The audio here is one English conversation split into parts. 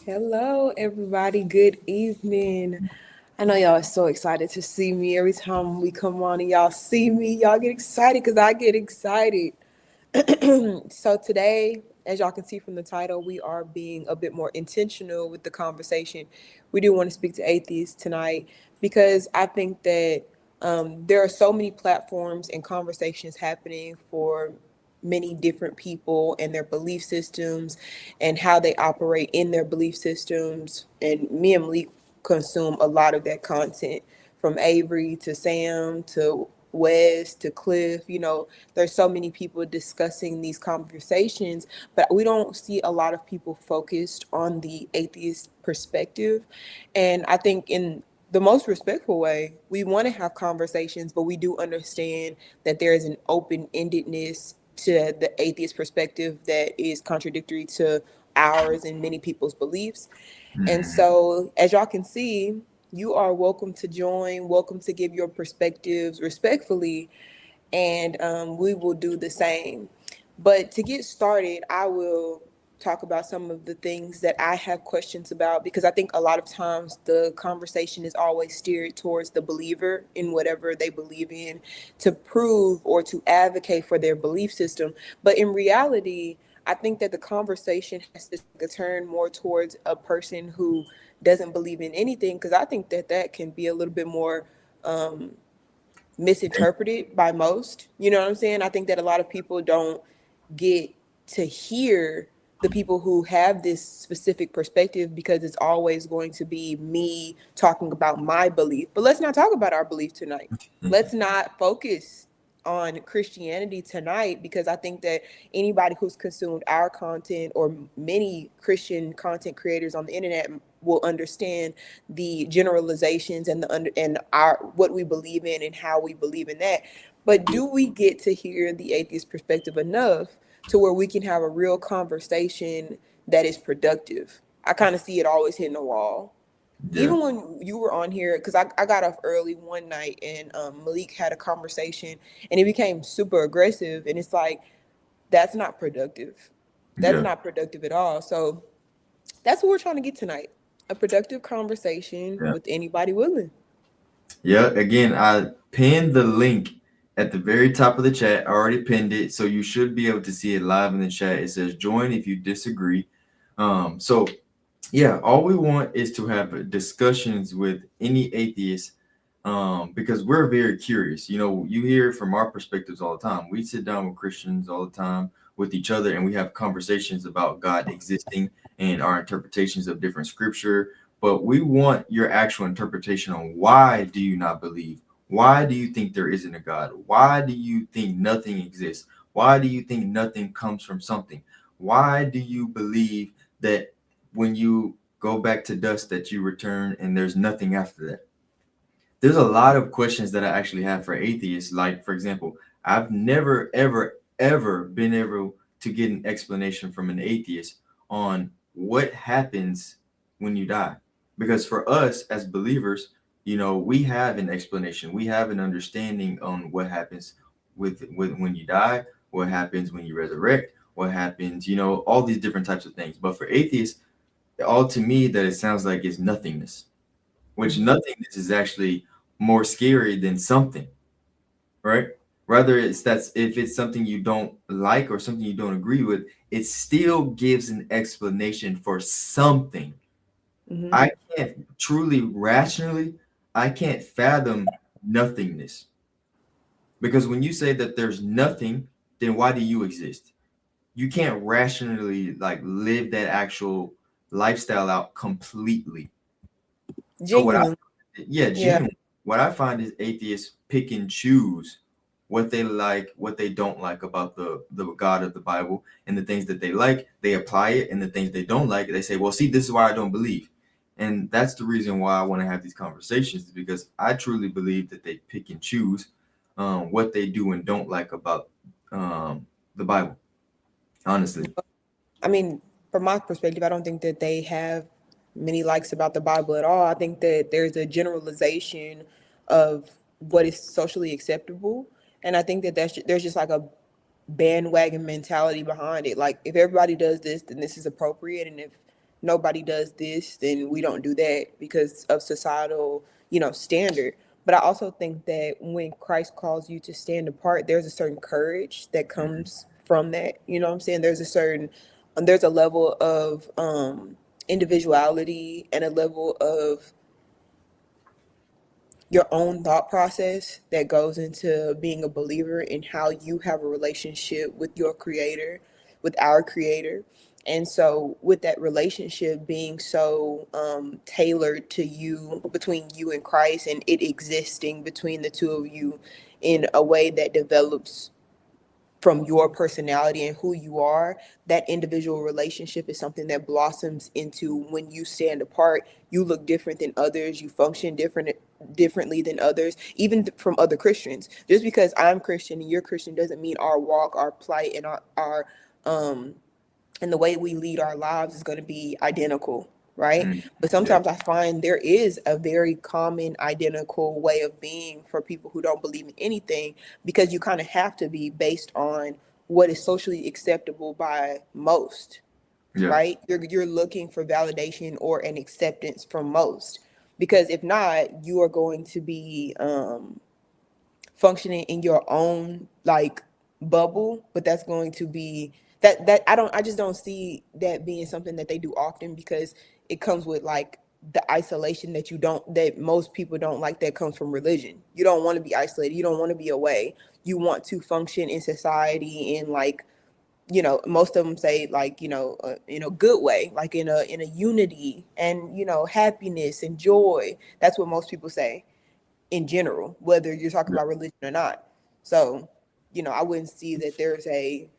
Hello, everybody. Good evening. I know y'all are so excited to see me. Every time we come on and y'all see me, y'all get excited because I get excited. So today, as y'all can see from the title, we are being a bit more intentional with the conversation. We do want to speak to atheists tonight because I think that there are so many platforms and conversations happening for many different people and their belief systems and how they operate in their belief systems. And me and Malik consume a lot of that content, from Avery to Sam to Wes to Cliff. There's so many people discussing these conversations, but we don't see a lot of people focused on the atheist perspective. And I think in the most respectful way, we want to have conversations, but we do understand that there is an open-endedness to the atheist perspective that is contradictory to ours and many people's beliefs. And so, as y'all can see, you are welcome to join, welcome to give your perspectives respectfully, and we will do the same. But to get started, I will talk about some of the things that I have questions about, because I think a lot of times the conversation is always steered towards the believer in whatever they believe in, to prove or to advocate for their belief system. But in reality, I think that the conversation has to take a turn more towards a person who doesn't believe in anything, because I think that that can be a little bit more misinterpreted by most. You know what I'm saying? I think that a lot of people don't get to hear the people who have this specific perspective, because it's always going to be me talking about my belief. But let's not talk about our belief tonight. Let's not focus on Christianity tonight, because I think that anybody who's consumed our content, or many Christian content creators on the internet, will understand the generalizations and our what we believe in and how we believe in that. But do we get to hear the atheist perspective enough to where we can have a real conversation that is productive? I kind of see it always hitting a wall. Yeah, Even when you were on here, because I got off early one night, and Malik had a conversation and it became super aggressive. And it's like, that's not productive. That's yeah, not productive at all. So that's what we're trying to get tonight, a productive conversation yeah. with anybody willing. Yeah, again, I pinned the link at the very top of the chat. I already pinned it, so you should be able to see it live in the chat. It says join if you disagree. So yeah, all we want is to have discussions with any atheist, because we're very curious. You hear from our perspectives all the time. We sit down with Christians all the time, with each other, and we have conversations about God existing and our interpretations of different scripture. But we want your actual interpretation on, why do you not believe? Why do you think there isn't a God? Why do you think nothing exists? Why do you think nothing comes from something? Why do you believe that when you go back to dust that you return and there's nothing after that? There's a lot of questions that I actually have for atheists. Like, for example, I've never, ever, ever been able to get an explanation from an atheist on what happens when you die. Because for us as believers, we have an explanation. We have an understanding on what happens with when you die, what happens when you resurrect, what happens, all these different types of things. But for atheists, all to me that it sounds like is nothingness, which Mhm. nothingness is actually more scary than something, right? Rather, if it's something you don't like or something you don't agree with, it still gives an explanation for something. Mhm. I can't truly rationally, I can't fathom nothingness, because when you say that there's nothing, then why do you exist? You can't rationally like live that actual lifestyle out completely. So Genuine. yeah, Yeah. genuinely, what I find is atheists pick and choose what they like, what they don't like about the God of the Bible, and the things that they like, they apply it, and the things they don't like, they say, well, see, this is why I don't believe. And that's the reason why I want to have these conversations, is because I truly believe that they pick and choose what they do and don't like about the Bible, honestly. I mean, from my perspective, I don't think that they have many likes about the Bible at all. I think that there's a generalization of what is socially acceptable, and I think that there's just like a bandwagon mentality behind it. Like if everybody does this, then this is appropriate, and if nobody does this, then we don't do that because of societal, standard. But I also think that when Christ calls you to stand apart, there's a certain courage that Mhm. comes from that. You know what I'm saying? There's a level of individuality and a level of your own thought process that goes into being a believer and how you have a relationship with your creator, with our creator. And so, with that relationship being so tailored to you, between you and Christ, and it existing between the two of you in a way that develops from your personality and who you are, that individual relationship is something that blossoms into when you stand apart. You look different than others. You function differently than others, even from other Christians. Just because I'm Christian and you're Christian doesn't mean our walk, our plight, and our um and the way we lead our lives is going to be identical, right? Mm. But Yeah. sometimes I find there is a very common identical way of being for people who don't believe in anything, because you kind of have to be based on what is socially acceptable by most, Yeah. right? You're looking for validation or an acceptance from most, because if not, you are going to be functioning in your own like bubble. But that's going to be that I just don't see that being something that they do often, because it comes with like the isolation that most people don't like, that comes from religion. You don't want to be isolated, you don't want to be away, you want to function in society in like, most of them say like, in a good way, like in a unity and, happiness and joy. That's what most people say in general, whether you're talking Yeah. about religion or not. So, I wouldn't see that there's a.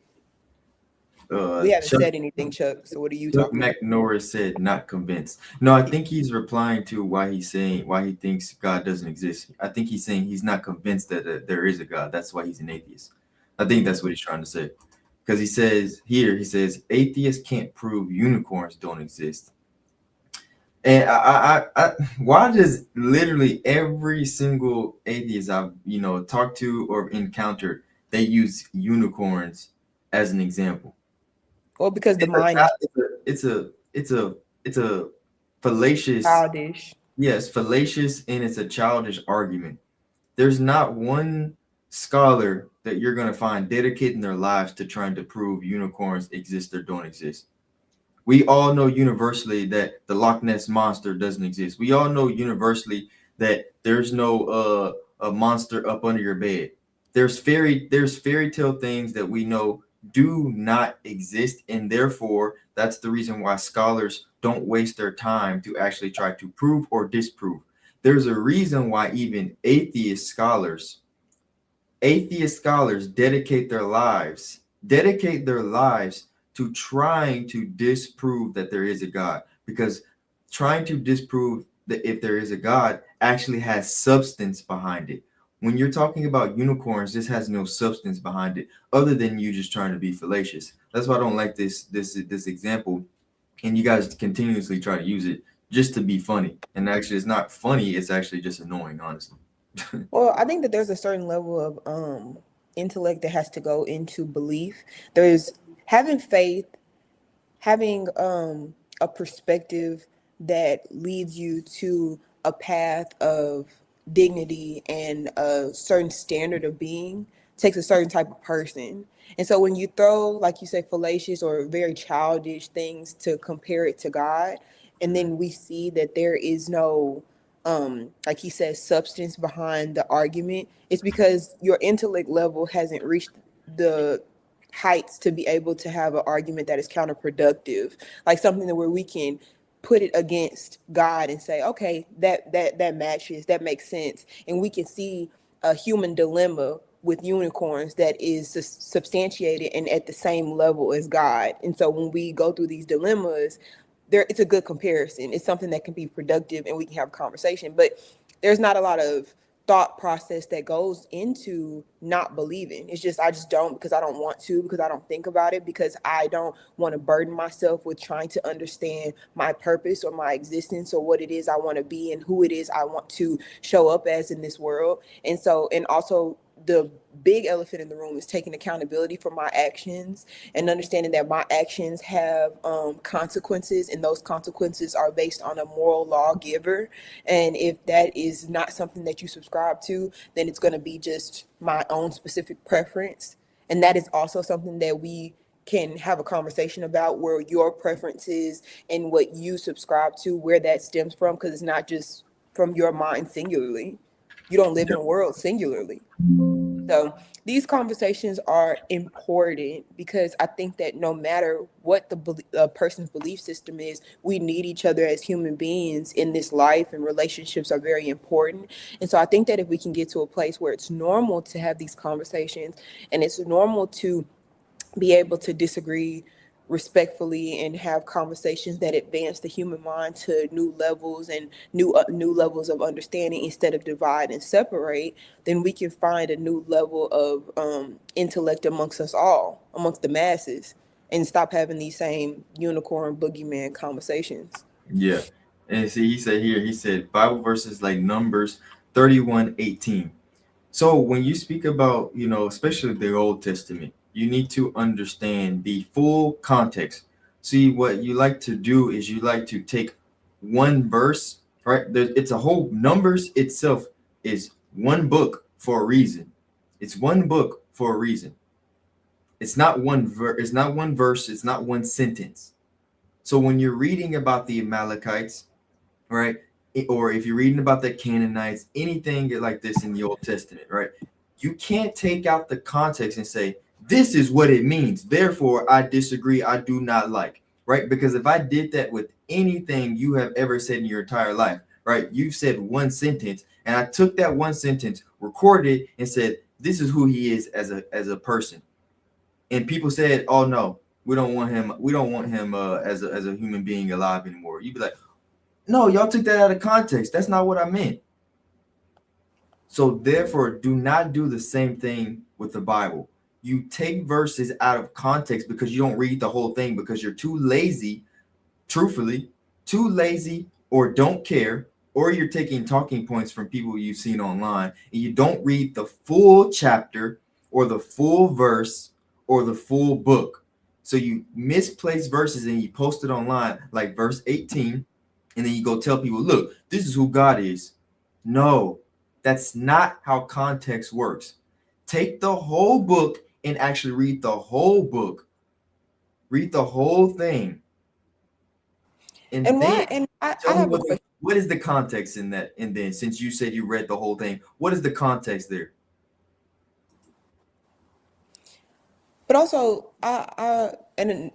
We haven't Chuck said anything, Chuck. So what are you Chuck talking about? McNorris said not convinced. No, I think he's replying to why he's saying why he thinks God doesn't exist. I think he's saying he's not convinced that there is a God. That's why he's an atheist. I think that's what he's trying to say. Because he says atheists can't prove unicorns don't exist. And why does literally every single atheist I've talked to or encountered, they use unicorns as an example? Well, because the It's a mind is it's a fallacious, childish. yes, fallacious, and it's a childish argument. There's not one scholar that you're gonna find dedicating their lives to trying to prove unicorns exist or don't exist. We all know universally that the Loch Ness monster doesn't exist. We all know universally that there's no a monster up under your bed. There's fairy tale things that we know do not exist, and therefore that's the reason why scholars don't waste their time to actually try to prove or disprove. There's a reason why even atheist scholars dedicate their lives to trying to disprove that there is a God, because trying to disprove that if there is a God actually has substance behind it. When you're talking about unicorns, this has no substance behind it other than you just trying to be fallacious. That's why I don't like this example, and you guys continuously try to use it just to be funny, and actually it's not funny, it's actually just annoying, honestly. Well, I think that there's a certain level of intellect that has to go into belief. There's having faith, having a perspective that leads you to a path of dignity and a certain standard of being takes a certain type of person. And so when you throw, like you say, fallacious or very childish things to compare it to God, and then we see that there is no like he says, substance behind the argument, it's because your intellect level hasn't reached the heights to be able to have an argument that is counterproductive, like something that where we can put it against God and say, okay, that matches, that makes sense, and we can see a human dilemma with unicorns that is substantiated and at the same level as God. And so when we go through these dilemmas, there it's a good comparison. It's something that can be productive and we can have a conversation. But there's not a lot of thought process that goes into not believing. It's just I just don't, because I don't want to, because I don't think about it, because I don't want to burden myself with trying to understand my purpose or my existence or what it is I want to be and who it is I want to show up as in this world. And so, and also the big elephant in the room is taking accountability for my actions and understanding that my actions have consequences, and those consequences are based on a moral lawgiver. And if that is not something that you subscribe to, then it's going to be just my own specific preference. And that is also something that we can have a conversation about, where your preferences and what you subscribe to, where that stems from, because it's not just from your mind singularly. You don't live in a world singularly. So these conversations are important, because I think that no matter what a person's belief system is, we need each other as human beings in this life, and relationships are very important. And so I think that if we can get to a place where it's normal to have these conversations, and it's normal to be able to disagree respectfully and have conversations that advance the human mind to new levels, and new levels of understanding, instead of divide and separate, then we can find a new level of intellect amongst us all, amongst the masses, and stop having these same unicorn boogeyman conversations. Yeah. And see, he said here, he said Bible verses like Numbers 31:18. So when you speak about, especially the Old Testament, you need to understand the full context. See, what you like to do is you like to take one verse, right? It's a whole Numbers itself is one book for a reason. It's one book for a reason. It's not it's not one verse, it's not one sentence. So when you're reading about the Amalekites, right? Or if you're reading about the Canaanites, anything like this in the Old Testament, right? You can't take out the context and say, this is what it means. Therefore, I disagree. I do not like, right? Because if I did that with anything you have ever said in your entire life, right? You've said one sentence, and I took that one sentence, recorded it, and said, this is who he is as a person. And people said, oh no, we don't want him. We don't want him as a human being alive anymore. You'd be like, no, y'all took that out of context. That's not what I meant. So therefore, do not do the same thing with the Bible. You take verses out of context because you don't read the whole thing, because you're too lazy, truthfully, too lazy, or don't care, or you're taking talking points from people you've seen online, and you don't read the full chapter or the full verse or the full book. So you misplace verses and you post it online, like verse 18, and then you go tell people, look, this is who God is. No, that's not how context works. Take the whole book and actually read the whole book. Read the whole thing. And And then why? And I tell me have a question. what is the context in that? And then since you said you read the whole thing, what is the context there? But also, and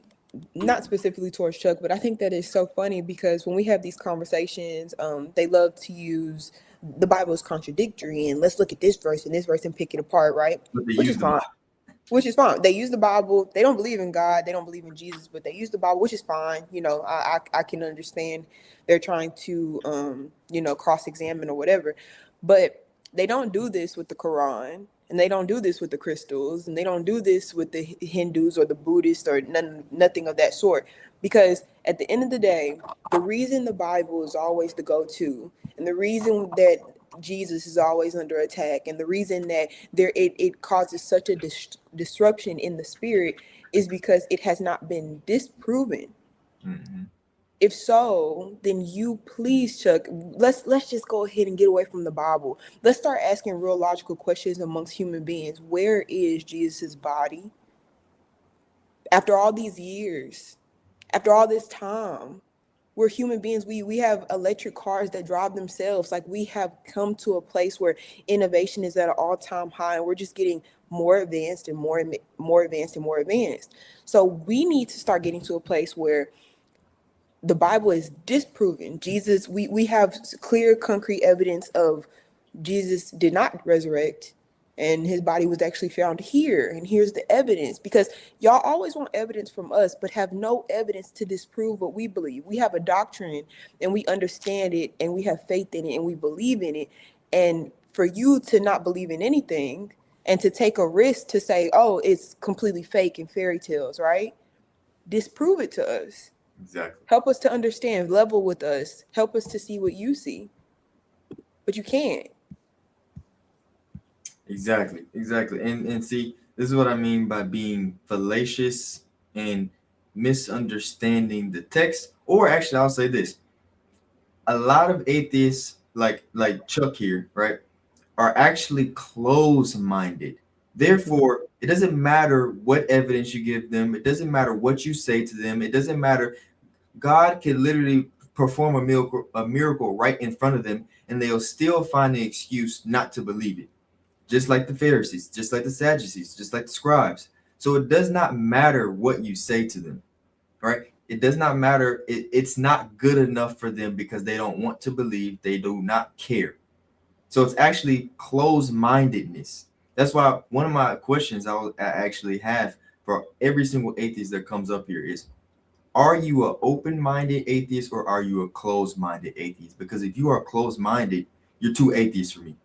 not specifically towards Chuck, but I think that is so funny, because when we have these conversations, they love to use the Bible is contradictory, and let's look at this verse and pick it apart, right? But they Which use is the fine. Bible. Which is fine. They use the Bible. They don't believe in God. They don't believe in Jesus, but they use the Bible, which is fine. I can understand they're trying to cross examine or whatever, but they don't do this with the Quran, and they don't do this with the crystals, and they don't do this with the Hindus or the Buddhists or nothing of that sort. Because at the end of the day, the reason the Bible is always the go-to, and the reason that Jesus is always under attack, and the reason that it causes such a disruption in the spirit, is because it has not been disproven. Mm-hmm. If so, then you please, Chuck, let's just go ahead and get away from the Bible. Let's start asking real logical questions amongst human beings. Where is Jesus's body? After all these years, after all this time, we're human beings. We have electric cars that drive themselves. Like, we have come to a place where innovation is at an all-time high, and we're just getting more advanced and more advanced and more advanced. So we need to start getting to a place where the Bible is disproven. Jesus, we have clear, concrete evidence of Jesus did not resurrect, and his body was actually found here. And here's the evidence. Because y'all always want evidence from us, but have no evidence to disprove what we believe. We have a doctrine, and we understand it, and we have faith in it, and we believe in it. And for you to not believe in anything and to take a risk to say, oh, it's completely fake and fairy tales, right? Disprove it to us. Exactly. Help us to understand, level with us, help us to see what you see. But you can't. Exactly. Exactly. And see, this is what I mean by being fallacious and misunderstanding the text. Or actually, I'll say this: a lot of atheists, like Chuck here, right, are actually close-minded. Mm-hmm. Therefore, it doesn't matter what evidence you give them. It doesn't matter what you say to them. It doesn't matter. God can literally perform a miracle right in front of them, and they'll still find an excuse not to believe it. Just like the Pharisees, just like the Sadducees, just like the scribes. So it does not matter what you say to them, right? It does not matter. It's not good enough for them because they don't want to believe. They do not care. So it's actually closed-mindedness. That's why one of my questions I actually have for every single atheist that comes up here is, are you an open-minded atheist or are you a closed-minded atheist? Because if you are closed-minded, you're too atheist for me.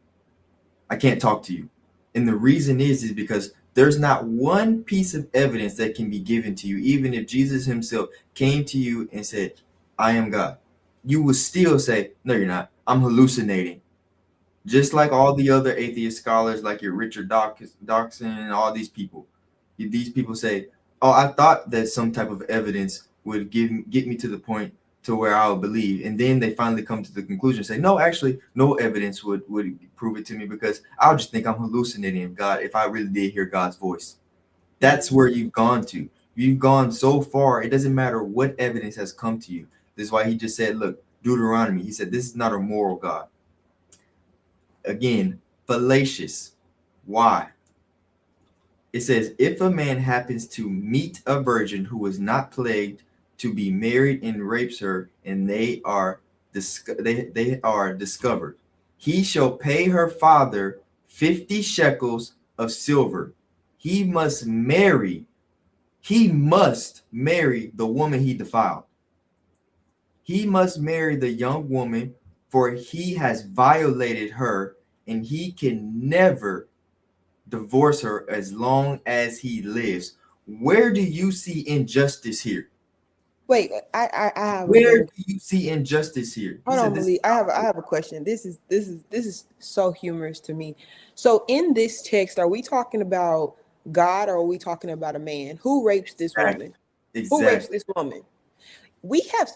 I can't talk to you. And the reason is because there's not one piece of evidence that can be given to you, even if Jesus himself came to you and said, I am God. You would still say, no, you're not. I'm hallucinating. Just like all the other atheist scholars, like your Richard Dawkins and all these people. These people say, oh, I thought that some type of evidence would get me to the point to where I would believe. And then they finally come to the conclusion and say, no, actually, no evidence would prove it to me because I'll just think I'm hallucinating of God if I really did hear God's voice. That's where you've gone to. You've gone so far, it doesn't matter what evidence has come to you. This is why he just said, look, Deuteronomy, he said, this is not a moral God. Again, fallacious. Why? It says, if a man happens to meet a virgin who is not plagued to be married and rapes her, and they are discovered, he shall pay her father 50 shekels of silver. He must marry, he must marry the woman he defiled. He must marry the young woman, for he has violated her, and he can never divorce her as long as he lives. Where do you see injustice here? Wait, I have a Where better. do you see injustice here? He Hold said on, this is Malik. I have a question. This is so humorous to me. So in this text, are we talking about God or are we talking about a man? Who rapes this exactly. woman? Who rapes Exactly. this woman? We have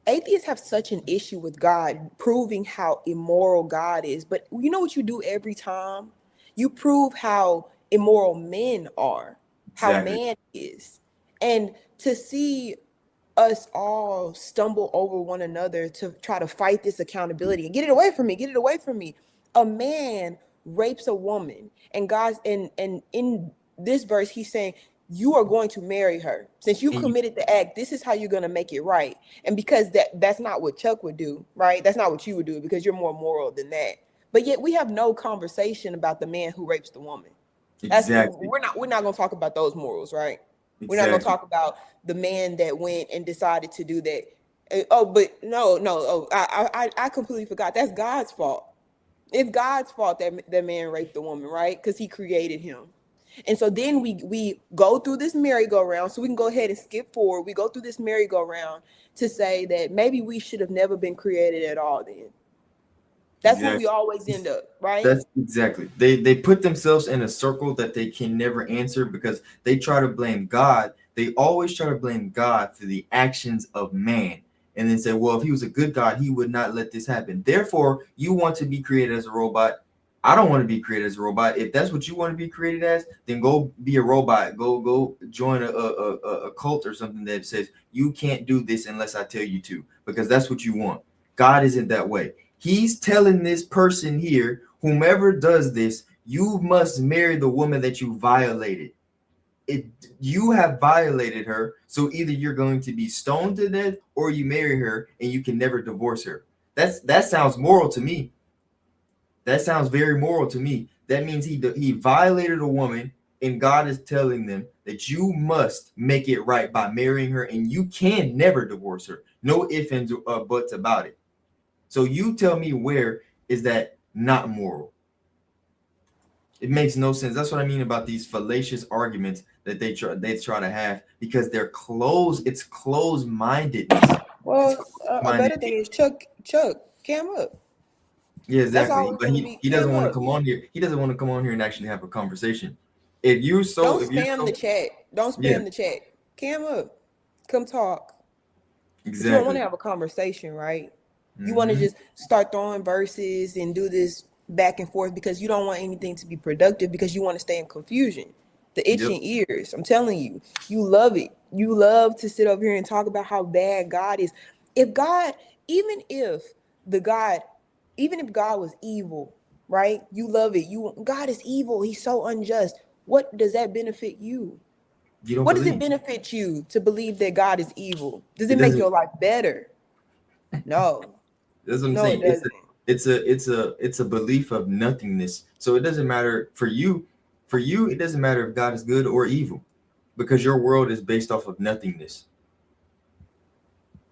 atheists have such an issue with God, proving how immoral God is. But you know what you do every time? You prove how immoral men are, how Exactly. man is. And to see us all stumble over one another to try to fight this accountability and get it away from me, get it away from me. A man rapes a woman, and God's and in this verse, he's saying, you are going to marry her. Since you And you, committed the act, this is how you're going to make it right. And because that's not what Chuck would do, right? That's not what you would do because you're more moral than that. But yet we have no conversation about the man who rapes the woman. That's exactly. we're not going to talk about those morals, right? We're not going to Exactly. talk about the man that went and decided to do that. Oh, but no, no. Oh, I completely forgot. That's God's fault. It's God's fault that that man raped the woman, right? Because he created him. And so then we go through this merry-go-round. So we can go ahead and skip forward. We go through this merry-go-round to say that maybe we should have never been created at all. Then that's what we Exactly. always end up, right? That's exactly. They put themselves in a circle that they can never answer because they try to blame God. They always try to blame God for the actions of man. And then say, well, if he was a good God, he would not let this happen. Therefore, you want to be created as a robot. I don't want to be created as a robot. If that's what you want to be created as, then go be a robot. Go join a cult or something that says you can't do this unless I tell you to, because that's what you want. God isn't that way. He's telling this person here, whomever does this, you must marry the woman that you violated. It You have violated her, so either you're going to be stoned to death or you marry her and you can never divorce her. That sounds moral to me. That sounds very moral to me. That means he violated a woman, and God is telling them that you must make it right by marrying her, and you can never divorce her. No ifs and buts about it. So you tell me, where is that not moral. It makes no sense. That's what I mean about these fallacious arguments that they try to have, because they're closed. It's closed mindedness. It's Well, closed a minded. better thing is Chuck, cam up. Yeah, That's exactly. all it's But gonna he be. he Cam doesn't want to up. come on here. He doesn't want to come on here and actually have a conversation. Don't If you're spam the so chat. Don't yeah, spam the chat. Cam up. Come talk. But you don't want to exactly. have a conversation, right? You want to Hmm. just start throwing verses and do this back and forth because you don't want anything to be productive because you want to stay in confusion. The Yep. itching ears. I'm telling you, you love it. You love to sit over here and talk about how bad God is. If God, even if the God, even if God was evil, right? You love it. You God is evil. He's so unjust. What does that benefit you? You don't What does it believe. benefit you to believe that God is evil? Does It it make doesn't. your life better? No. That's what I'm No, it saying. doesn't. It's a belief of nothingness. So it doesn't matter for you. For you, it doesn't matter if God is good or evil, because your world is based off of nothingness.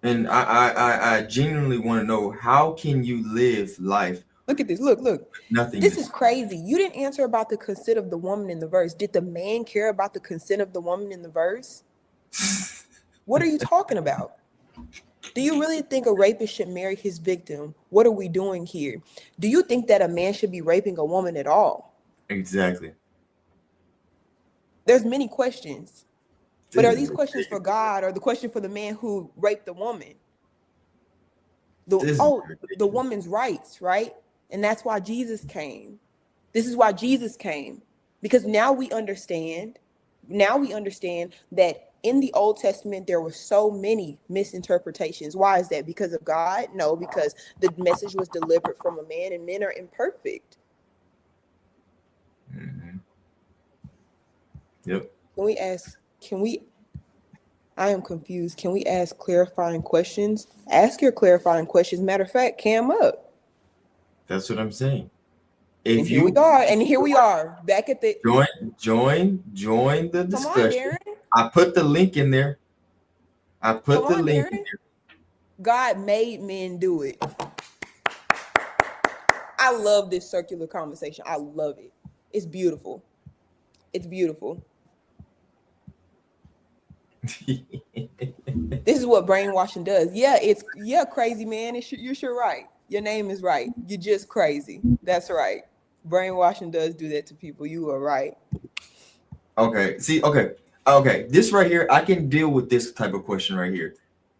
And I genuinely want to know, how can you live life Look at this. Look. with This is nothingness? crazy. You didn't answer about the consent of the woman in the verse. Did the man care about the consent of the woman in the verse? What are you talking about? Do you really think a rapist should marry his victim? What are we doing here? Do you think that a man should be raping a woman at all? Exactly. There's many questions. But This are is these questions for ridiculous. God or the question for the man who raped the woman? The This is oh, the ridiculous. woman's rights, right? And that's why Jesus came. This is why Jesus came. Because now we understand that in the Old Testament there were so many misinterpretations. Why is that? Because of God? No, because the message was delivered from a man and men are imperfect. Hmm. Yep. Can we I am confused. Can we ask clarifying questions? Ask your clarifying questions. Matter of fact, cam up. That's what I'm saying. And If here we you are. And here we are. Back at the join, join the Come on, discussion. Darren. I put the link in there. I Come put the on, link in Darren. there. God made men do it. I love this circular conversation. I love it. It's beautiful. It's beautiful. This is what brainwashing does. Yeah, crazy man. You're sure right. Your name is right. You're just crazy. That's right. Brainwashing does do that to people. You are right. Okay. See, okay. This right here, I can deal with this type of question right here.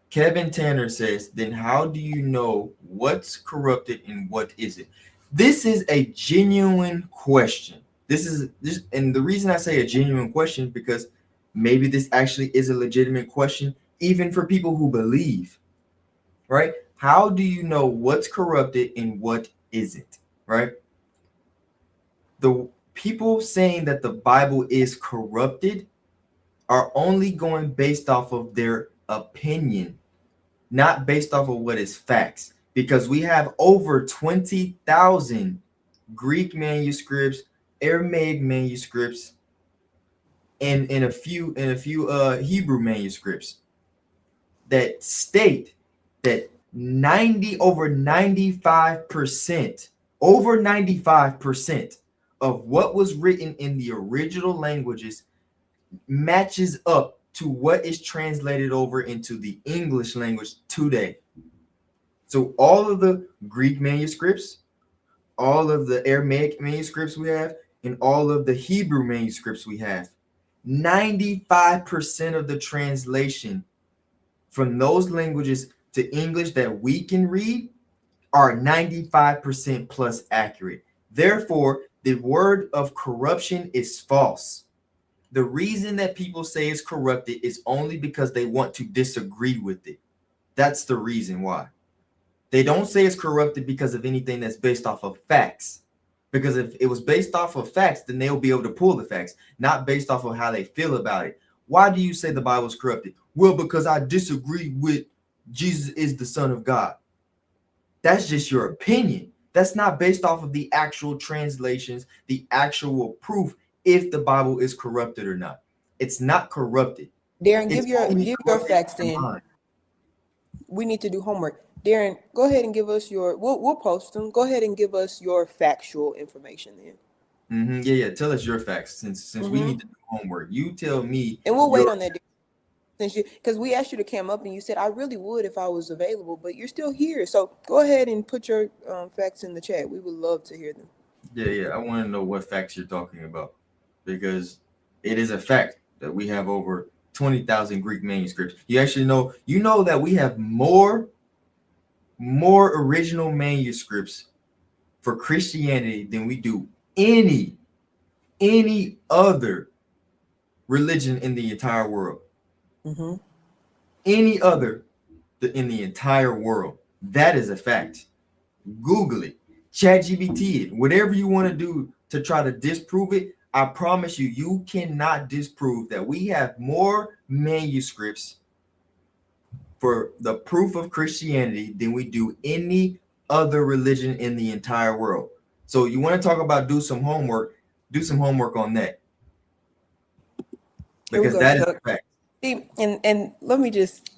Kevin Tanner says, then how do you know what's corrupted and what isn't? This is a genuine question. And the reason I say a genuine question, because maybe this actually is a legitimate question, even for people who believe, right? How do you know what's corrupted and what isn't, right? The people saying that the Bible is corrupted are only going based off of their opinion, not based off of what is facts, because we have over 20,000 Greek manuscripts, Aramaic manuscripts, and in a few Hebrew manuscripts that state that 95%, over 95% of what was written in the original languages matches up to what is translated over into the English language today. So all of the Greek manuscripts, all of the Aramaic manuscripts we have, and all of the Hebrew manuscripts we have, 95% of the translation from those languages to English that we can read are 95% plus accurate. Therefore, the word of corruption is false. The reason that people say it's corrupted is only because they want to disagree with it. That's the reason why. They don't say it's corrupted because of anything that's based off of facts. Because if it was based off of facts, then they'll be able to pull the facts, not based off of how they feel about it. Why do you say the Bible's corrupted? Well, because I disagree with Jesus is the Son of God. That's just your opinion. That's not based off of the actual translations, the actual proof if the Bible is corrupted or not. It's not corrupted. Darren, It's give your only give your corrupted facts in your then. mind. We need to do homework. Darren, go ahead and give us your. We'll post them. Go ahead and give us your factual information then. Yeah, yeah. Tell us your facts since we need Mm-hmm. to do homework. You tell me And we'll wait your. on that since you because we asked you to come up and you said I really would if I was available, but you're still here. So go ahead and put your facts in the chat. We would love to hear them. Yeah, yeah. I want to know what facts you're talking about because it is a fact that we have over 20,000 Greek manuscripts. You actually know, that we have more original manuscripts for Christianity than we do any any other religion in the entire world. Mm-hmm. Any other in the entire world. That is a fact. Google it, ChatGPT it, whatever you want to do to try to disprove it. I promise you, you cannot disprove that we have more manuscripts for the proof of Christianity than we do any other religion in the entire world. So you want to talk about do some homework on that Here we because go, that is Chuck. a fact. See, and let me just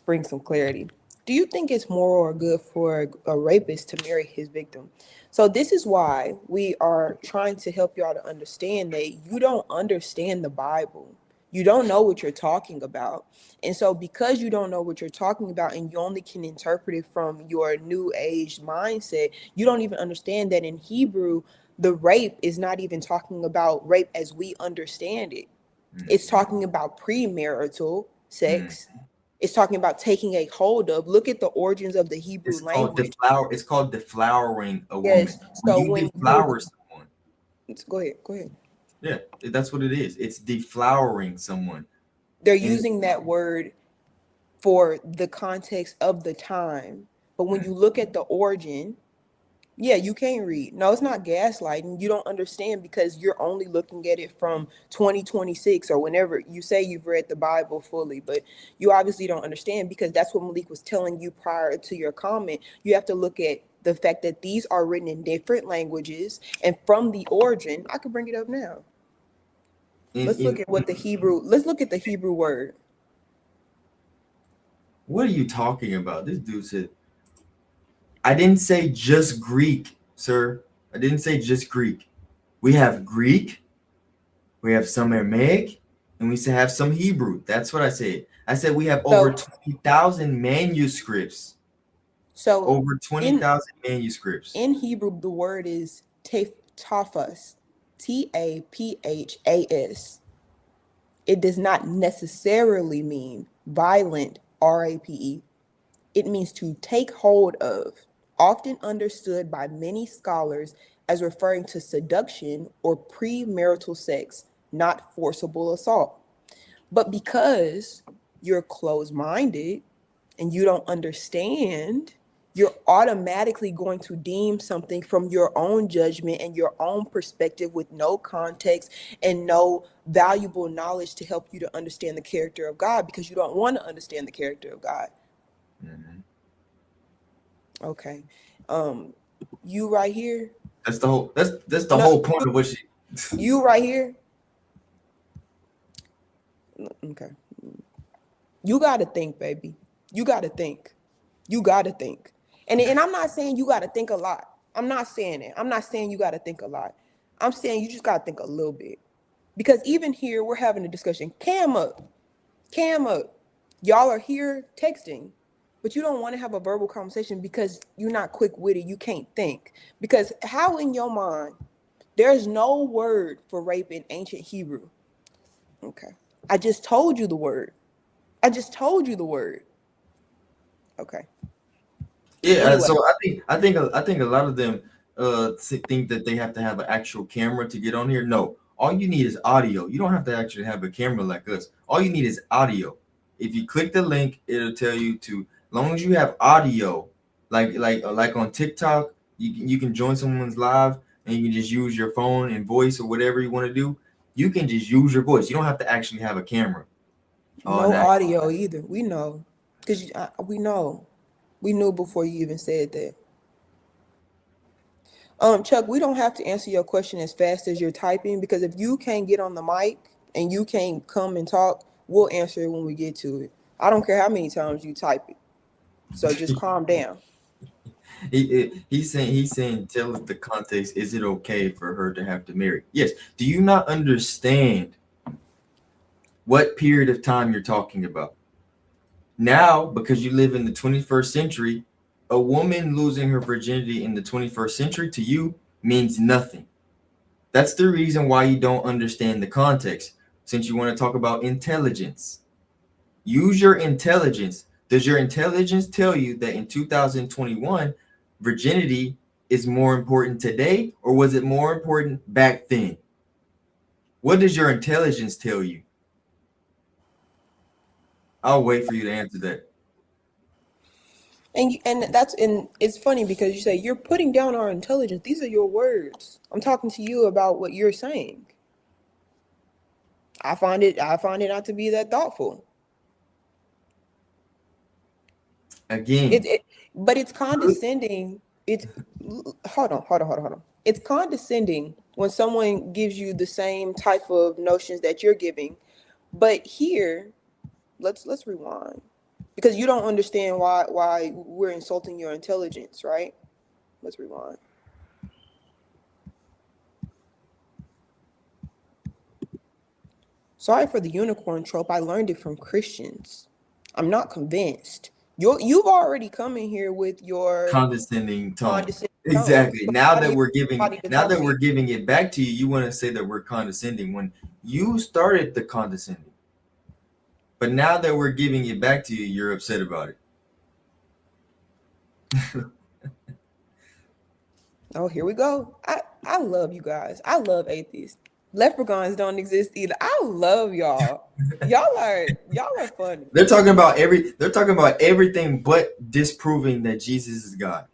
bring some clarity. Do you think it's moral or good for a rapist to marry his victim? So this is why we are trying to help y'all to understand that you don't understand the Bible. You don't know what you're talking about. And so because you don't know what you're talking about and you only can interpret it from your new age mindset, you don't even understand that in Hebrew, the rape is not even talking about rape as we understand it. It's Mm, talking about premarital mm. sex. It's talking about taking a hold of. Look at the origins of the Hebrew language. It's called deflowering a Yes. woman. When So you when you deflower someone, go ahead, go ahead. yeah, that's what it is. It's deflowering someone. They're And using that word for the context of the time. But when you mm, look at the origin, yeah, you can't read. No, it's not gaslighting. You don't understand because you're only looking at it from 2026 or whenever you say you've read the Bible fully, but you obviously don't understand because that's what Malik was telling you prior to your comment. You have to look at the fact that these are written in different languages and from the origin. I could bring it up now. Let's look in at what the Hebrew, let's look at the Hebrew word. what are you talking about? This dude said, I didn't say just Greek, sir. I didn't say just Greek. We have Greek, we have some Aramaic, and we have some Hebrew. That's what I said. I said we have over So 20,000 manuscripts. so Over in 20,000 manuscripts. in Hebrew the word is taphas, taphas. It does not necessarily mean violent, rape. It means to take hold of, often understood by many scholars as referring to seduction or premarital sex, not forcible assault. But because you're closed minded and you don't understand, you're automatically going to deem something from your own judgment and your own perspective with no context and no valuable knowledge to help you to understand the character of God because you don't want to understand the character of God. Mhm. Okay. Um, you right here. That's the No, whole point of what she. you right here. Okay. You got to think, baby. You got to think. You got to think. And I'm not saying you got to think a lot. I'm not saying it. I'm not saying you got to think a lot. I'm saying you just got to think a little bit. Because even here, we're having a discussion. Cam up. Cam up. Y'all are here texting, but you don't want to have a verbal conversation because you're not quick witted. You can't think. Because how in your mind, there's no word for rape in ancient Hebrew. Okay. I just told you the word. I just told you the word. Okay. Yeah, Anyway, so I think a lot of them think that they have to have an actual camera to get on here. No, all you need is audio. You don't have to actually have a camera like us. All you need is audio. If you click the link, it'll tell you to. As long as you have audio, like on TikTok, you can join someone's live and you can just use your phone and voice or whatever you want to do. You can just use your voice. You don't have to actually have a camera. Oh, no now audio either. We know. Because we know. We knew before you even said that. Chuck, we don't have to answer your question as fast as you're typing because if you can't get on the mic and you can't come and talk, we'll answer it when we get to it. I don't care how many times you type it. So just calm down. He's saying tell us the context. Is it okay for her to have to marry? Yes. Do you not understand what period of time you're talking about? Now, because you live in the 21st century, a woman losing her virginity in the 21st century to you means nothing. That's the reason why you don't understand the context, since you want to talk about intelligence. Use your intelligence. Does your intelligence tell you that in 2021, virginity is more important today, or was it more important back then? What does your intelligence tell you? I'll wait for you to answer that. And it's funny because you say you're putting down our intelligence. These are your words. I'm talking to you about what you're saying. I find it not to be that thoughtful. Again, But it's condescending. It's hold on. It's condescending when someone gives you the same type of notions that you're giving. But here, let's rewind because you don't understand why we're insulting your intelligence, right? Let's rewind. Sorry for the unicorn trope. I learned it from Christians. I'm not convinced. You've already come in here with your condescending tone. condescending tone. Exactly. So Now how do that you we're want giving somebody to now talk that to we're you? giving it back to you, you want to say that we're condescending when you started the condescending. But now that we're giving it back to you, you're upset about it. Oh, here we go. I love you guys. I love atheists. Leprechauns don't exist either. I love y'all. Y'all are funny. They're talking about everything but disproving that Jesus is God.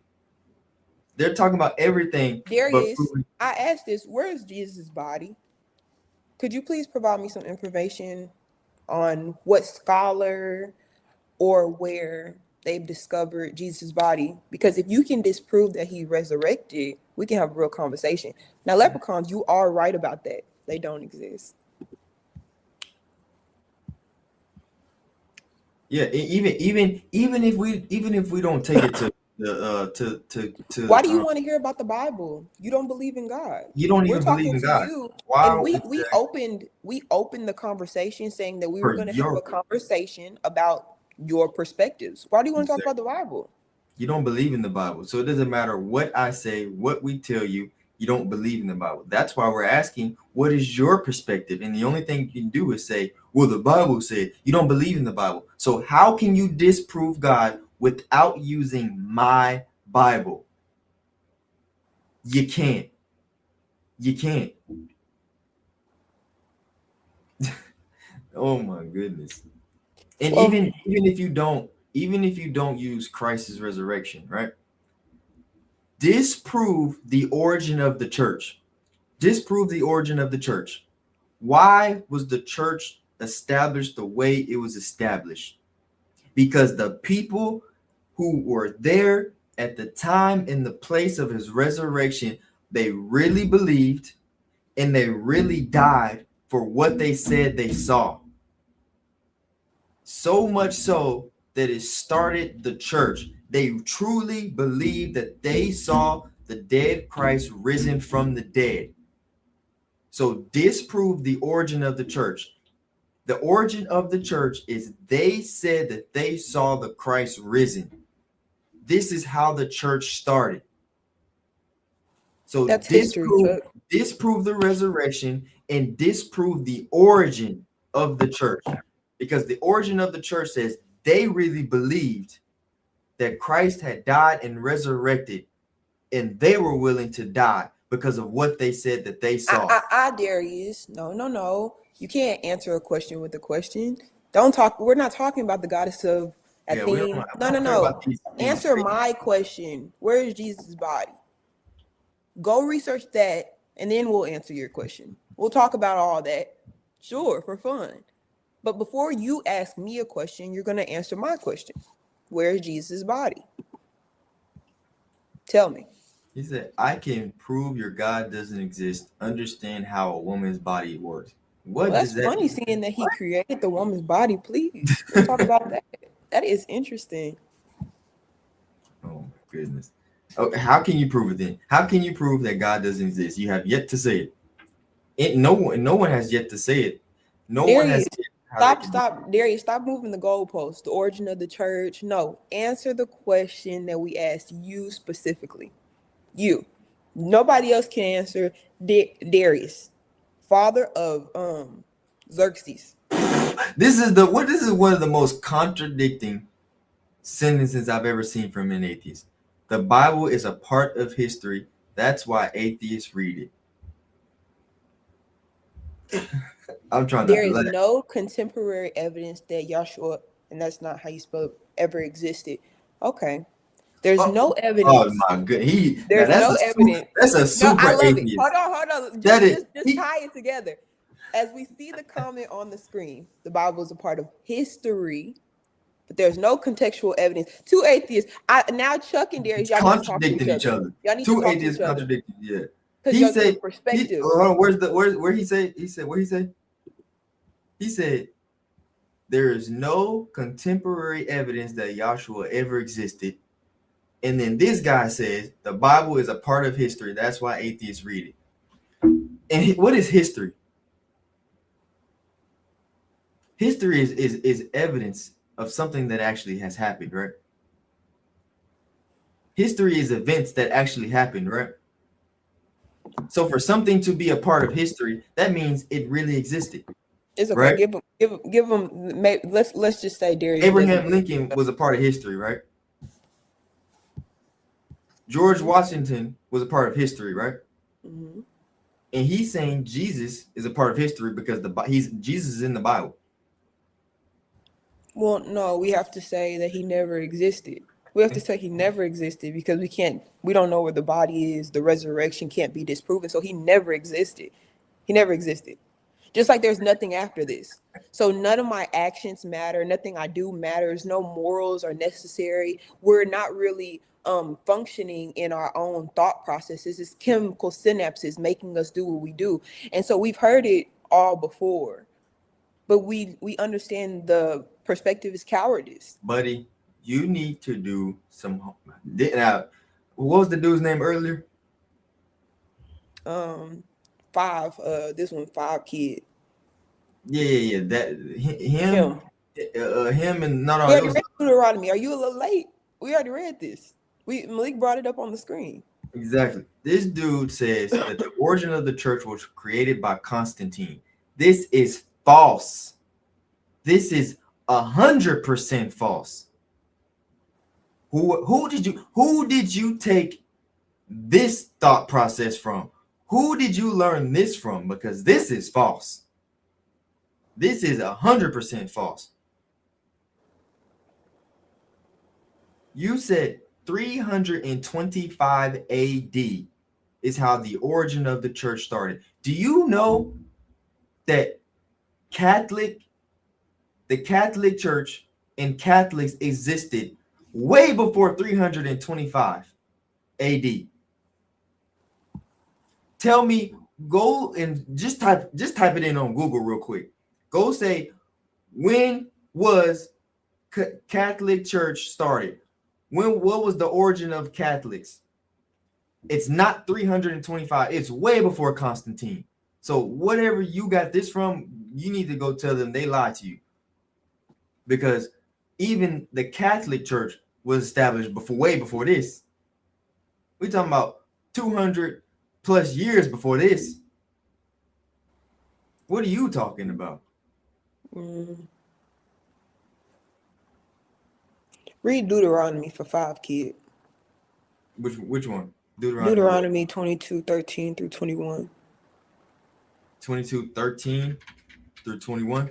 They're talking about everything but Darius, proving. I asked this, where is Jesus' body? Could you please provide me some information on what scholar or where they've discovered Jesus' body? Because if you can disprove that he resurrected, we can have a real conversation. Now, leprechauns, you are right about that. They don't exist. Yeah, even if we don't take it to the Why do you want to hear about the Bible? You don't believe in God. you don't We're even believe talking in to God. you, Why and we would we that opened we opened the conversation saying that we were for going to have your a conversation about your perspectives. Why do you want to talk about the Bible? you don't believe in the Bible. So it doesn't matter what I say, what we tell you, you don't believe in the Bible. That's why we're asking, what is your perspective? And the only thing you can do is say, well, the Bible said you don't believe in the Bible. So how can you disprove God without using my Bible? You can't. You can't. Oh my goodness. And Well, even if you don't use Christ's resurrection, right? Disprove the origin of the church. Disprove the origin of the church. Why was the church established the way it was established? Because the people who were there at the time in the place of his resurrection, they really believed and they really died for what they said they saw. So much so that it started the church. They truly believed that they saw the dead Christ risen from the dead. So disprove the origin of the church. The origin of the church is they said that they saw the Christ risen. This is how the church started. So that's history, Chuck. disprove the resurrection and disprove the origin of the church. Because the origin of the church says they really believed that Christ had died and resurrected, and they were willing to die because of what they said that they saw. I Darius. No. You can't answer a question with a question. Don't talk. We're not talking about the goddess of Yeah, we don't, Athene. we No, no, don't care about no. these Answer fake. my question. Where is Jesus' body? Go research that, and then we'll answer your question. We'll talk about all that, sure, for fun. But before you ask me a question, you're going to answer my question. Where is Jesus' body? Tell me. He said, I can prove your God doesn't exist. Understand how a woman's body works. Well, What that's does that funny mean? seeing that he created the woman's body. Please, let's talk about that. That is interesting. goodness. Oh, how can you prove it then? How can you prove that God doesn't exist? You have yet to say it. No one has yet to say it. No one has Darius, said how they stop, can. stop, Darius, stop moving the goalposts. The origin of the church. No, answer the question that we asked you specifically. You. Nobody else can answer. Darius, father of Xerxes. This is one of the most contradicting sentences I've ever seen from an atheist. The Bible is a part of history. That's why atheists read it. I'm trying not There to is laugh. no contemporary evidence that Yahshua, and that's not how you spell it, ever existed. Okay. There's Oh, no oh evidence. my good. He now There's no evidence. that's a No, I super love it. atheist. Hold on. That Just is just just he tie it together. As we see the comment on the screen, the Bible is a part of history, but there's no contextual evidence. Two atheists. I now Chuck and Darius, y'all need to talk to each contradicting each other. other. Y'all need to Two talk to atheists each other. contradicting. Yeah. Because He your said hold perspectives. on, where he said what he said? He said there is no contemporary evidence that Yahshua ever existed. And then this guy says the Bible is a part of history. That's why atheists read it. And what is history? History is evidence of something that actually has happened, right? History is events that actually happened, right? So for something to be a part of history, that means it really existed, It's okay. right? Give them. Let's just say Darius doesn't. Abraham Lincoln was a part of history, right? George Washington was a part of history, right? Mm-hmm. And he's saying Jesus is a part of history because Jesus is in the Bible. Well, no, we have to say that he never existed. We have to say he never existed because we don't know where the body is. The resurrection can't be disproven. So he never existed. He never existed. Just like there's nothing after this. So none of my actions matter. Nothing I do matters. No morals are necessary. We're not really functioning in our own thought processes. It's chemical synapses making us do what we do. And so we've heard it all before. But we understand the perspective is cowardice. Buddy, you need to do some. Now, what was the dude's name earlier? Um, five. This one, five kid. Yeah. That Him. him, and not We all. It already was read Deuteronomy. Are you a little late? We already read this. Malik brought it up on the screen. exactly. This dude says that the origin of the church was created by Constantine. This is false. This is 100% false. Who did you take this thought process from? Who did you learn this from? Because this is false. This is 100% false. You said 325 AD is how the origin of the church started. Do you know that the Catholic Church and Catholics existed way before 325 AD? Tell me, go and just type it in on Google real quick. Go say, when was Catholic Church started? What was the origin of Catholics? It's not 325. It's way before Constantine. So whatever you got this from, you need to go tell them they lied to you. Because even the Catholic Church was established way before this. We're talking about 200 plus years before this. What are you talking about? Read Deuteronomy for five kid. Which one? Deuteronomy 22:13 through 21. 22:13 through 21.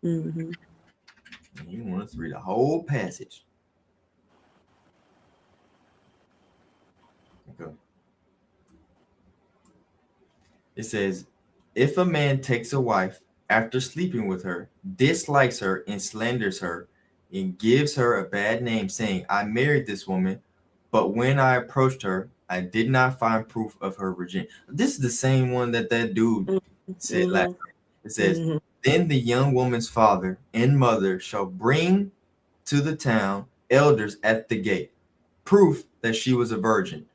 Mm-hmm. You want us to read a whole passage. Okay. It says, if a man takes a wife after sleeping with her, dislikes her and slanders her, and gives her a bad name, saying, I married this woman, but when I approached her, I did not find proof of her virginity. This is the same one that dude said last Mm-hmm. night. It says, Mm-hmm. then the young woman's father and mother shall bring to the town elders at the gate, proof that she was a virgin.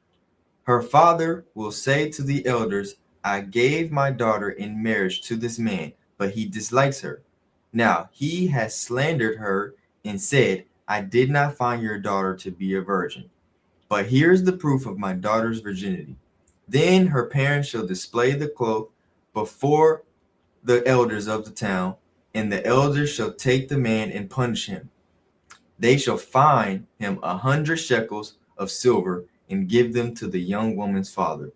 Her father will say to the elders, I gave my daughter in marriage to this man, but he dislikes her. Now he has slandered her and said, I did not find your daughter to be a virgin. But here is the proof of my daughter's virginity. Then her parents shall display the cloak before the elders of the town, and the elders shall take the man and punish him. They shall fine him 100 shekels of silver and give them to the young woman's father,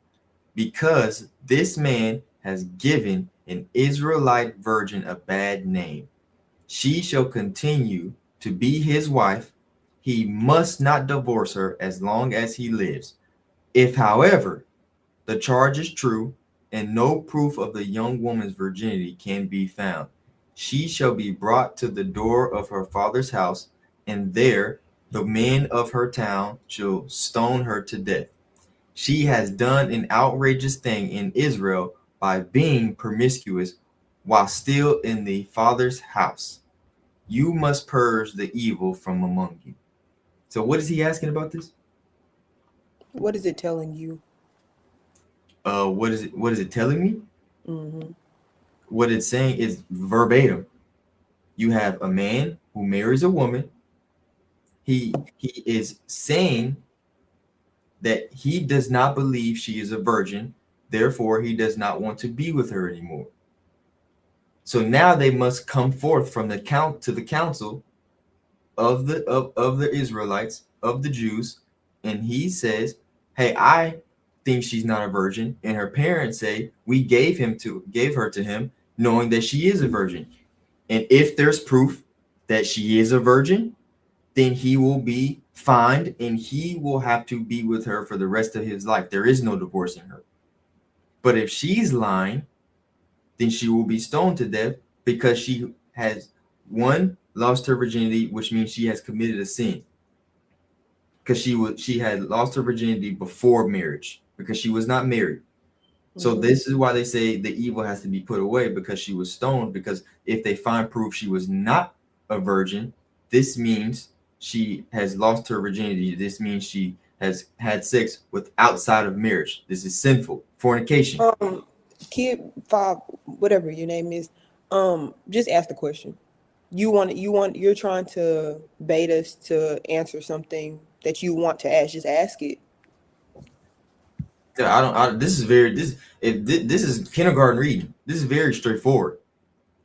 because this man has given an Israelite virgin a bad name. She shall continue to be his wife. He must not divorce her as long as he lives. If, however, the charge is true and no proof of the young woman's virginity can be found, she shall be brought to the door of her father's house, and there the men of her town shall stone her to death. She has done an outrageous thing in Israel by being promiscuous while still in the father's house. You must purge the evil from among you. So, what is he asking about this? What is it telling you? What is it? What is it telling me? Mm-hmm. What it's saying is verbatim. You have a man who marries a woman. He is saying that he does not believe she is a virgin, therefore he does not want to be with her anymore. So now they must come forth from the count to the council of the Israelites, of the Jews, and he says, hey, I think she's not a virgin, and her parents say we gave her to him knowing that she is a virgin. And if there's proof that she is a virgin, then he will be fined and he will have to be with her for the rest of his life. There is no divorcing her. But if she's lying, then she will be stoned to death because she has, one, lost her virginity, which means she has committed a sin. Because she had lost her virginity before marriage, because she was not married. So Mm-hmm. this is why they say the evil has to be put away, because she was stoned. Because if they find proof she was not a virgin, this means she has lost her virginity. This means she has had sex with outside of marriage. This is sinful. Fornication. Um, Kid five, whatever your name is, just ask the question. You're trying to bait us to answer something that you want to ask. Just ask it. I don't. This is very. This is kindergarten reading. This is very straightforward.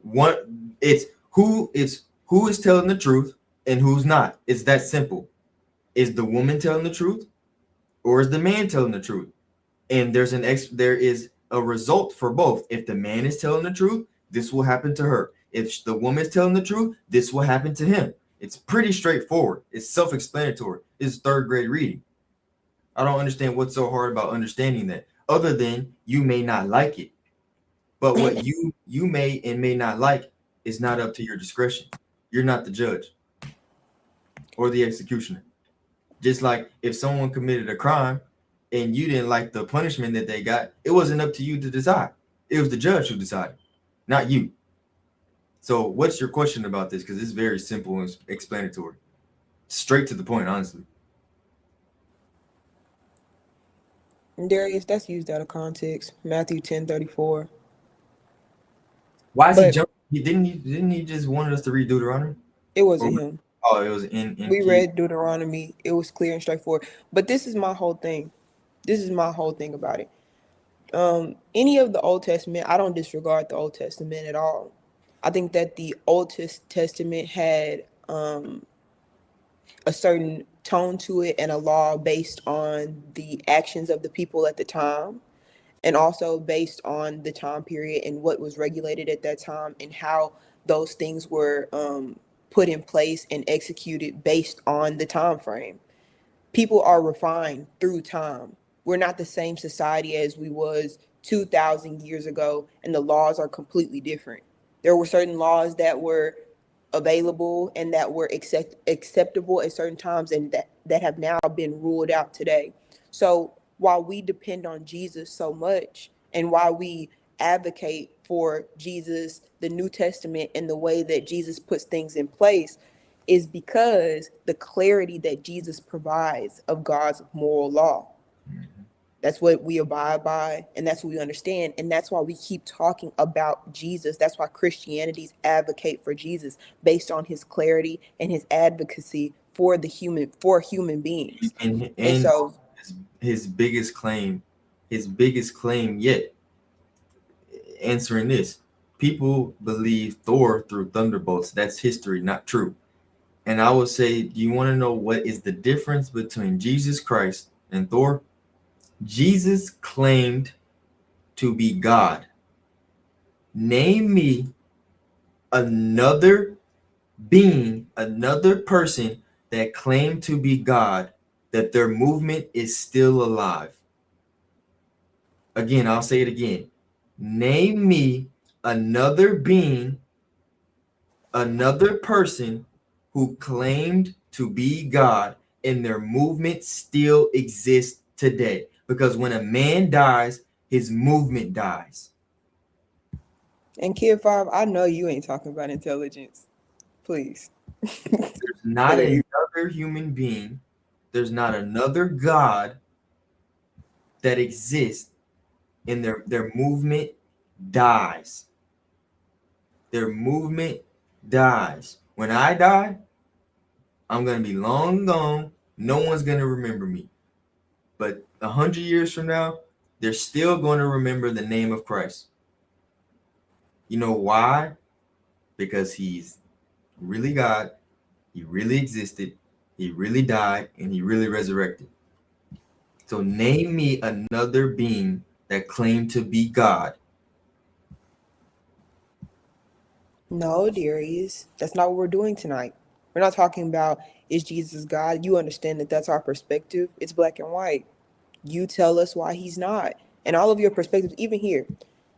What it's who is telling the truth and who's not. It's that simple. Is the woman telling the truth, or is the man telling the truth? And there is a result for both. If the man is telling the truth, this will happen to her. If the woman is telling the truth, this will happen to him. It's pretty straightforward. It's self-explanatory. It's third grade reading. I don't understand what's so hard about understanding that, other than you may not like it. But what you may and may not like is not up to your discretion. You're not the judge or the executioner. Just like if someone committed a crime and you didn't like the punishment that they got, it wasn't up to you to decide. It was the judge who decided, not you. So what's your question about this? Because it's very simple and explanatory. Straight to the point, honestly. Darius, that's used out of context. Matthew 10:34. Why is he But jumping? He didn't he just wanted us to read Deuteronomy? it Or wasn't him. oh, it was in We P. read Deuteronomy. It was clear and straightforward. But this is my whole thing. This is my whole thing about it. Any of the Old Testament, I don't disregard the Old Testament at all. I think that the Old Testament had a certain tone to it and a law based on the actions of the people at the time, and also based on the time period and what was regulated at that time and how those things were put in place and executed based on the time frame. People are refined through time. We're not the same society as we was 2000 years ago, and the laws are completely different. There were certain laws that were available and that were acceptable at certain times, and that have now been ruled out today. So while we depend on Jesus so much, and while we advocate for Jesus, the New Testament, and the way that Jesus puts things in place, is because the clarity that Jesus provides of God's moral law. That's what we abide by, and that's what we understand, and that's why we keep talking about Jesus. That's why Christianities advocate for Jesus based on his clarity and his advocacy for human beings. And And so, also his biggest claim, yet, answering this, people believe Thor threw thunderbolts. That's history, not true. And I would say, do you want to know what is the difference between Jesus Christ and Thor? Jesus claimed to be God. Name me another being, another person that claimed to be God, that their movement is still alive. Again, I'll say it again. Name me another being, another person who claimed to be God and their movement still exists today. Because when a man dies, his movement dies. and Kid Five, I know you ain't talking about intelligence. Please. There's not Please. another human being, there's not another God that exists, and their movement dies. Their movement dies. When I die, I'm going to be long gone. No one's going to remember me. But 100 years from now, they're still going to remember the name of Christ. You know why? Because he's really God. He really existed. He really died, and he really resurrected. So name me another being that claimed to be God. No, dearies, that's not what we're doing tonight. We're not talking about is Jesus God. You understand that that's our perspective. It's black and white. You tell us why he's not. And all of your perspectives, even here.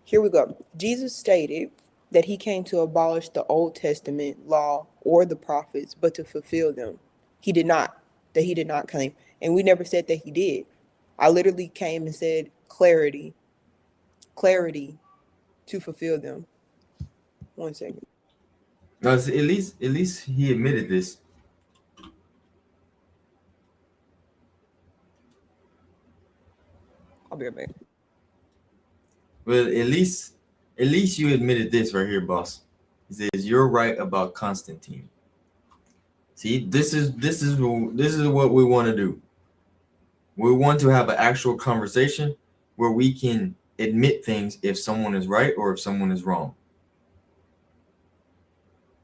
Here we go. Jesus stated that he came to abolish the Old Testament law or the prophets, but to fulfill them. He did not. That he did not claim. And we never said that he did. I literally came and said clarity, clarity to fulfill them. 1 second. Now, at least he admitted this. I'll be right back. Well, at least you admitted this right here, boss. He says you're right about Constantine. See, this is what we want to do. We want to have an actual conversation where we can admit things if someone is right or if someone is wrong.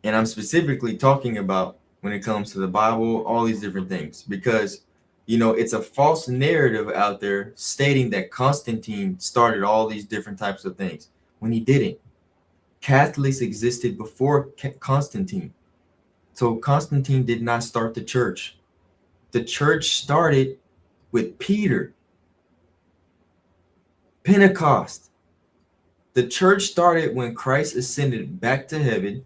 And I'm specifically talking about when it comes to the Bible, all these different things, because it's a false narrative out there stating that Constantine started all these different types of things when he didn't. Catholics existed before Constantine. So Constantine did not start the church. The church started with Peter. Pentecost. The church started when Christ ascended back to heaven,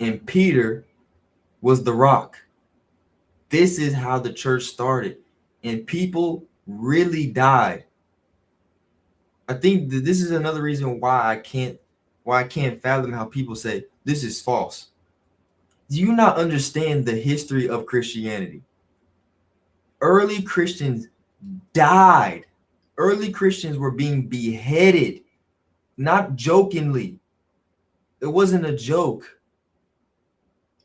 and Peter was the rock. This is how the church started, and people really died. I think that this is another reason why I can't fathom how people say this is false. Do you not understand the history of Christianity? Early Christians died. Early Christians were being beheaded, not jokingly. It wasn't a joke.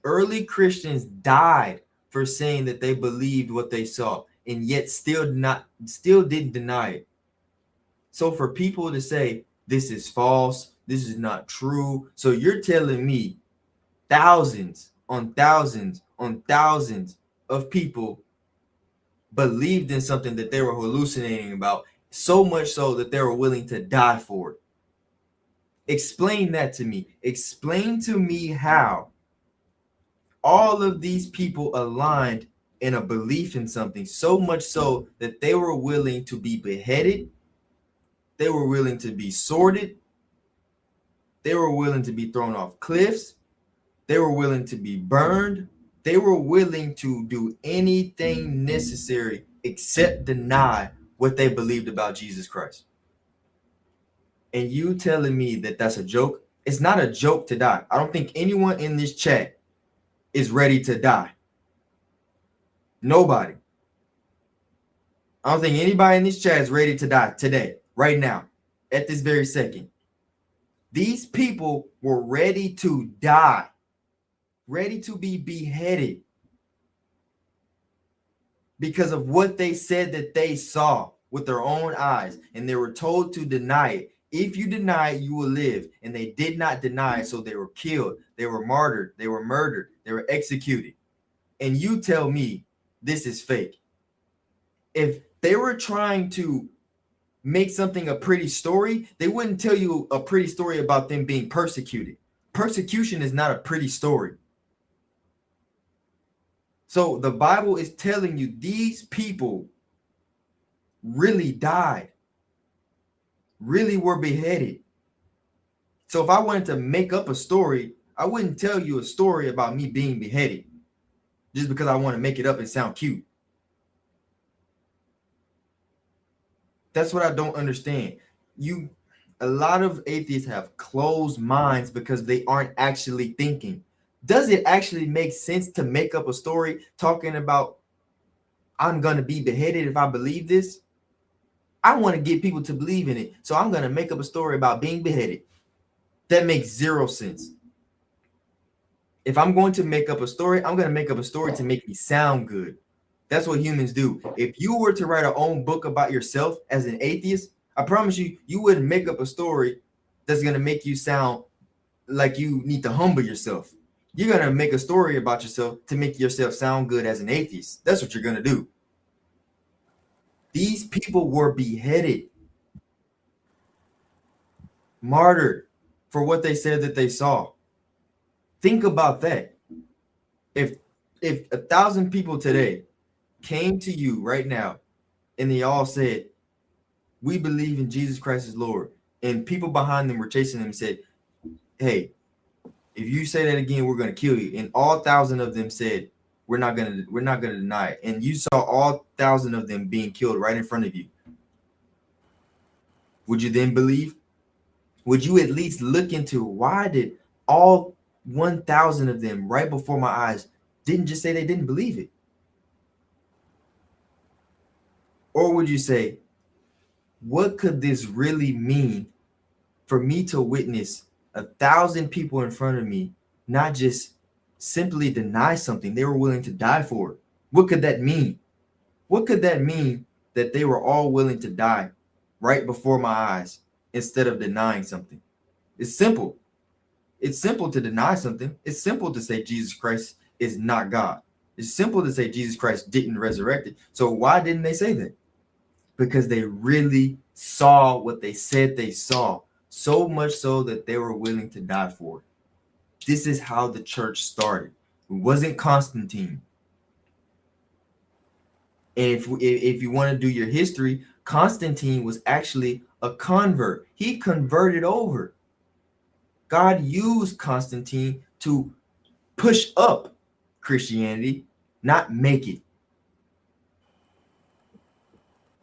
Early Christians died for saying that they believed what they saw, and yet still didn't deny it. So for people to say this is false, this is not true, so you're telling me thousands on thousands on thousands of people believed in something that they were hallucinating about, so much so that they were willing to die for it. Explain that to me. Explain to me how all of these people aligned in a belief in something, so much so that they were willing to be beheaded, they were willing to be sworded, they were willing to be thrown off cliffs, they were willing to be burned, they were willing to do anything necessary except deny what they believed about Jesus Christ. And you telling me that that's a joke? It's not a joke to die. I don't think anyone in this chat is ready to die. Nobody. I don't think anybody in this chat is ready to die today, right now, at this very second. These people were ready to die, ready to be beheaded because of what they said that they saw with their own eyes, and they were told to deny it. If you deny it, you will live. And they did not deny it, so they were killed, they were martyred, they were murdered, they were executed. And you tell me this is fake. If they were trying to make something a pretty story, they wouldn't tell you a pretty story about them being persecuted. Persecution is not a pretty story. So the Bible is telling you these people really died, really were beheaded. So if I wanted to make up a story, I wouldn't tell you a story about me being beheaded just because I want to make it up and sound cute. That's what I don't understand. A lot of atheists have closed minds because they aren't actually thinking. Does it actually make sense to make up a story talking about I'm going to be beheaded if I believe this? I want to get people to believe in it, so I'm going to make up a story about being beheaded. That makes zero sense. If I'm going to make up a story, I'm going to make up a story to make me sound good. That's what humans do. If you were to write a own book about yourself as an atheist, I promise you, you wouldn't make up a story that's going to make you sound like you need to humble yourself. You're going to make a story about yourself to make yourself sound good as an atheist. That's what you're going to do. These people were beheaded, martyred for what they said that they saw. Think about that. If 1,000 people today came to you right now and they all said, we believe in Jesus Christ as Lord, and people behind them were chasing them and said, hey, if you say that again, we're going to kill you. And all 1,000 of them said, we're not going to deny it. And you saw all 1,000 of them being killed right in front of you. Would you then believe? Would you at least look into why did all 1,000 of them right before my eyes didn't just say they didn't believe it? Or would you say, what could this really mean for me to witness 1,000 people in front of me not just simply deny something, they were willing to die for it? What could that mean? What could that mean that they were all willing to die right before my eyes instead of denying something? It's simple. It's simple to deny something. It's simple to say Jesus Christ is not God. It's simple to say Jesus Christ didn't resurrect it. So why didn't they say that? Because they really saw what they said they saw, so much so that they were willing to die for it. This is how the church started. It wasn't Constantine. And if you want to do your history, Constantine was actually a convert. He converted over. God used Constantine to push up Christianity, not make it.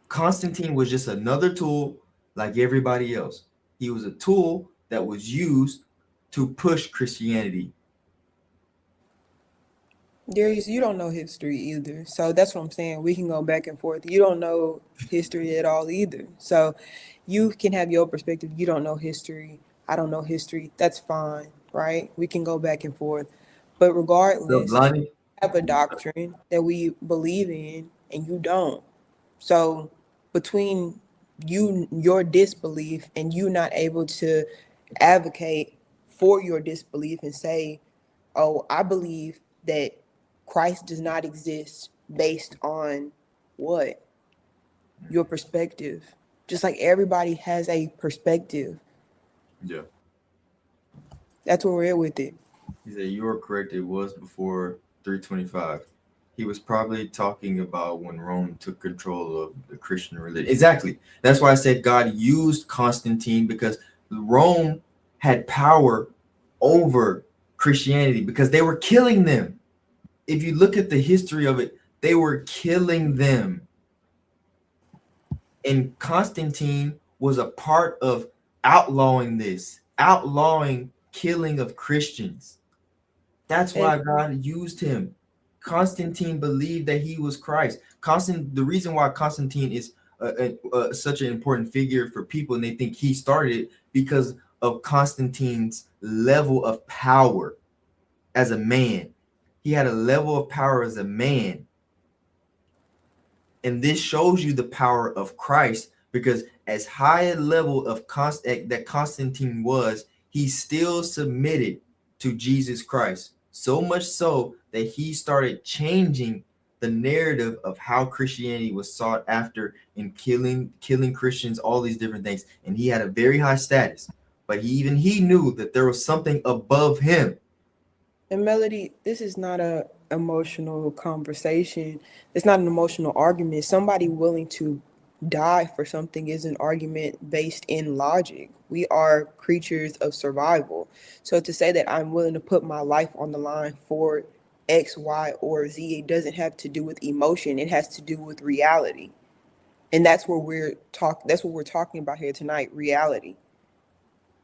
Constantine was just another tool like everybody else. He was a tool that was used to push Christianity. Darius, you don't know history either. So that's what I'm saying. We can go back and forth. You don't know history at all either. So you can have your perspective. You don't know history. I don't know history. That's fine, right? We can go back and forth. But So, regardless, Lonnie, we have a doctrine that we believe in and you don't. So between your disbelief and you not able to advocate for your disbelief and say, oh, I believe that Christ does not exist based on what? Your perspective. Just like everybody has a perspective. yeah, That's where we're at with it. he said you are correct. It was before 325. He was probably talking about when Rome took control of the Christian religion. Exactly. That's why I said God used Constantine, because Rome had power over Christianity because they were killing them. If you look at the history of it, they were killing them. And Constantine was a part of outlawing this, outlawing killing of Christians. That's And why God used him. Constantine believed that he was Christ. The reason why Constantine is such an important figure for people, and they think he started it because of Constantine's level of power as a man. He had a level of power as a man, and this shows you the power of Christ, because as high a level of that Constantine was, he still submitted to Jesus Christ. So much so that he started changing the narrative of how Christianity was sought after, in killing Christians, all these different things. And he had a very high status, but he knew that there was something above him. And Melody, this is not a emotional conversation. It's not an emotional argument. Somebody willing to die for something is an argument based in logic. We are creatures of survival. So to say that I'm willing to put my life on the line for X, Y, or Z, it doesn't have to do with emotion. It has to do with reality. And that's what we're talking about here tonight, reality,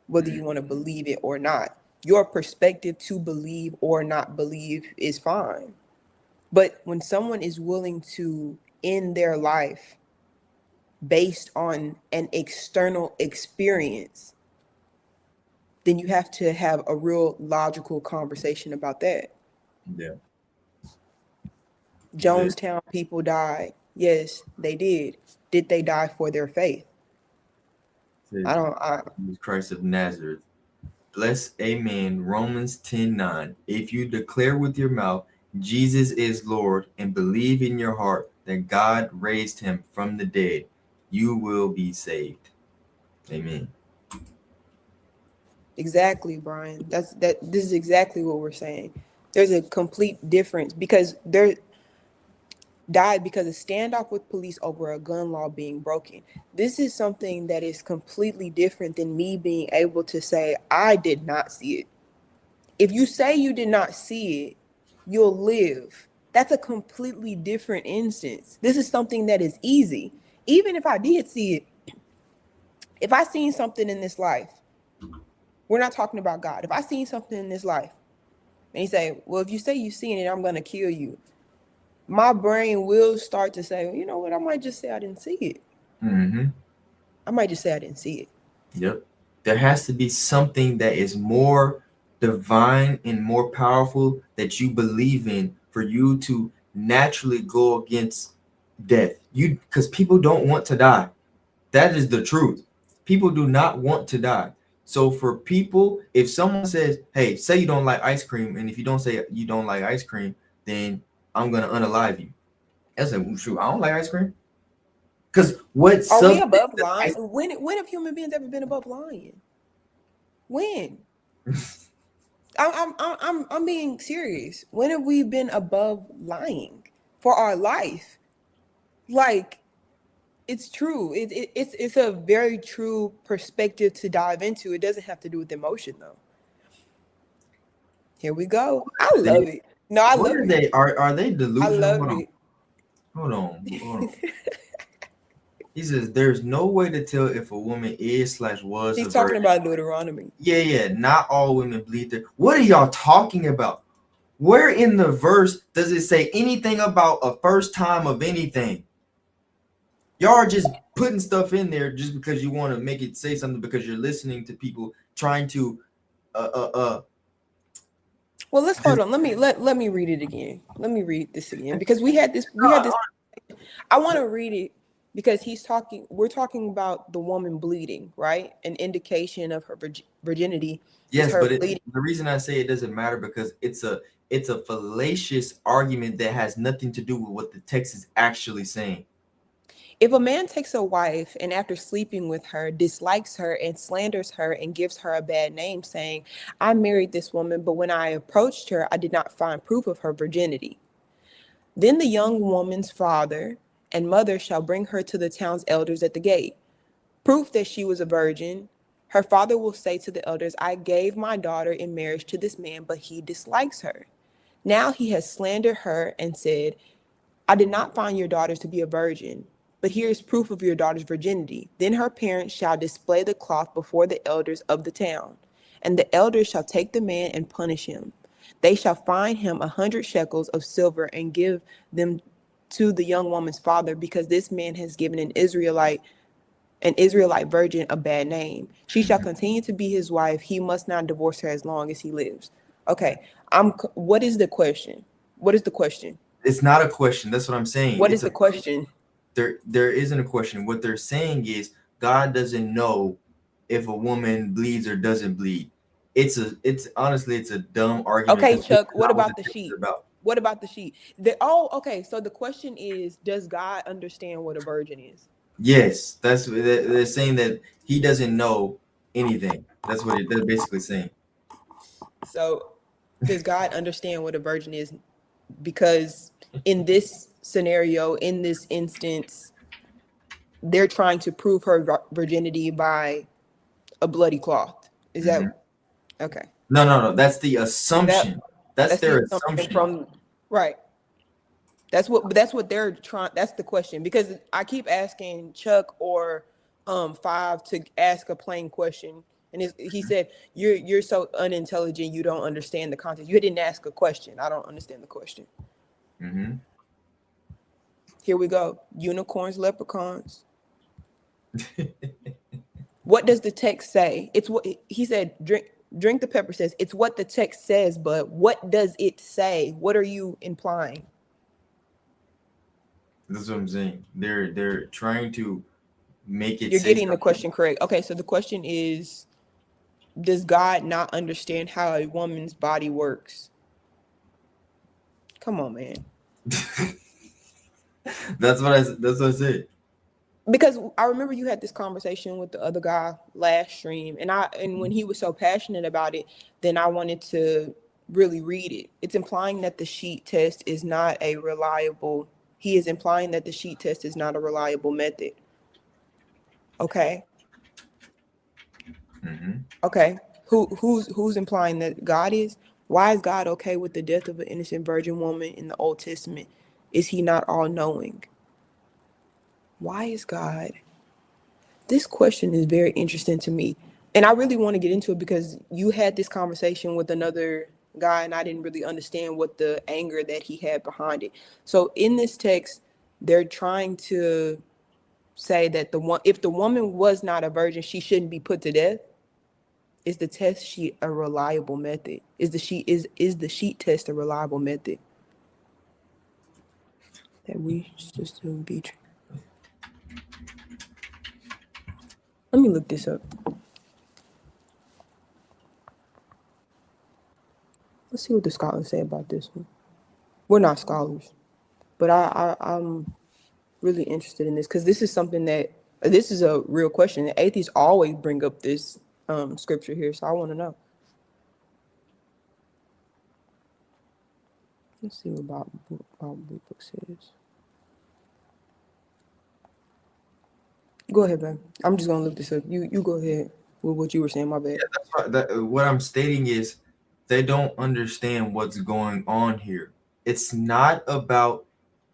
whether you want to believe it or not. Your perspective to believe or not believe is fine. But when someone is willing to end their life based on an external experience, then you have to have a real logical conversation about that. Yeah. Jonestown people died. Yes, they did. Did they die for their faith? I Says don't. Jesus Christ of Nazareth. Bless, amen. Romans 10:9. If you declare with your mouth Jesus is Lord and believe in your heart that God raised him from the dead, you will be saved. Amen. Exactly, Brian. This is exactly what we're saying. There's a complete difference because there died because of standoff with police over a gun law being broken. This is something that is completely different than me being able to say I did not see it. If you say you did not see it, you'll live. That's a completely different instance. This is something that is easy. Even if I did see it, if I seen something in this life, we're not talking about God. If I seen something in this life and he say, well, if you say you seen it, I'm going to kill you. My brain will start to say, well, you know what? I might just say I didn't see it. Mm-hmm. I might just say I didn't see it. Yep. There has to be something that is more divine and more powerful that you believe in for you to naturally go against death. Because people don't want to die. That is the truth. People do not want to die. So for people, if someone says, hey, say you don't like ice cream, and if you don't say you don't like ice cream, then I'm gonna unalive you. I say, well, shoot, I don't like ice cream. Because what Are we substance above does lying? ice When have human beings ever been above lying? When? I'm being serious. When have we been above lying for our life? Like, it's true. It's a very true perspective to dive into. It doesn't have to do with emotion though. Here we go. I love they, it. No, I what love are it. they? Are they I delusional? love Hold on. it. Hold on. He says there's no way to tell if a woman is slash was a He's talking virgin. about Deuteronomy. Yeah. Not all women bleed their. What are y'all talking about? Where in the verse does it say anything about a first time of anything? Y'all are just putting stuff in there just because you want to make it say something, because you're listening to people trying to uh uh uh Well, let's hold on. Let me read it again. Let me read this again because we had this. I want to read it because we're talking about the woman bleeding, right? An indication of her virginity is yes, her but bleeding. the reason I say it doesn't matter because it's a fallacious argument that has nothing to do with what the text is actually saying. If a man takes a wife and after sleeping with her dislikes her and slanders her and gives her a bad name, saying, I married this woman, but when I approached her, I did not find proof of her virginity. Then the young woman's father and mother shall bring her to the town's elders at the gate. Proof that she was a virgin. Her father will say to the elders, I gave my daughter in marriage to this man, but he dislikes her. Now he has slandered her and said, I did not find your daughter to be a virgin, but here is proof of your daughter's virginity. Then her parents shall display the cloth before the elders of the town, and the elders shall take the man and punish him. They shall find him 100 shekels of silver and give them to the young woman's father, because this man has given an Israelite virgin a bad name. She shall continue to be his wife. He must not divorce her as long as he lives. Okay. What is the question? What is the question? It's not a question. That's what I'm saying. What It's is a the question? there isn't a question. What they're saying is God doesn't know if a woman bleeds or doesn't bleed. It's honestly it's a dumb argument Okay, because this Chuck, is what not what the about the text is sheep? about. What about the sheep? Oh, okay. So the question is, does God understand what a virgin is? Yes, that's they're saying that he doesn't know anything. That's what they're basically saying. So does God understand what a virgin is? Because in this scenario, in this instance, they're trying to prove her virginity by a bloody cloth. Is Hmm. that okay? No, no, no. That's the That assumption. That's that's the their assumption assumption. from right. That's what they're trying. That's the question, because I keep asking Chuck or Five to ask a plain question, and he said you're so unintelligent, you don't understand the context. You didn't ask a question. I don't understand the question. Hmm. Here we go. Unicorns, leprechauns. What does the text say? It's what he said. Drink the pepper says. It's what the text says, but what does it say? What are you implying? That's what I'm saying. They're trying to make it You're say getting the something. question correct. Okay, so the question is, does God not understand how a woman's body works? Come on, man. That's what I said. Because I remember you had this conversation with the other guy last stream, and when he was so passionate about it, then I wanted to really read it. It's implying that the sheet test is not a reliable. He is implying that the sheet test is not a reliable method. Okay. Hmm. Okay. Who's implying that God is? Why is God okay with the death of an innocent virgin woman in the Old Testament? Is he not all knowing? Why is God? This question is very interesting to me. And I really want to get into it because you had this conversation with another guy and I didn't really understand what the anger that he had behind it. So in this text, they're trying to say that if the woman was not a virgin, she shouldn't be put to death. Is the test sheet a reliable method? Is the sheet test a reliable method that we should still be? Let me look this up. Let's see what the scholars say about this one. We're not scholars, but I'm really interested in this because this is something that this is a real question. The atheists always bring up this scripture here, so I want to know. Let's see what Blue Book says. Go ahead, man. I'm just gonna look this up. You go ahead with what you were saying. My bad. Yeah, that's what I'm stating is they don't understand what's going on here. It's not about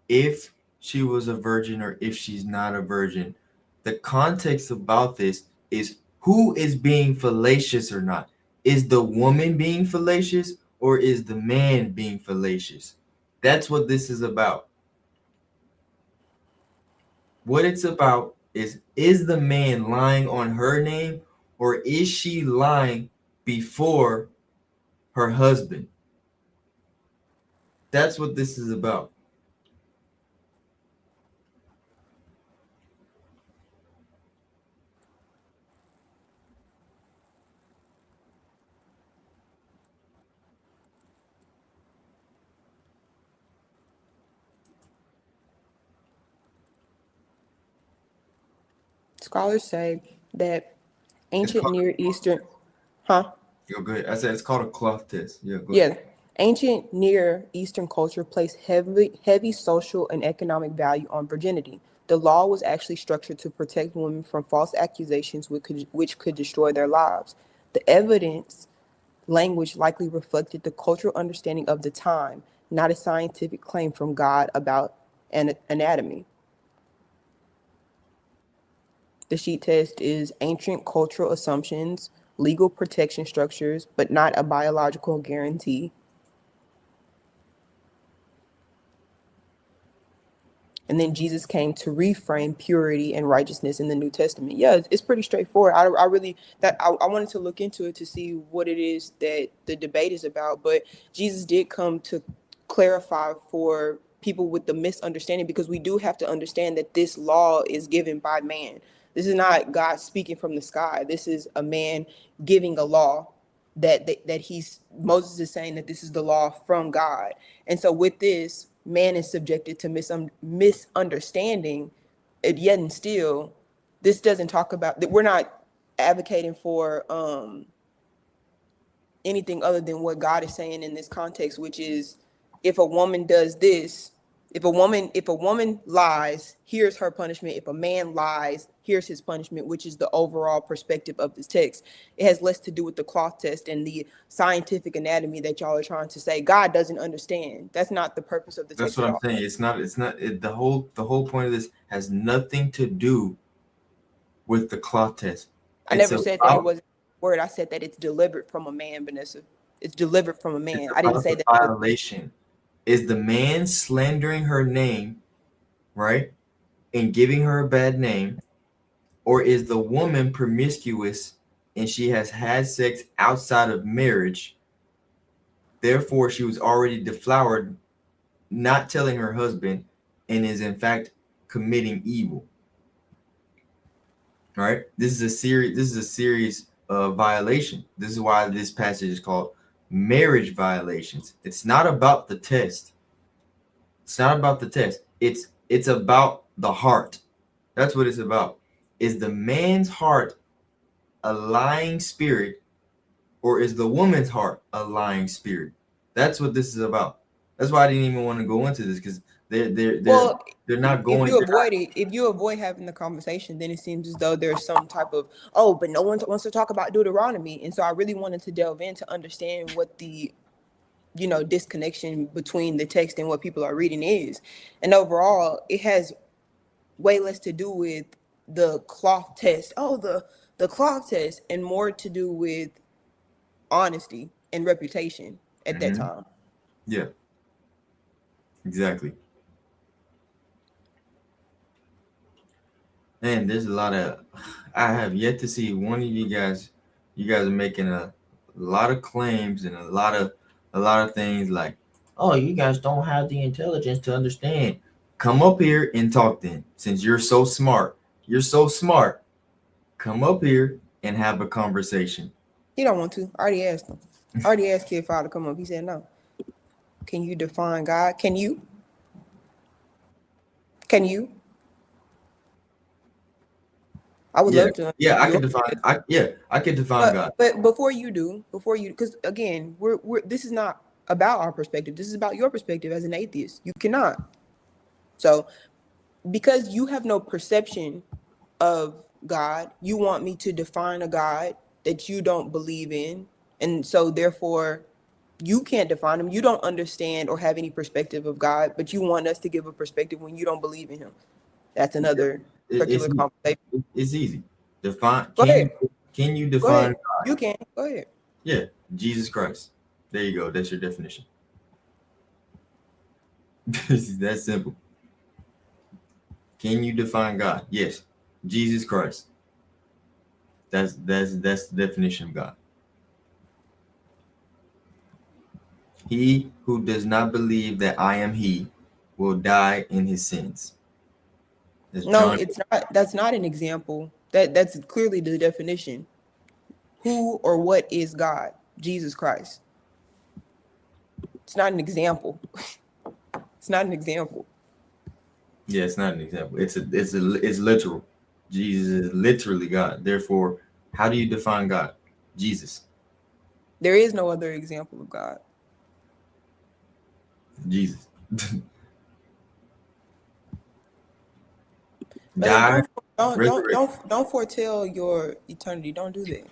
if she was a virgin or if she's not a virgin. The context about this is who is being fallacious or not. Is the woman being fallacious or is the man being fallacious? That's what this is about. What it's about is the man lying on her name or is she lying before her husband? That's what this is about. Scholars say that It's ancient called Near Eastern, huh? Yo, go ahead. I said it's called a cloth test. Yeah, go ahead. Yeah. Ancient Near Eastern culture placed heavy social and economic value on virginity. The law was actually structured to protect women from false accusations which could destroy their lives. The evidence language likely reflected the cultural understanding of the time, not a scientific claim from God about anatomy. The sheet test is ancient cultural assumptions, legal protection structures, but not a biological guarantee. and then Jesus came to reframe purity and righteousness in the New Testament. Yeah, it's pretty straightforward. I really I wanted to look into it to see what it is that the debate is about, but Jesus did come to clarify for people with the misunderstanding, because we do have to understand that this law is given by man. This is not God speaking from the sky. This is a man giving a law that he's Moses is saying that this is the law from God. And so with this, man is subjected to misunderstanding. Yet and still, this doesn't talk about that. We're not advocating for anything other than what God is saying in this context, which is, if a woman does this, if a woman lies, here's her punishment. If a man lies, here's his punishment, which is the overall perspective of this text. It has less to do with the cloth test and the scientific anatomy that y'all are trying to say God doesn't understand. That's not the purpose of the That's text what at I'm all. saying. The whole point of this has nothing to do with the cloth test. I It's never said that it about was a word. I said that it's delivered from a man, Vanessa. It's delivered from a it's man. I didn't about say the that it was. violation. Is the man slandering her name, right? And giving her a bad name, or is the woman promiscuous and she has had sex outside of marriage? Therefore, she was already deflowered, not telling her husband, and is in fact committing evil. Right? This is a serious violation. This is why this passage is called marriage violations. It's not about the test. It's not about the test. It's about the heart. That's what it's about. Is the man's heart a lying spirit, or is the woman's heart a lying spirit? That's what this is about. That's why I didn't even want to go into this, because they're they're they're Well, they're not if going. you They're not. avoid it, if you avoid having the conversation, then it seems as though there's some type of, oh, but no one wants to talk about Deuteronomy. And so I really wanted to delve in to understand what the, disconnection between the text and what people are reading is. And overall, it has way less to do with the cloth test. Oh, the cloth test, and more to do with honesty and reputation at that Mhm. time. Yeah, exactly. And there's a lot of. I have yet to see one of you guys. You guys are making a lot of claims and a lot of things like, oh, you guys don't have the intelligence to understand. Come up here and talk then. Since you're so smart, you're so smart. Come up here and have a conversation. He don't want to. I already asked him. I already asked Kid Father to come up. He said no. Can you define God? Can you? Can you? I would Yeah, love to yeah. understand I could your define. perspective. I could define God. But before you do, because again, we're this is not about our perspective. This is about your perspective as an atheist. You cannot. So because you have no perception of God, you want me to define a God that you don't believe in, and so therefore you can't define him. You don't understand or have any perspective of God, but you want us to give a perspective when you don't believe in him. That's another It's circular easy. conversation. It's easy. Define. Go Can ahead. you Go define? ahead. You can. Go ahead. Yeah, Jesus Christ. There you go. That's your definition. This is that simple. Can you define God? Yes. Jesus Christ. That's the definition of God. He who does not believe that I am he will die in his sins. That's No, John. it's not. That's not an example. That's clearly the definition. Who or what is God? Jesus Christ. It's not an example. It's not an example. Yeah, it's not an example. It's literal. Jesus is literally God. Therefore, how do you define God? Jesus. There is no other example of God. Jesus. But Died, resurrected. don't foretell your eternity. Don't do that.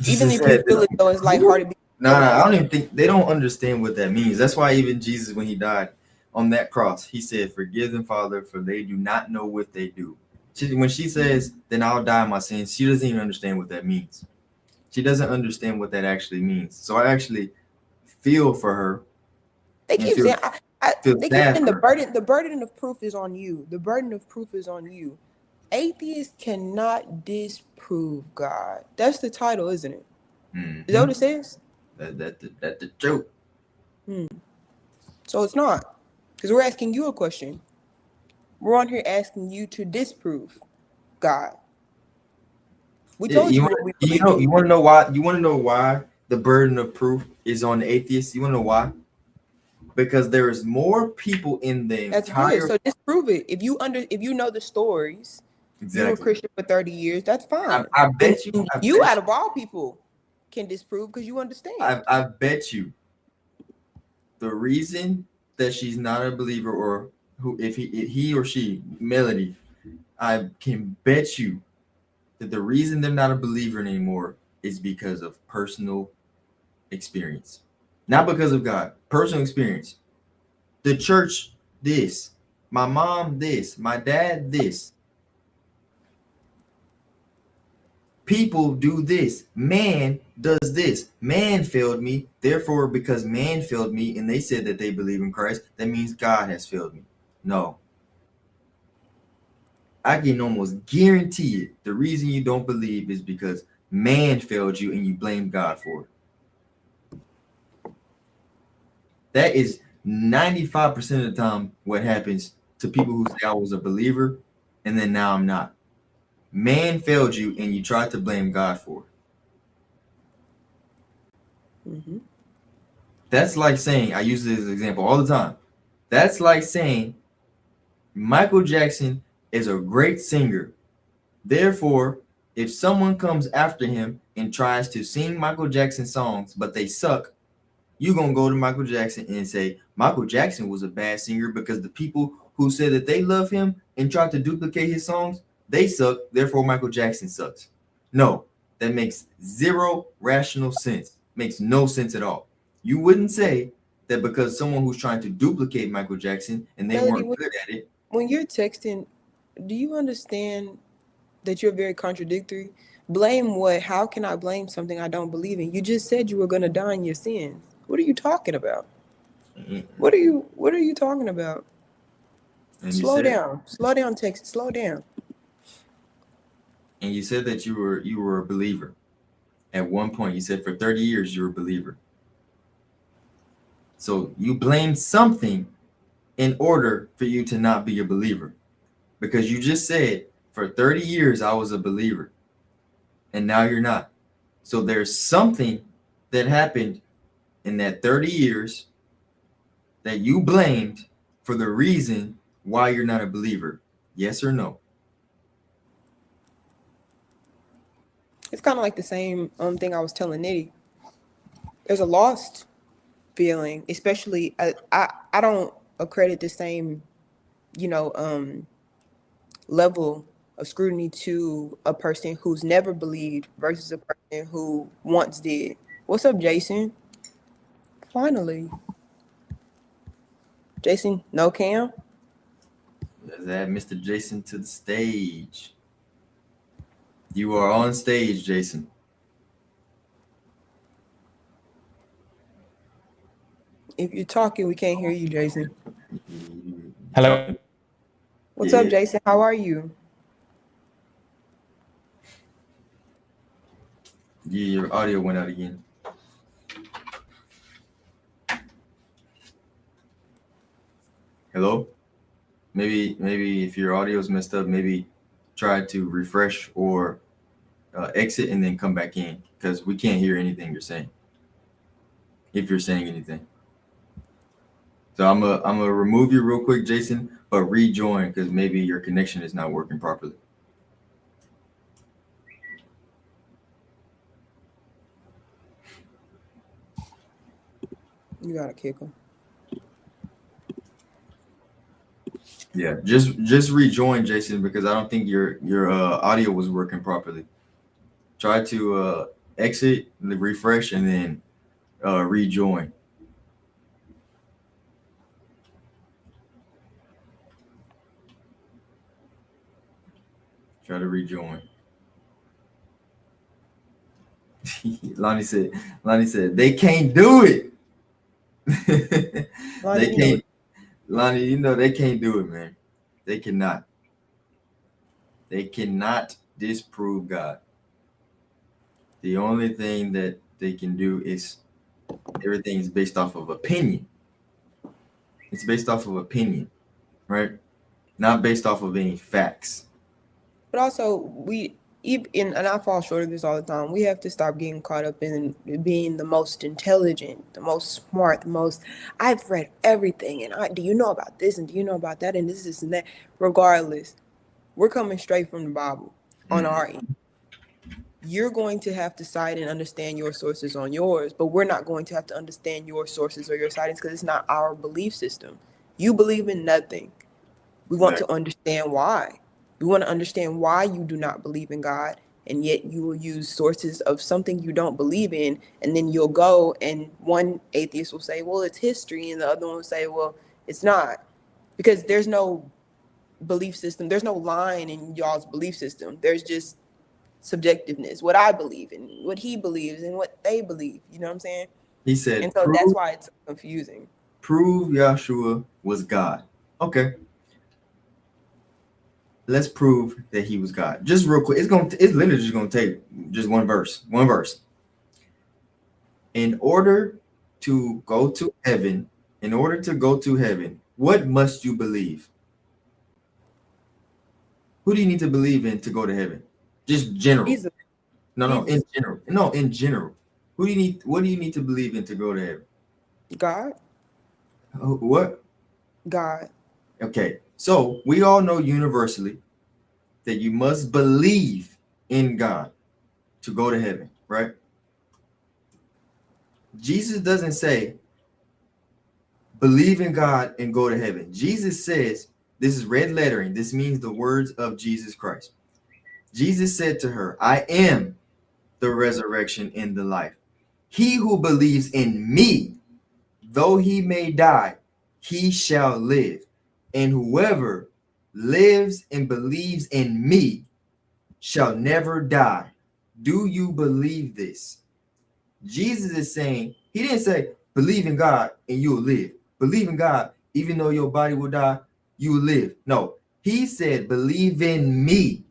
Even Jesus if you said feel as though it's lighthearted, no, no, I don't even think they don't understand what that means. That's why even Jesus, when he died on that cross, he said, "Forgive them, Father, for they do not know what they do." When she says, "Then I'll die in my sins," she doesn't even understand what that means. She doesn't understand what that actually means. So I actually feel for her they and keep feel saying feel They keep sad saying for her. the burden of proof is on you. The burden of proof is on you. Atheists cannot disprove God. That's the title, isn't it? Is that Mm-hmm. what it says? That's the joke. So it's not. Because we're asking you a question. We're on here asking you to disprove God. We told you what we believe in. You want to know why? You want to know why the burden of proof is on the atheists? You want to know why? Because there is more people in the That's good. entire. So disprove it. If you know the stories, you were a Exactly. Christian for 30 years, that's fine. I And bet you. and I you bet out you. of all people can disprove because you understand. I bet you the reason that she's not a believer, or who, if he or she, Melody, I can bet you that the reason they're not a believer anymore is because of personal experience, not because of God. Personal experience. The church, this. My mom, this. My dad, this. People do this. Man does this. Man failed me. Therefore, because man failed me and they said that they believe in Christ, that means God has failed me. No. I can almost guarantee it. The reason you don't believe is because man failed you and you blame God for it. That is 95% of the time what happens to people who say I was a believer and then now I'm not. Man failed you and you tried to blame God for it. Mm-hmm. That's like saying, I use this as an example all the time. That's like saying Michael Jackson is a great singer. Therefore, if someone comes after him and tries to sing Michael Jackson songs, but they suck, you're going to go to Michael Jackson and say, Michael Jackson was a bad singer because the people who said that they love him and tried to duplicate his songs, they suck. Therefore, Michael Jackson sucks. No, that makes zero rational sense. Makes no sense at all. You wouldn't say that because someone who's trying to duplicate Michael Jackson and they Melody, weren't good at it. when you're texting, do you understand that you're very contradictory? Blame what? How can I blame something I don't believe in? You just said you were going to die in your sins. What are you talking about? What are you talking about? And you Slow said down. Slow down, Texas. Slow down. and you said that you were a believer. At one point, you said for 30 years you were a believer. So you blamed something in order for you to not be a believer. Because you just said for 30 years I was a believer and now you're not. So there's something that happened in that 30 years that you blamed for the reason why you're not a believer. Yes or no? It's kind of like the same thing I was telling Nitty. There's a lost feeling, especially I don't accredit the same, you know, level of scrutiny to a person who's never believed versus a person who once did. What's up, Jason? Finally, Jason, no cam. Let's add Mr. Jason to the stage. You are on stage, Jason. If you're talking, we can't hear you, Jason. You Hello. talking? What's up, Yeah. Jason? How are you? Yeah, your audio went out again. Hello? Maybe if your audio is messed up, maybe try to refresh or exit and then come back in because we can't hear anything you're saying. If you're saying anything. So I'm gonna remove you real quick, Jason, but rejoin because maybe your connection is not working properly. You gotta kick him. Yeah, just rejoin, Jason, because I don't think your audio was working properly. Try to exit, refresh, and then rejoin. Try to rejoin. Lonnie said they can't do it. Lonnie, They you know can't. what? Lonnie, you know they can't do it, man. They cannot. They cannot disprove God. The only thing that they can do is everything is based off of opinion. It's based off of opinion, right? Not based off of any facts. But also, and I fall short of this all the time. We have to stop getting caught up in being the most intelligent, the most smart, the most. I've read everything, and do you know about this, and do you know about that, and this and that. Regardless, we're coming straight from the Bible on Mm. our end. You're going to have to cite and understand your sources on yours, but we're not going to have to understand your sources or your sightings because it's not our belief system. You believe in nothing. We want Right. to understand why. We want to understand why you do not believe in God, and yet you will use sources of something you don't believe in, and then you'll go and one atheist will say, well, it's history, and the other one will say, well, it's not. Because there's no belief system, there's no line in y'all's belief system. There's just subjectiveness, what I believe and what he believes and what they believe. You know what I'm saying? He And said, so that's prove why it's confusing. prove Yahshua was God. Okay. Let's prove that he was God. Just real quick. It's literally just gonna take just one verse. One verse. In order to go to heaven, in order to go to heaven, what must you believe? Who do you need to believe in to go to heaven? Just general. Jesus, No, no, in Jesus, general. No, in general. Who do you need? What do you need to believe in to go to heaven? God, What? God. Okay. So we all know universally that you must believe in God to go to heaven, right? Jesus doesn't say believe in God and go to heaven. Jesus says, this is red lettering. This means the words of Jesus Christ. Jesus said to her, I am the resurrection and the life. He who believes in me, though he may die, he shall live. And whoever lives and believes in me shall never die. Do you believe this? Jesus is saying, he didn't say, believe in God and you'll live. Believe in God, even though your body will die, you will live. No, he said, believe in me.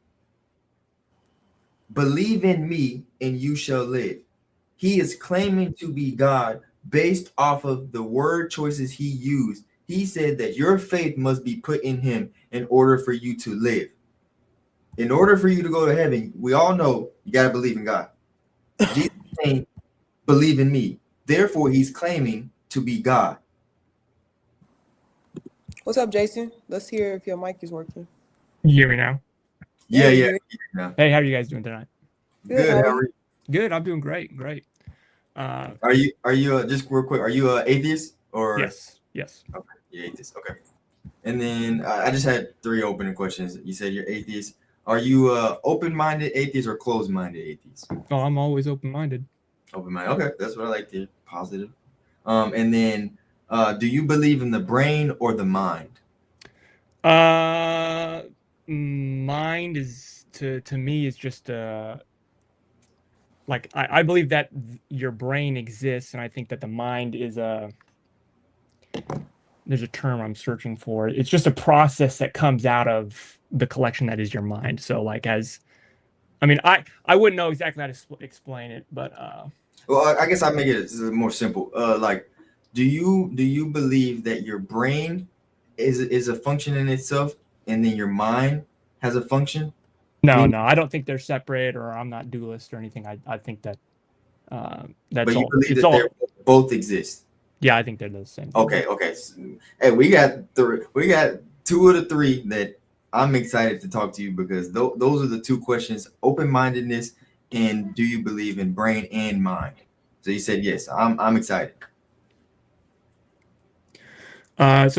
Believe in me and you shall live. He is claiming to be God based off of the word choices he used. He said that your faith must be put in him in order for you to live. In order for you to go to heaven, we all know you got to believe in God. Jesus is saying, believe in me. Therefore, he's claiming to be God. What's up, Jason? Let's hear if your mic is working. You hear me now? Yeah, Yeah, we yeah. hear. yeah. Hey, how are you guys doing tonight? Good. Good. How How are are you? you? Good. I'm doing great. Great. Are you just real quick? Are you a atheist or Yes. Yes. okay? You're atheist. Okay. And then I just had three opening questions. You said you're atheist. Are you open-minded atheist or closed-minded atheist? Oh, I'm always open-minded. Open-minded. Okay, that's what I like to hear. Positive. And then do you believe in the brain or the mind? Mind is to me is just like I believe that your brain exists, and I think that the mind is there's a term I'm searching for. It's just a process that comes out of the collection that is your mind. So like as I mean, I wouldn't know exactly how to explain it, but Well, I guess I make it more simple. Like, do you believe that your brain is a function in itself, and then your mind has a function? no, Meaning, no, I don't think they're separate, or I'm not dualist or anything. I think that that's but you all. believe It's that they all. both exist. Yeah, I think they're the same thing. Okay, okay. Hey, we got two of the three that I'm excited to talk to you because those are the two questions: open-mindedness and do you believe in brain and mind? So you said yes. I'm excited.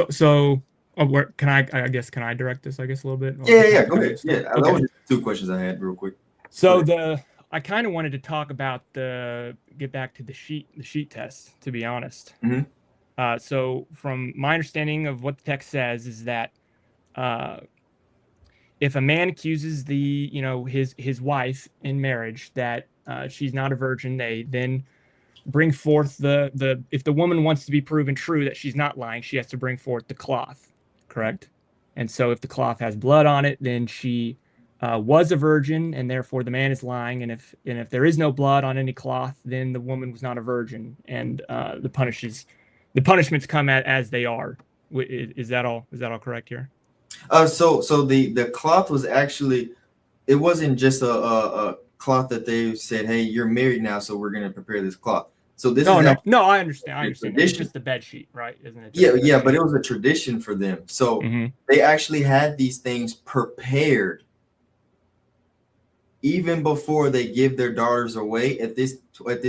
So where can I guess can I direct this? I guess a little bit. Yeah, Or yeah, yeah. can Go I ahead. just Yeah, start? that Okay. was just two questions I had real quick. Go So ahead. I kind of wanted to talk about get back to the sheet test. To be honest, Hmm. so from my understanding of what the text says is that uh, if a man accuses his wife in marriage that she's not a virgin, they then bring forth the if the woman wants to be proven true that she's not lying, she has to bring forth the cloth, correct? And so if the cloth has blood on it, then she was a virgin, and therefore the man is lying. And if there is no blood on any cloth, then the woman was not a virgin, and the punishments come as they are. Is that all? Is that all correct here? So the cloth was actually, it wasn't just a cloth that they said, hey, you're married now, so we're gonna prepare this cloth. So this no, I understand. It's just the bed sheet, right? Isn't it? Yeah, but it was a tradition for them. So they actually had these things prepared even before they give their daughters away at this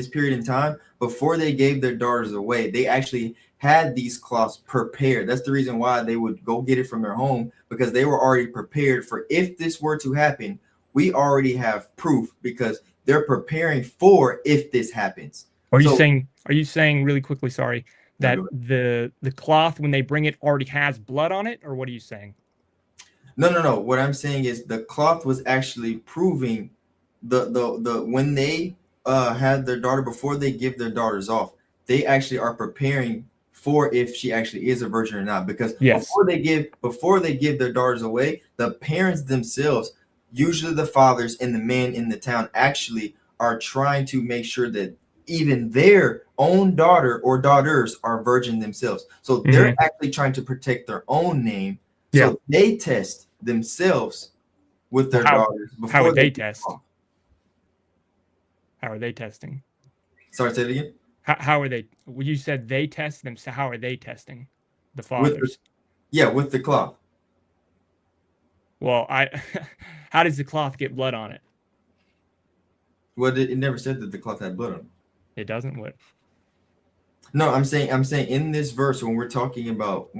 period in time. Before they gave their daughters away, they actually had these cloths prepared. That's the reason why they would go get it from their home, because they were already prepared for, if this were to happen, we already have proof, because they're preparing for if this happens. Are you saying really quickly, sorry, that the cloth, when they bring it, already has blood on it, or what are you saying? No. What I'm saying is the cloth was actually proving the when they had their daughter, before they give their daughters off, they actually are preparing for if she actually is a virgin or not. Because before they give their daughters away, the parents themselves, usually the fathers and the men in the town, actually are trying to make sure that even their own daughter or daughters are virgin themselves. So they're actually trying to protect their own name. So they test themselves with their daughters. How would they test? How are they testing? Sorry, say it again. How are they? Well, you said they test them. So how are they testing? The fathers. With the cloth. Well, how does the cloth get blood on it? Well, it never said that the cloth had blood on it. It doesn't. What? No, I'm saying in this verse, when we're talking about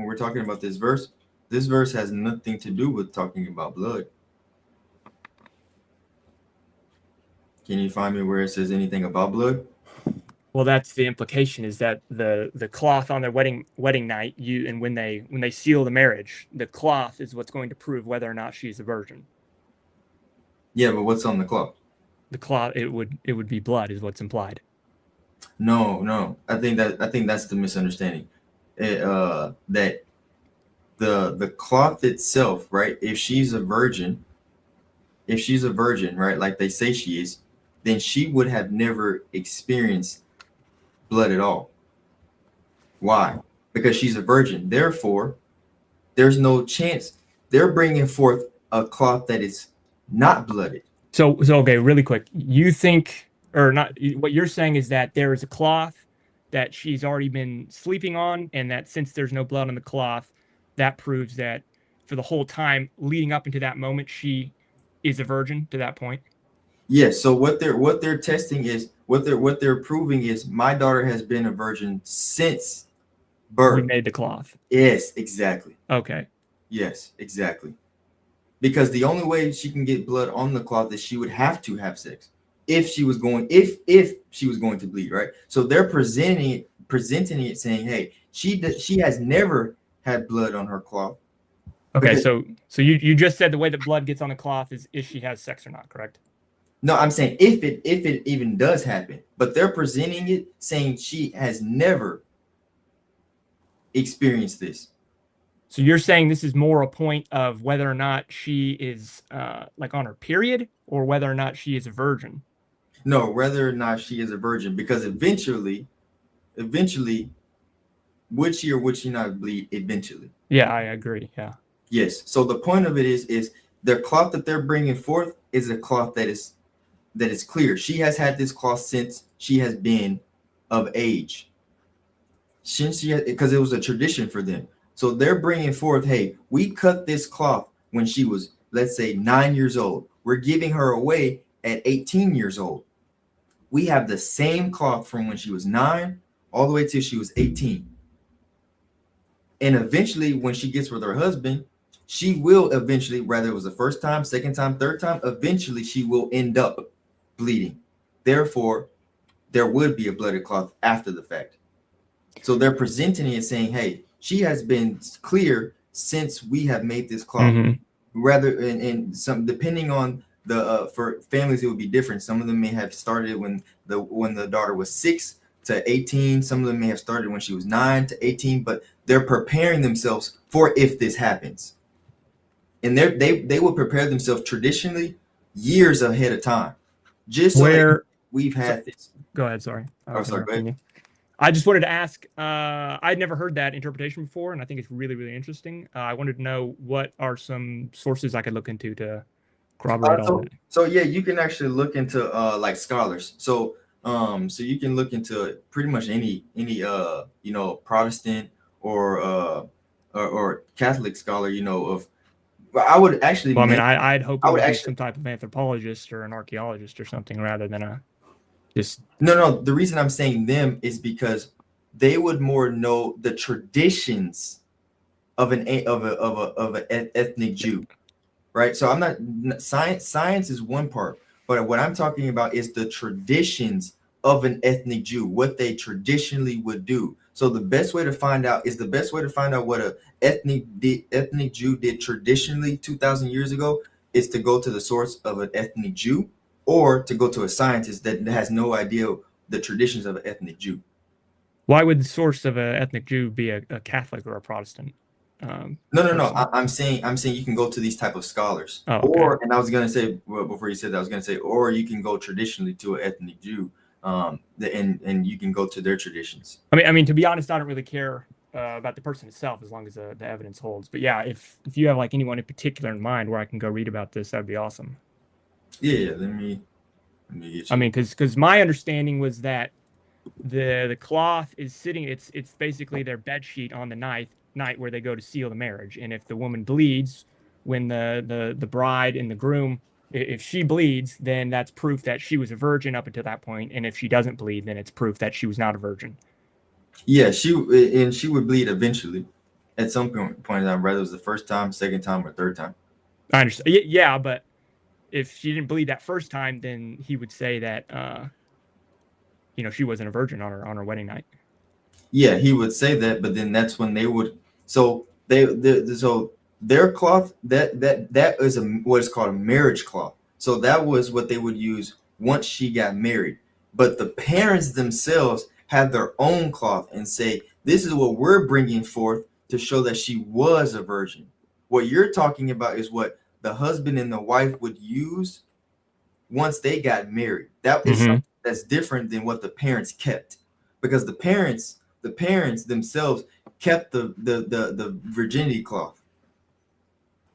this verse has nothing to do with talking about blood. Can you find me where it says anything about blood? Well, that's the implication, is that the cloth on their wedding night, and when they seal the marriage, the cloth is what's going to prove whether or not she's a virgin. Yeah, but what's on the cloth? The cloth, it would be blood, is what's implied. No. I think that's the misunderstanding. That the cloth itself, right? If she's a virgin, right, like they say she is, then she would have never experienced blood at all. Why? Because she's a virgin. Therefore, there's no chance. They're bringing forth a cloth that is not blooded. So okay, really quick. You think, or not? What you're saying is that there is a cloth that she's already been sleeping on, and that since there's no blood on the cloth, that proves that for the whole time leading up into that moment, she is a virgin to that point. Yes. So what they're testing is what they're proving is my daughter has been a virgin since birth. We made the cloth. Yes, exactly. Okay. Yes, exactly. Because the only way she can get blood on the cloth is she would have to have sex if she was going to bleed, right? So they're presenting it saying, hey, she has never had blood on her cloth. Okay, so you just said the way that blood gets on the cloth is if she has sex or not, correct? No, I'm saying if it even does happen, but they're presenting it saying she has never experienced this. So you're saying this is more a point of whether or not she is like on her period, or whether or not she is a virgin? No, whether or not she is a virgin, because eventually, would she or would she not bleed eventually? Yeah, I agree. Yeah. Yes. So the point of it is the cloth that they're bringing forth is a cloth that is clear. She has had this cloth since she has been of age. Because it was a tradition for them. So they're bringing forth, hey, we cut this cloth when she was, let's say, 9 years old. We're giving her away at 18 years old. We have the same cloth from when she was 9 all the way till she was 18. And eventually, when she gets with her husband, she will eventually, whether it was the first time, second time, third time, eventually she will end up bleeding. Therefore, there would be a blooded cloth after the fact. So they're presenting it saying, hey, she has been clear since we have made this cloth. Rather, and some, depending on the for families, it would be different. Some of them may have started when the daughter was 6 to 18. Some of them may have started when she was 9 to 18, but they're preparing themselves for if this happens. And they would prepare themselves traditionally years ahead of time. Just so that we've had this. Go ahead, sorry. Oh, sorry, go ahead. I just wanted to ask, I'd never heard that interpretation before, and I think it's really, really interesting. I wanted to know what are some sources I could look into to corroborate all that. So yeah, you can actually look into like scholars. So you can look into pretty much any Protestant or Catholic scholar, of. But I would actually. Well, I mean, I'd hope it would be some type of anthropologist or an archaeologist or something rather than a just. No. The reason I'm saying them is because they would more know the traditions of an ethnic Jew, right? So I'm not science is one part, but what I'm talking about is the traditions of an ethnic Jew, what they traditionally would do. So the best way to find out what a ethnic Jew did traditionally 2,000 years ago is to go to the source of an ethnic Jew, or to go to a scientist that has no idea the traditions of an ethnic Jew. Why would the source of an ethnic Jew be a Catholic or a Protestant? No. I'm saying you can go to these type of scholars. Oh, okay. And I was gonna say, before you said that, I was gonna say, or you can go traditionally to an ethnic Jew, and you can go to their traditions. I mean, to be honest, I don't really care about the person itself as long as the evidence holds. But yeah, if you have like anyone in particular in mind where I can go read about this, that'd be awesome. Yeah. Let me get you. I mean, because my understanding was that the cloth is sitting. It's basically their bed sheet on the night where they go to seal the marriage. And if the woman bleeds when the bride and the groom, if she bleeds, then that's proof that she was a virgin up until that point. And if she doesn't bleed, then it's proof that she was not a virgin. Yeah, she would bleed eventually at some point in time, whether it was the first time, second time, or third time. I understand. Yeah, but if she didn't bleed that first time, then he would say that she wasn't a virgin on her wedding night. Yeah, he would say that, but then that's when they would. So their cloth that is what is called a marriage cloth. So that was what they would use once she got married. But the parents themselves have their own cloth and say, this is what we're bringing forth to show that she was a virgin. What you're talking about is what the husband and the wife would use once they got married. That is something that's different than what the parents kept, because the parents themselves kept the virginity cloth.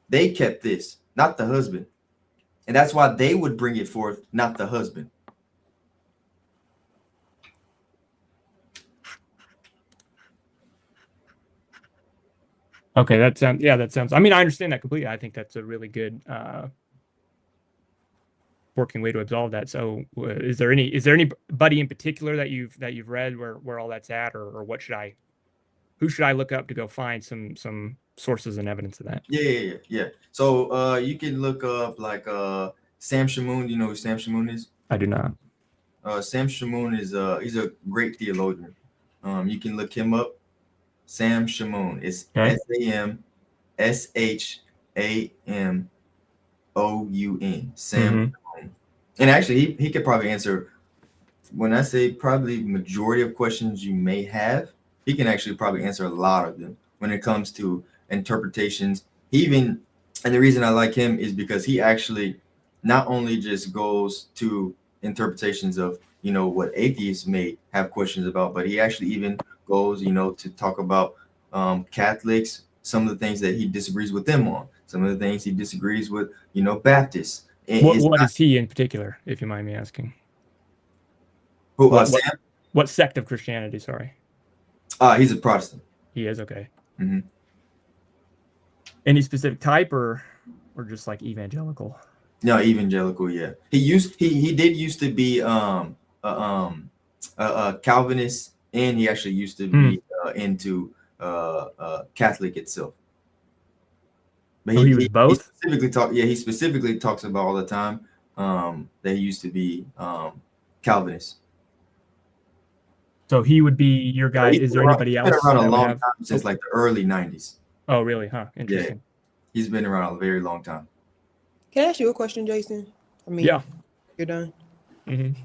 They kept this, not the husband. And that's why they would bring it forth, not the husband. Okay, that sounds. I mean, I understand that completely. I think that's a really good working way to absolve that. So, is there anybody in particular that you've read where all that's at, or who should I look up to go find some sources and evidence of that? Yeah. So you can look up like Sam Shamoun. Do you know who Sam Shamoun is? I do not. Sam Shamoun is he's a great theologian. You can look him up. Sam Shamoun. It's SAMShamoun. Sam Shamoun. And actually, he could probably answer, when I say probably majority of questions you may have, he can actually probably answer a lot of them when it comes to interpretations. And the reason I like him is because he actually not only just goes to interpretations of, what atheists may have questions about, but he actually even goes, to talk about Catholics, some of the things that he disagrees with them on, some of the things he disagrees with, Baptists. What is he in particular, if you mind me asking? Sam? What sect of Christianity? Sorry. He's a Protestant. He is, okay. Mm-hmm. Any specific type, or just like evangelical? No, evangelical. Yeah, he did used to be Calvinist, and he actually used to be into Catholic itself. But he was both. He specifically talks about all the time that he used to be Calvinist. So he would be your guy. Is there anybody else? He's been around a long time, since like the early 90s. Oh, really? Huh. Interesting. Yeah. He's been around a very long time. Can I ask you a question, Jason? I mean, yeah. You're done. Mm-hmm.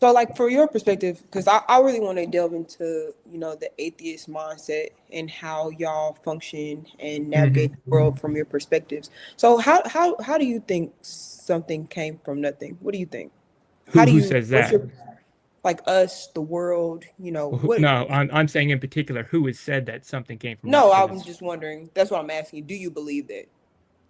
So, like, for your perspective, because I really want to delve into, the atheist mindset and how y'all function and navigate Mhm. the world from your perspectives. So, how do you think something came from nothing? What do you think? How do Who you, says what's that? your, like, us, the world, Well, what? no, I'm saying in particular, who has said that something came from No, nothing? I'm Because just wondering. That's what I'm asking. Do you believe that?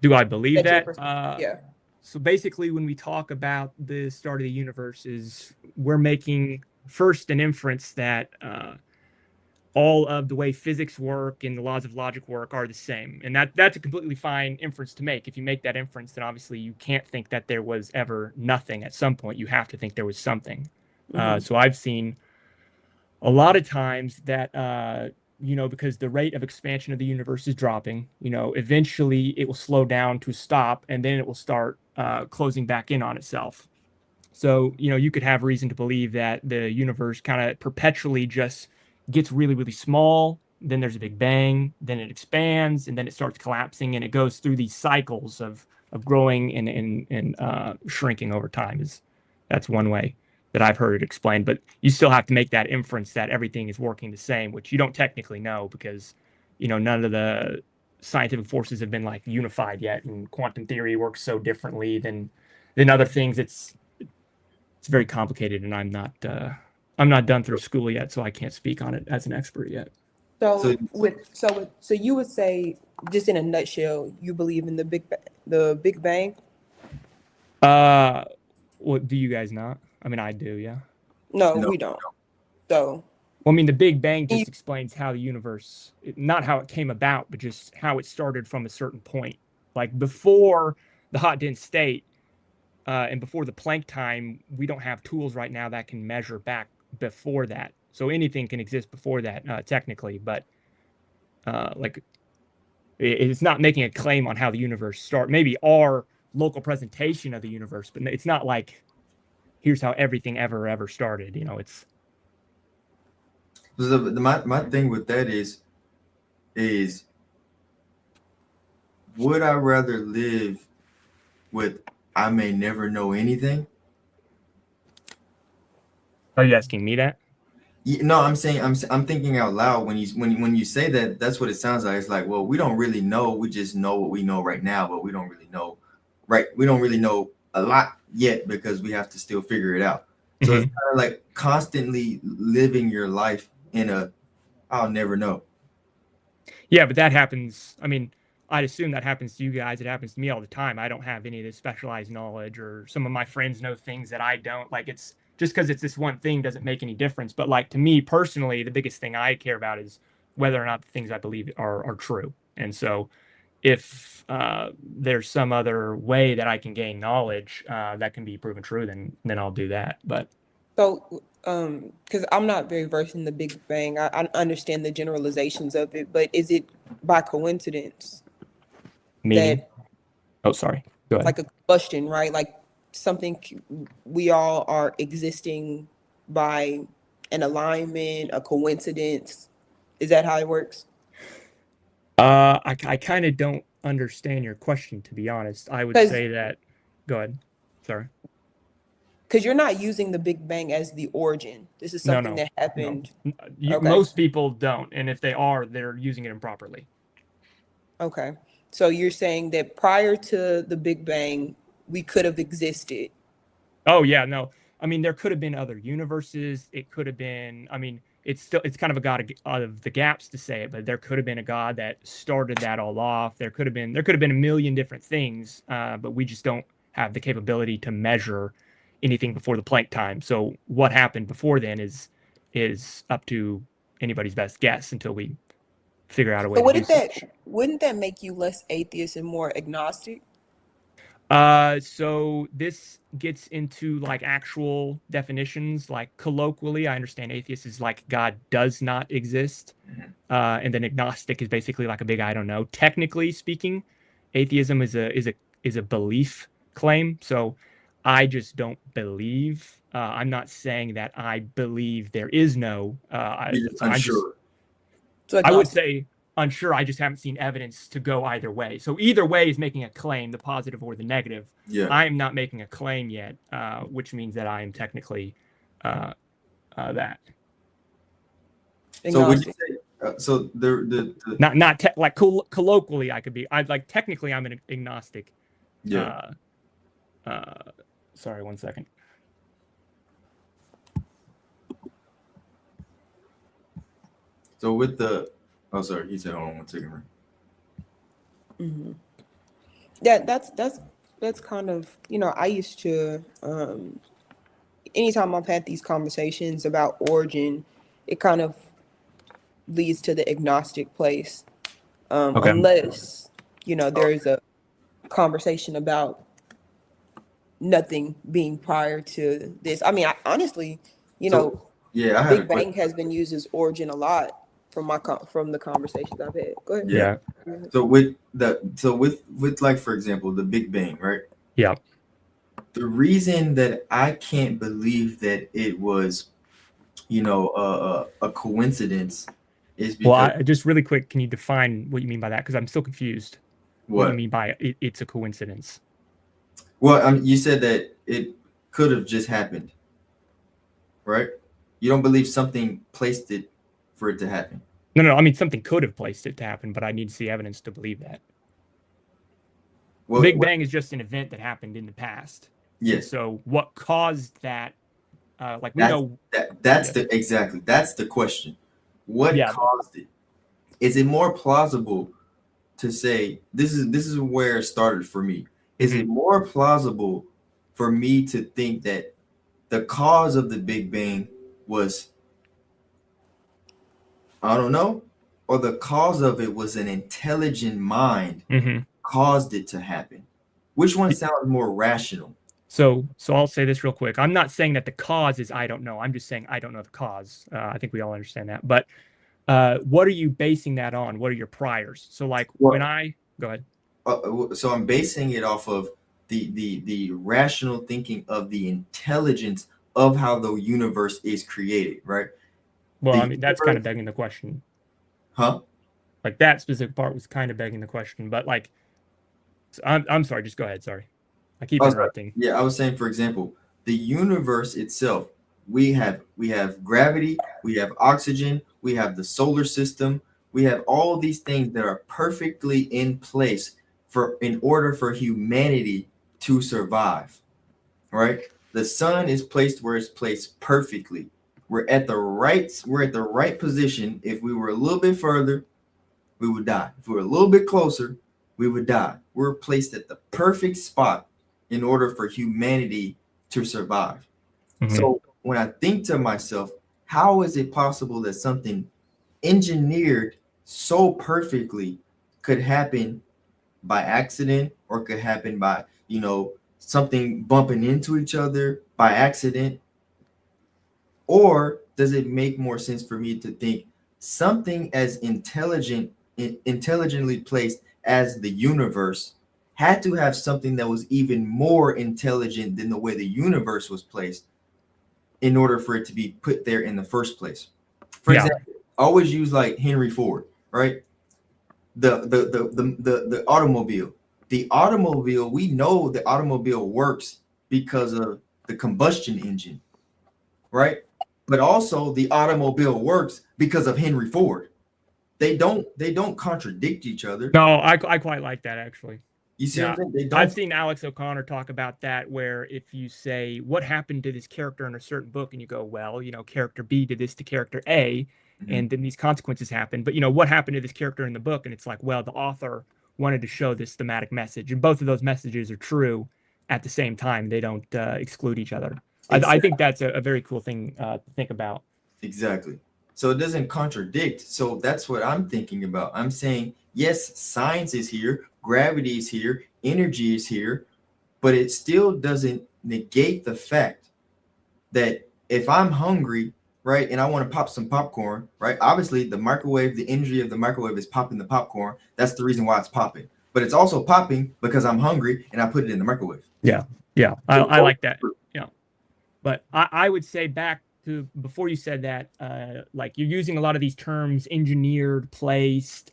do I believe That's your that? perspective. Yeah. So basically, when we talk about the start of the universe, is we're making first an inference that all of the way physics work and the laws of logic work are the same, and that's a completely fine inference to make. If you make that inference, then obviously you can't think that there was ever nothing. At some point, you have to think there was something. Hmm. So I've seen a lot of times that because the rate of expansion of the universe is dropping, eventually it will slow down to a stop, and then it will start closing back in on itself. So you could have reason to believe that the universe kind of perpetually just gets really really small, then there's a big bang, then it expands, and then it starts collapsing, and it goes through these cycles of growing and shrinking over time. Is That's one way that I've heard it explained. But you still have to make that inference that everything is working the same, which you don't technically know because none of the scientific forces have been like unified yet, and quantum theory works so differently than other things. It's very complicated, and I'm not done through school yet, so I can't speak on it as an expert yet. So So you would say, just in a nutshell, you believe in the Big Bang? Uh, what do you guys not? I mean, I do, yeah. No, no, we don't. So, Well, I mean, the Big Bang you- just explains how the universe, not how it came about, but just how it started from a certain point. Like before the hot dense state, and before the Planck time, we don't have tools right now that can measure back before that. So anything can exist before that, technically, but like it's not making a claim on how the universe started. Maybe our local presentation of the universe, but it's not like here's how everything ever started. It's my thing with that is would I rather live with I may never know anything? Are you asking me that? No, I'm saying I'm thinking out loud when you say that. That's what it sounds like. It's like, well, we don't really know. We just know what we know right now, but we don't really know, right? We don't really know a lot yet because we have to still figure it out. So it's Mm-hmm. kind of like constantly living your life in a I'll never know. Yeah, but that happens. I mean, I'd assume that happens to you guys. It happens to me all the time. I don't have any of this specialized knowledge, or some of my friends know things that I don't. Like, it's just because it's this one thing doesn't make any difference. But like to me personally, the biggest thing I care about is whether or not the things I believe are true. And so, if there's some other way that I can gain knowledge that can be proven true, then I'll do that. But so, because I'm not very versed in the Big Bang, I understand the generalizations of it, but is it by coincidence meaning, that, oh, sorry, go ahead. like, a combustion, right? Like something we all are existing by an alignment, a coincidence. Is that how it works? I kind of don't understand your question, to be honest. I would Because say that, go ahead. Sorry. you're not using the Big Bang as the origin. This is No, something no, that no. happened. Okay. Most people don't, and if they are, they're using it improperly. Okay. So you're saying that prior to the Big Bang, we could have existed. Oh yeah, no. I mean, there could have been other universes. It could have been. I mean, it's kind of a god of the gaps to say it, but there could have been a god that started that all off. There could have been a million different things, but we just don't have the capability to measure anything before the Planck time. So what happened before then is up to anybody's best guess until we figure out a way So to do such. wouldn't that make you less atheist and more agnostic? So this gets into like actual definitions, like colloquially, I understand atheist is like God does not exist. And then agnostic is basically like a big I don't know. Technically speaking, atheism is a belief claim. So I just don't believe. I'm not saying that I believe there is no. You're just So I'm just unsure. So I would agnostic. say unsure. I just haven't seen evidence to go either way. So either way is making a claim, the positive or the negative. Yeah. I am not making a claim yet, which means that I am technically that. So would you Agnostic. say so the Not like colloquially I could be. I like technically I'm an agnostic. yeah. Sorry, 1 second. So with the oh sorry, he said hold on 1 second. Right? Yeah, that's kind of, I used to, anytime I've had these conversations about origin, it kind of leads to the agnostic place, Okay. unless there's a conversation about nothing being prior to this. I mean, honestly, So yeah, I had a Big question. Bang has been used as origin a lot from from the conversations I've had. Go ahead. Yeah. Yeah. So with like for example the Big Bang, right? Yeah. The reason that I can't believe that it was, a coincidence is Well, because just really quick, can you define what you mean by that? Because I'm still confused. What you what? mean by it's a coincidence? Well, you said that it could have just happened, right? You don't believe something placed it for it to happen. No. I mean, something could have placed it to happen, but I need to see evidence to believe that. Well, Big Bang is just an event that happened in the past. And yes, so what caused that? Like we that's know. that's Yeah. that's the question. What Yeah. caused it? Is it more plausible to say this is where it started for me? Is it more plausible for me to think that the cause of the Big Bang was, I don't know, or the cause of it was an intelligent mind caused it to happen? Which one sounds more rational? So I'll say this real quick. I'm not saying that the cause is I don't know. I'm just saying I don't know the cause. I think we all understand that. But what are you basing that on? What are your priors? So like when Well, I go ahead. so I'm basing it off of the rational thinking of the intelligence of how the universe is created, right? Well, The I mean that's kind of universe, begging the question. huh? Like that specific part was kind of begging the question. But like, I'm sorry. Just go ahead. Sorry, I keep Oh, sorry. interrupting. Yeah, I was saying, for example, the universe itself, we have gravity, we have oxygen, we have the solar system, we have all of these things that are perfectly in place for in order for humanity to survive, right? The sun is placed where it's placed perfectly. We're at the right position. If we were a little bit further, we would die. If we were a little bit closer, we would die. We're placed at the perfect spot in order for humanity to survive. So when I think to myself, how is it possible that something engineered so perfectly could happen by accident or could happen by, something bumping into each other by accident? Or does it make more sense for me to think something as intelligently placed as the universe had to have something that was even more intelligent than the way the universe was placed in order for it to be put there in the first place? For Yeah. example, I always use like Henry Ford, right? The automobile. The automobile, we know the automobile works because of the combustion engine, right? But also the automobile works because of Henry Ford. They don't contradict each other. No, I quite like that actually. You see what Yeah. I'm saying? They I've don't. seen Alex O'Connor talk about that, where if you say what happened to this character in a certain book, and you go, well, character B did this to character A, Mhm. and then these consequences happen. But what happened to this character in the book? And it's like, well, the author wanted to show this thematic message, and both of those messages are true at the same time. They don't exclude each other. I think that's a very cool thing to think about. Exactly. So it doesn't contradict. So that's what I'm thinking about. I'm saying, yes, science is here, gravity is here, energy is here, but it still doesn't negate the fact that if I'm hungry, right, and I want to pop some popcorn, right, obviously the microwave, the energy of the microwave is popping the popcorn. That's the reason why it's popping. But it's also popping because I'm hungry and I put it in the microwave. Yeah. So I both like that. Yeah. But I would say back to before you said that, like you're using a lot of these terms, engineered, placed.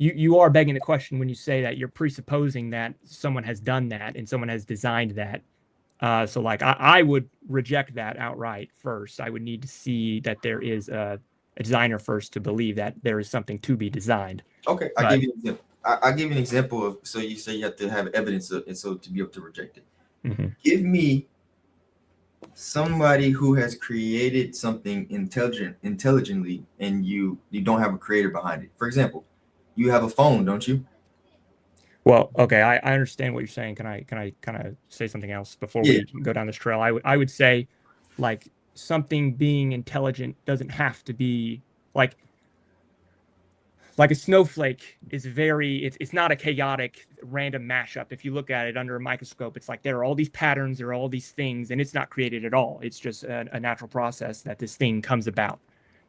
You are begging the question when you say that. You're presupposing that someone has done that and someone has designed that. So like I would reject that outright first. I would need to see that there is a designer first to believe that there is something to be designed. Okay, But, I'll give you an example. I'll give you an example of, so you say you have to have evidence and so to be able to reject it. Give me somebody who has created something intelligently, and you don't have a creator behind it. For example, you have a phone, don't you? well, okay, I understand what you're saying. Can I kind of say something else before Yeah. we go down this trail? I would say, like, something being intelligent doesn't have to be like a snowflake is it's not a chaotic random mashup. If you look at it under a microscope, it's like there are all these patterns, there are all these things, and it's not created at all. It's just a natural process that this thing comes about.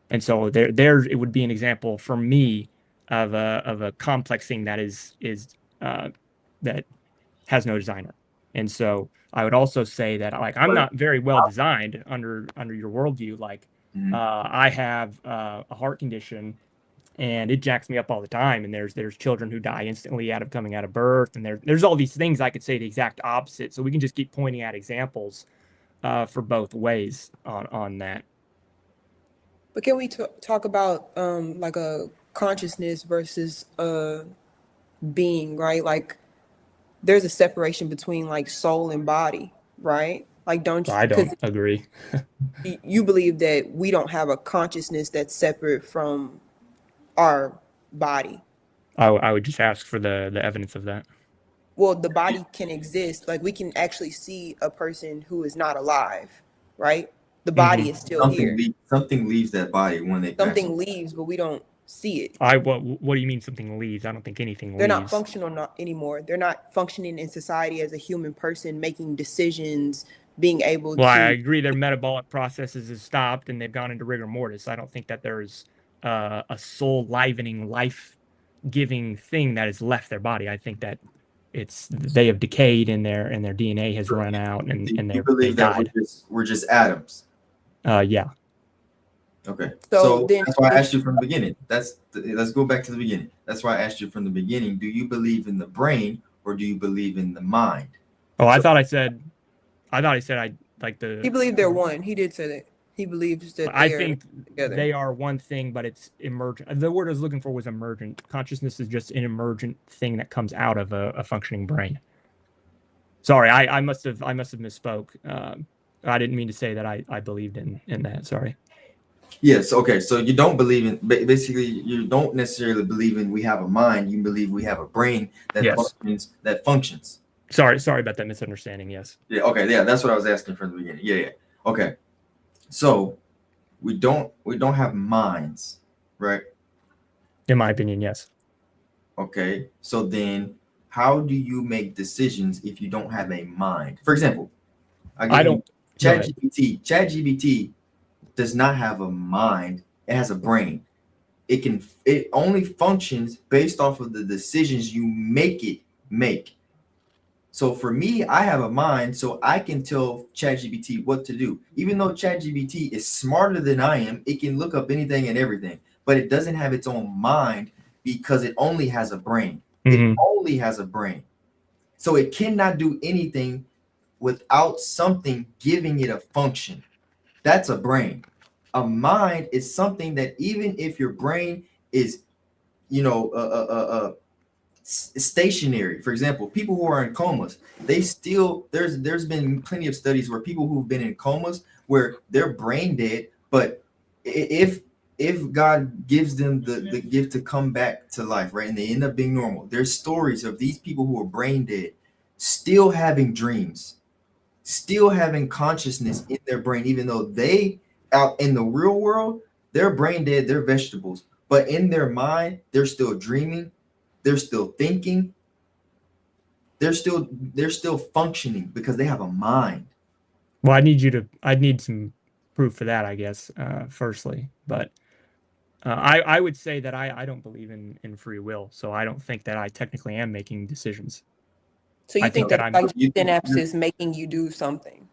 And so there it would be an example for me of a complex thing that is that has no designer. And so I would also say that, like, I'm not very well designed under your worldview. Like, I have a heart condition, and it jacks me up all the time. And there's children who die instantly coming out of birth, and there's all these things I could say the exact opposite. So we can just keep pointing at examples for both ways on that. But can we talk about like a consciousness versus a being, right? Like there's a separation between like soul and body, right? Like don't So you, I because don't agree. you believe that we don't have a consciousness that's separate from our body. I would just ask for the evidence of that. Well, the body can exist. Like we can actually see a person who is not alive, right? The body is still here. Something leaves that body when they pass Something away. leaves, but we don't see it. What do you mean something leaves? I don't think anything They're not leaves. functional not anymore. They're not functioning in society as a human person, making decisions, being able Well, I to. agree their metabolic processes have stopped and they've gone into rigor mortis. I don't think that there's a soul livening, life giving thing that has left their body. I think that they have decayed and their DNA has run out and You they believe that died. we're just atoms. Yeah. Okay. So So then that's why I asked you from the beginning. Let's go back to the beginning. That's why I asked you from the beginning. Do you believe in the brain or do you believe in the mind? Oh, I thought I said I like he believed they're one. He did say that. He believes that I they are think together. they are one thing, but it's emergent. The word I was looking for was emergent. Consciousness is just an emergent thing that comes out of a functioning brain. Sorry, I must have misspoke. I didn't mean to say that I believed in that. Sorry. Yes. Okay. So you don't believe in, basically, you don't necessarily believe in we have a mind. You believe we have a brain that Yes. functions. Sorry about that misunderstanding. Yes. Yeah. Okay. Yeah. That's what I was asking from the beginning. Yeah. Yeah. Okay. So we don't have minds, right? In my opinion, yes. Okay. So then how do you make decisions if you don't have a mind? For example, I don't. ChatGPT does not have a mind. It has a brain. It only functions based off of the decisions you make. So for me, I have a mind, so I can tell ChatGPT what to do. Even though ChatGPT is smarter than I am, it can look up anything and everything, but it doesn't have its own mind because it only has a brain. Mhm. It only has a brain. So it cannot do anything without something giving it a function. That's a brain. A mind is something that even if your brain is, stationary. For example, people who are in comas, they still there's been plenty of studies where people who've been in comas where they're brain dead, but if God gives them the gift to come back to life, right, and they end up being normal, there's stories of these people who are brain dead still having dreams, still having consciousness in their brain, even though they out in the real world, they're brain dead, they're vegetables, but in their mind, they're still dreaming, they're still thinking, they're still functioning because they have a mind. Well, I'd need some proof for that, I guess, firstly. But I would say that I don't believe in free will, so I don't think that I technically am making decisions. So you I think think that that I'm. like synapse is making you do something?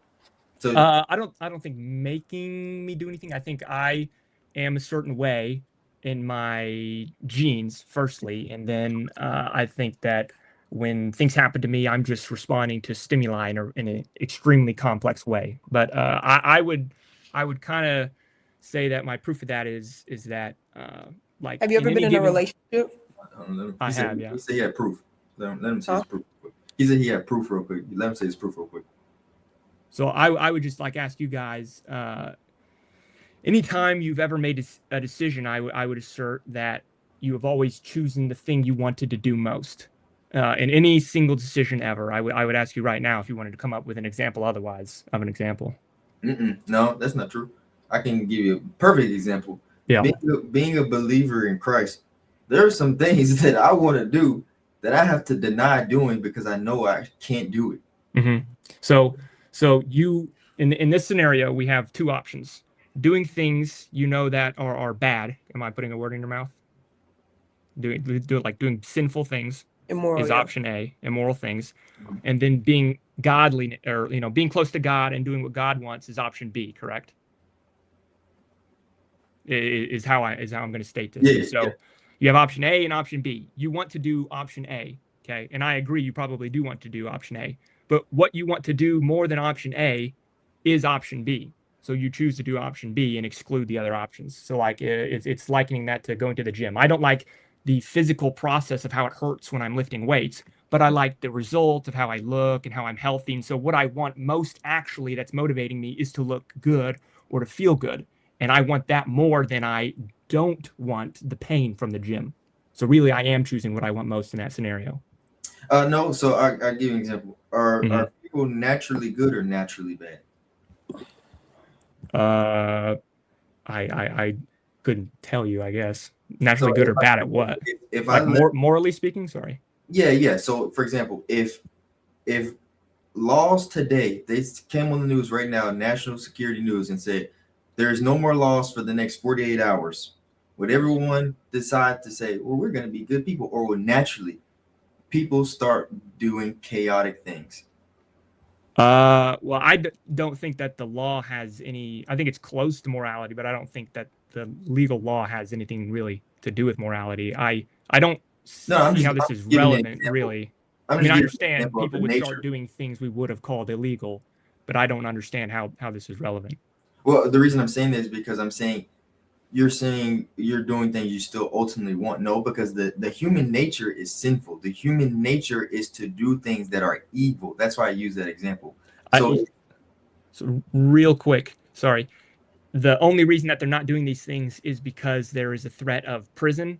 So I don't think making me do anything. I think I am a certain way in my genes, firstly, and then I think that when things happen to me, I'm just responding to stimuli in an extremely complex way. But I would kind of say that my proof of that is that like Have you in ever been any in a given, relationship? I He said have, yeah. he had proof. Let him say Huh? his proof. He said he had proof real quick. Let him say his proof real quick. So I would just like ask you guys, anytime you've ever made a decision, I would assert that you have always chosen the thing you wanted to do most. In any single decision ever, I would ask you right now if you wanted to come up with an example otherwise of an example. No, that's not true. I can give you a perfect example. Yeah. Being a believer in Christ, there are some things that I want to do that I have to deny doing because I know I can't do it. Mm-hmm. So you in this scenario, we have two options: doing things you know that are bad. Am I putting a word in your mouth? Doing sinful things Immoral, is yeah. option A, immoral things, and then being godly or being close to God and doing what God wants is option B. Correct? Is how I'm going to state this. And Yeah, yeah. so you have option A and option B. You want to do option A, okay? And I agree, you probably do want to do option A. But what you want to do more than option A is option B. So you choose to do option B and exclude the other options. So like it's likening that to going to the gym. I don't like the physical process of how it hurts when I'm lifting weights, but I like the result of how I look and how I'm healthy. And so what I want most actually that's motivating me is to look good or to feel good. And I want that more than I don't want the pain from the gym. So really, I am choosing what I want most in that scenario. No. So I give you an example. Mhm. Are people naturally good or naturally bad? Uh, I couldn't tell you, I guess. Naturally So good or bad at what? if I Like let morally speaking? Sorry. yeah. So for example, if laws today, they came on the news right now, national security news, and said there's no more laws for the next 48 hours. Would everyone decide to say, well, we're going to be good people, or would naturally people start doing chaotic things? Well, don't think that the law has any. I think it's close to morality, but I don't think that the legal law has anything really to do with morality. I don't No, see how I'm this is just giving an relevant, example. really. I'm I mean, just I giving an understand example of the people would start nature. doing things we would have called illegal, but I don't understand how this is relevant. Well, the reason I'm saying this is because I'm saying you're doing things you still ultimately want. No, because the human nature is sinful. The human nature is to do things that are evil. That's why I use that example. So So real quick, sorry. The only reason that they're not doing these things is because there is a threat of prison,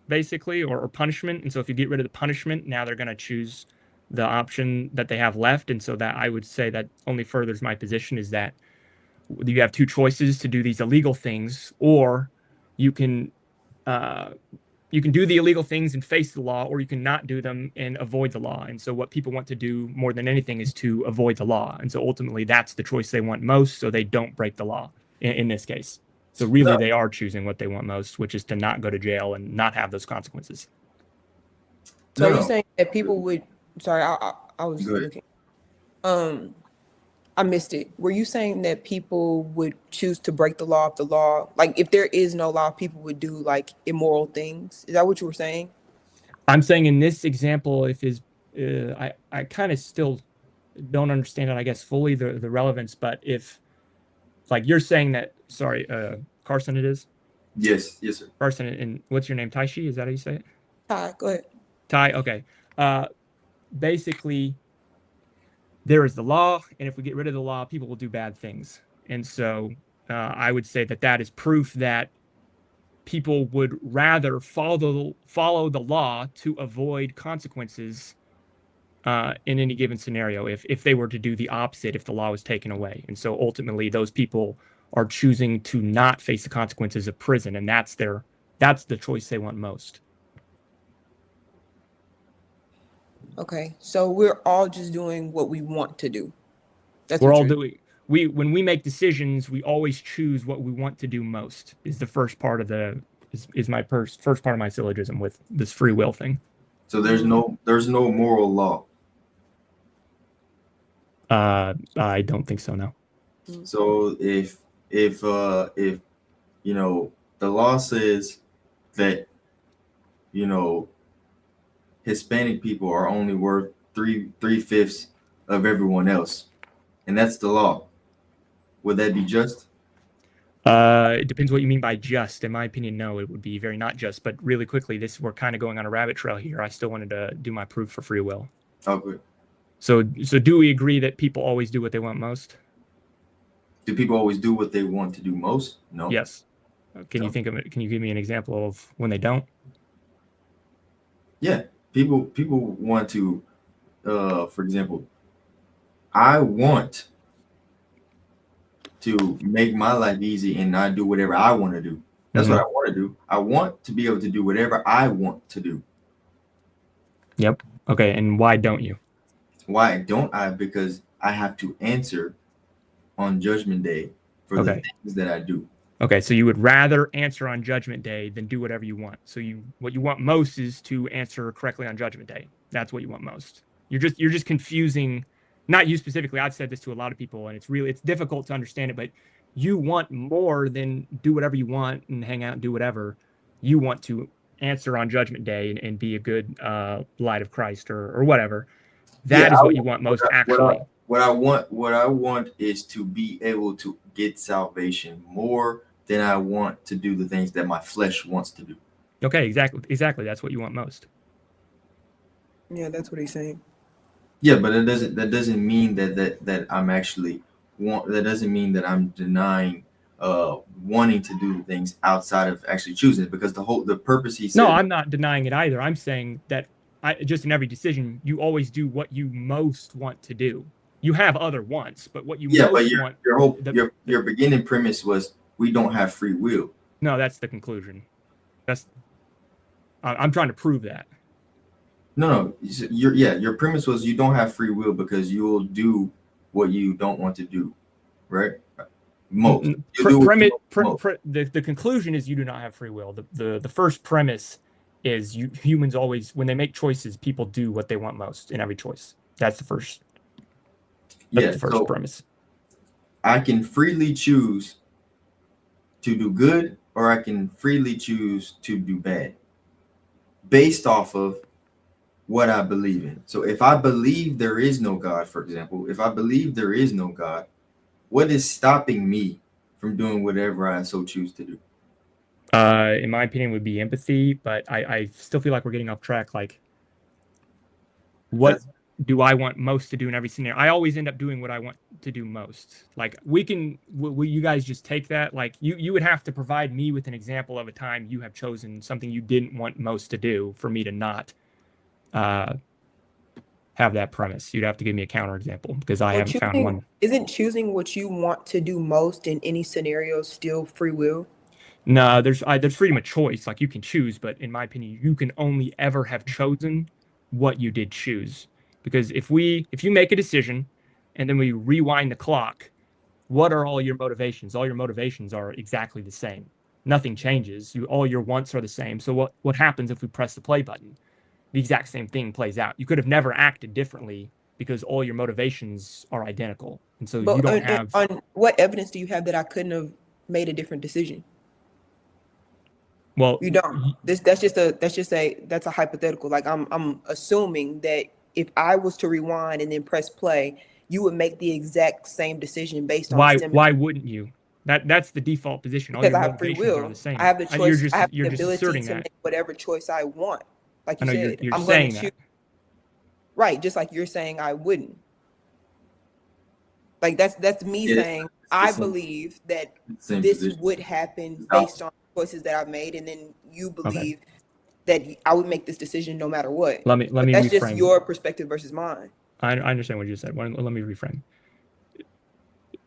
basically, or punishment. And so if you get rid of the punishment, now they're going to choose the option that they have left. And so that I would say that only furthers my position is that you have two choices to do these illegal things, or you can uh, you can do the illegal things and face the law, or you can not do them and avoid the law. And so what people want to do more than anything is to avoid the law. And so ultimately that's the choice they want most, so they don't break the law in this case. So really no, they are choosing what they want most, which is to not go to jail and not have those consequences. So are you no. saying that people would? Sorry, I was Go ahead. looking. Um, I missed it. Were you saying that people would choose to break the law of the law? Like if there is no law, people would do like immoral things. Is that what you were saying? I'm saying in this example, if is I kind of still don't understand it, I guess, fully the relevance, but if like you're saying that, sorry, Carson it is? Yes, yes, sir. Carson, and what's your name? Taishi? Is that how you say it? Hi, go ahead. Ty, okay. Uh, basically, there is the law, and if we get rid of the law, people will do bad things. And so I would say that that is proof that people would rather follow the law to avoid consequences in any given scenario if they were to do the opposite if the law was taken away. And so ultimately, those people are choosing to not face the consequences of prison, and that's the choice they want most. Okay, so we're all just doing what we want to do. That's We're what all you're. doing we when we make decisions, we always choose what we want to do most. Is the first part of the is my first part of my syllogism with this free will thing. So there's no moral law. I don't think so. No. So if you know the law says that you know Hispanic people are only worth three-fifths of everyone else, and that's the law. Would that be just? It depends what you mean by just. In my opinion, no, it would be very not just. But really quickly, we're kind of going on a rabbit trail here. I still wanted to do my proof for free will. Okay. So do we agree that people always do what they want most? Do people always do what they want to do most? No. Yes. Can you think of it? Can you give me an example of when they don't? Yeah. People want to, for example, I want to make my life easy and not do whatever I want to do. That's what I want to do. I want to be able to do whatever I want to do. Yep. Okay. And why don't you? Why don't I? Because I have to answer on Judgment Day for the things that I do. Okay, so you would rather answer on Judgment Day than do whatever you want. So what you want most is to answer correctly on Judgment Day. That's what you want most. You're just confusing, not you specifically. I've said this to a lot of people, and it's difficult to understand it. But you want more than do whatever you want and hang out and do whatever. You want to answer on Judgment Day and be a good light of Christ or whatever. That is what you want most, actually. What I want is to be able to get salvation more than I want to do the things that my flesh wants to do. Okay, exactly. That's what you want most. Yeah, that's what he's saying. Yeah, but that doesn't mean that I'm actually that doesn't mean that I'm denying wanting to do things outside of actually choosing it, because the purpose he said. No, I'm not denying it either. I'm saying that just in every decision, you always do what you most want to do. You have other wants, but what you most want. Your beginning premise was we don't have free will. No, that's the conclusion. I'm trying to prove that. No. Your premise was you don't have free will because you will do what you don't want to do, right? Most. The conclusion is you do not have free will. The first premise is humans always, when they make choices, people do what they want most in every choice. That's the first. That's the first premise. I can freely choose to do good, or I can freely choose to do bad based off of what I believe in. So if I believe there is no God, for example, if I believe there is no God, what is stopping me from doing whatever I so choose to do? In my opinion, would be empathy, but I still feel like we're getting off track. Like, what do I want most to do in every scenario? I always end up doing what I want to do most. Like, will you guys just take that? Like, you would have to provide me with an example of a time you have chosen something you didn't want most to do for me to not have that premise. You'd have to give me a counterexample because I haven't found one. Isn't choosing what you want to do most in any scenario still free will? No, there's freedom of choice. Like, you can choose, but in my opinion, you can only ever have chosen what you did choose. Because if you make a decision and then we rewind the clock, what are all your motivations? All your motivations are exactly the same. Nothing changes. All your wants are the same. So what happens if we press the play button? The exact same thing plays out. You could have never acted differently because all your motivations are identical. And so you don't have. On what evidence do you have that I couldn't have made a different decision? Well, you don't. That's a hypothetical. Like, I'm assuming that if I was to rewind and then press play, you would make the exact same decision based on why wouldn't you? That's the default position. Because I have free will. Are the same. I have the choice. I have the ability to make whatever choice I want. Like you said, you're saying that. Right, just like you're saying I wouldn't. Like that's me saying I believe that this would happen based on choices that I've made, and then you believe that I would make this decision no matter what. Let me that's reframe. Just your perspective versus mine. I understand what you said. Let me reframe.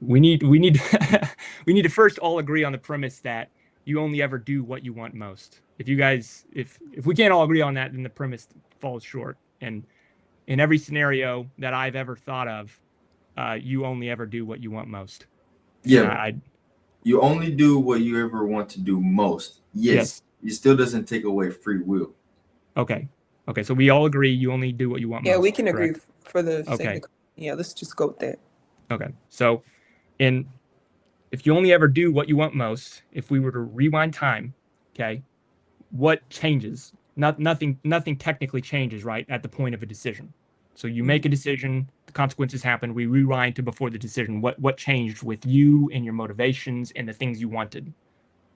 We need we need to first all agree on the premise that you only ever do what you want most. If we can't all agree on that, then the premise falls short. And in every scenario that I've ever thought of, you only ever do what you want most. Yeah. You only do what you ever want to do most. Yes. It still doesn't take away free will. Okay. So we all agree you only do what you want most. Yeah, we can agree correct? For the sake of, let's just go with that. Okay. So if you only ever do what you want most, if we were to rewind time, okay, what changes? nothing technically changes, right, at the point of a decision. So you make a decision, the consequences happen, we rewind to before the decision. What changed with you and your motivations and the things you wanted?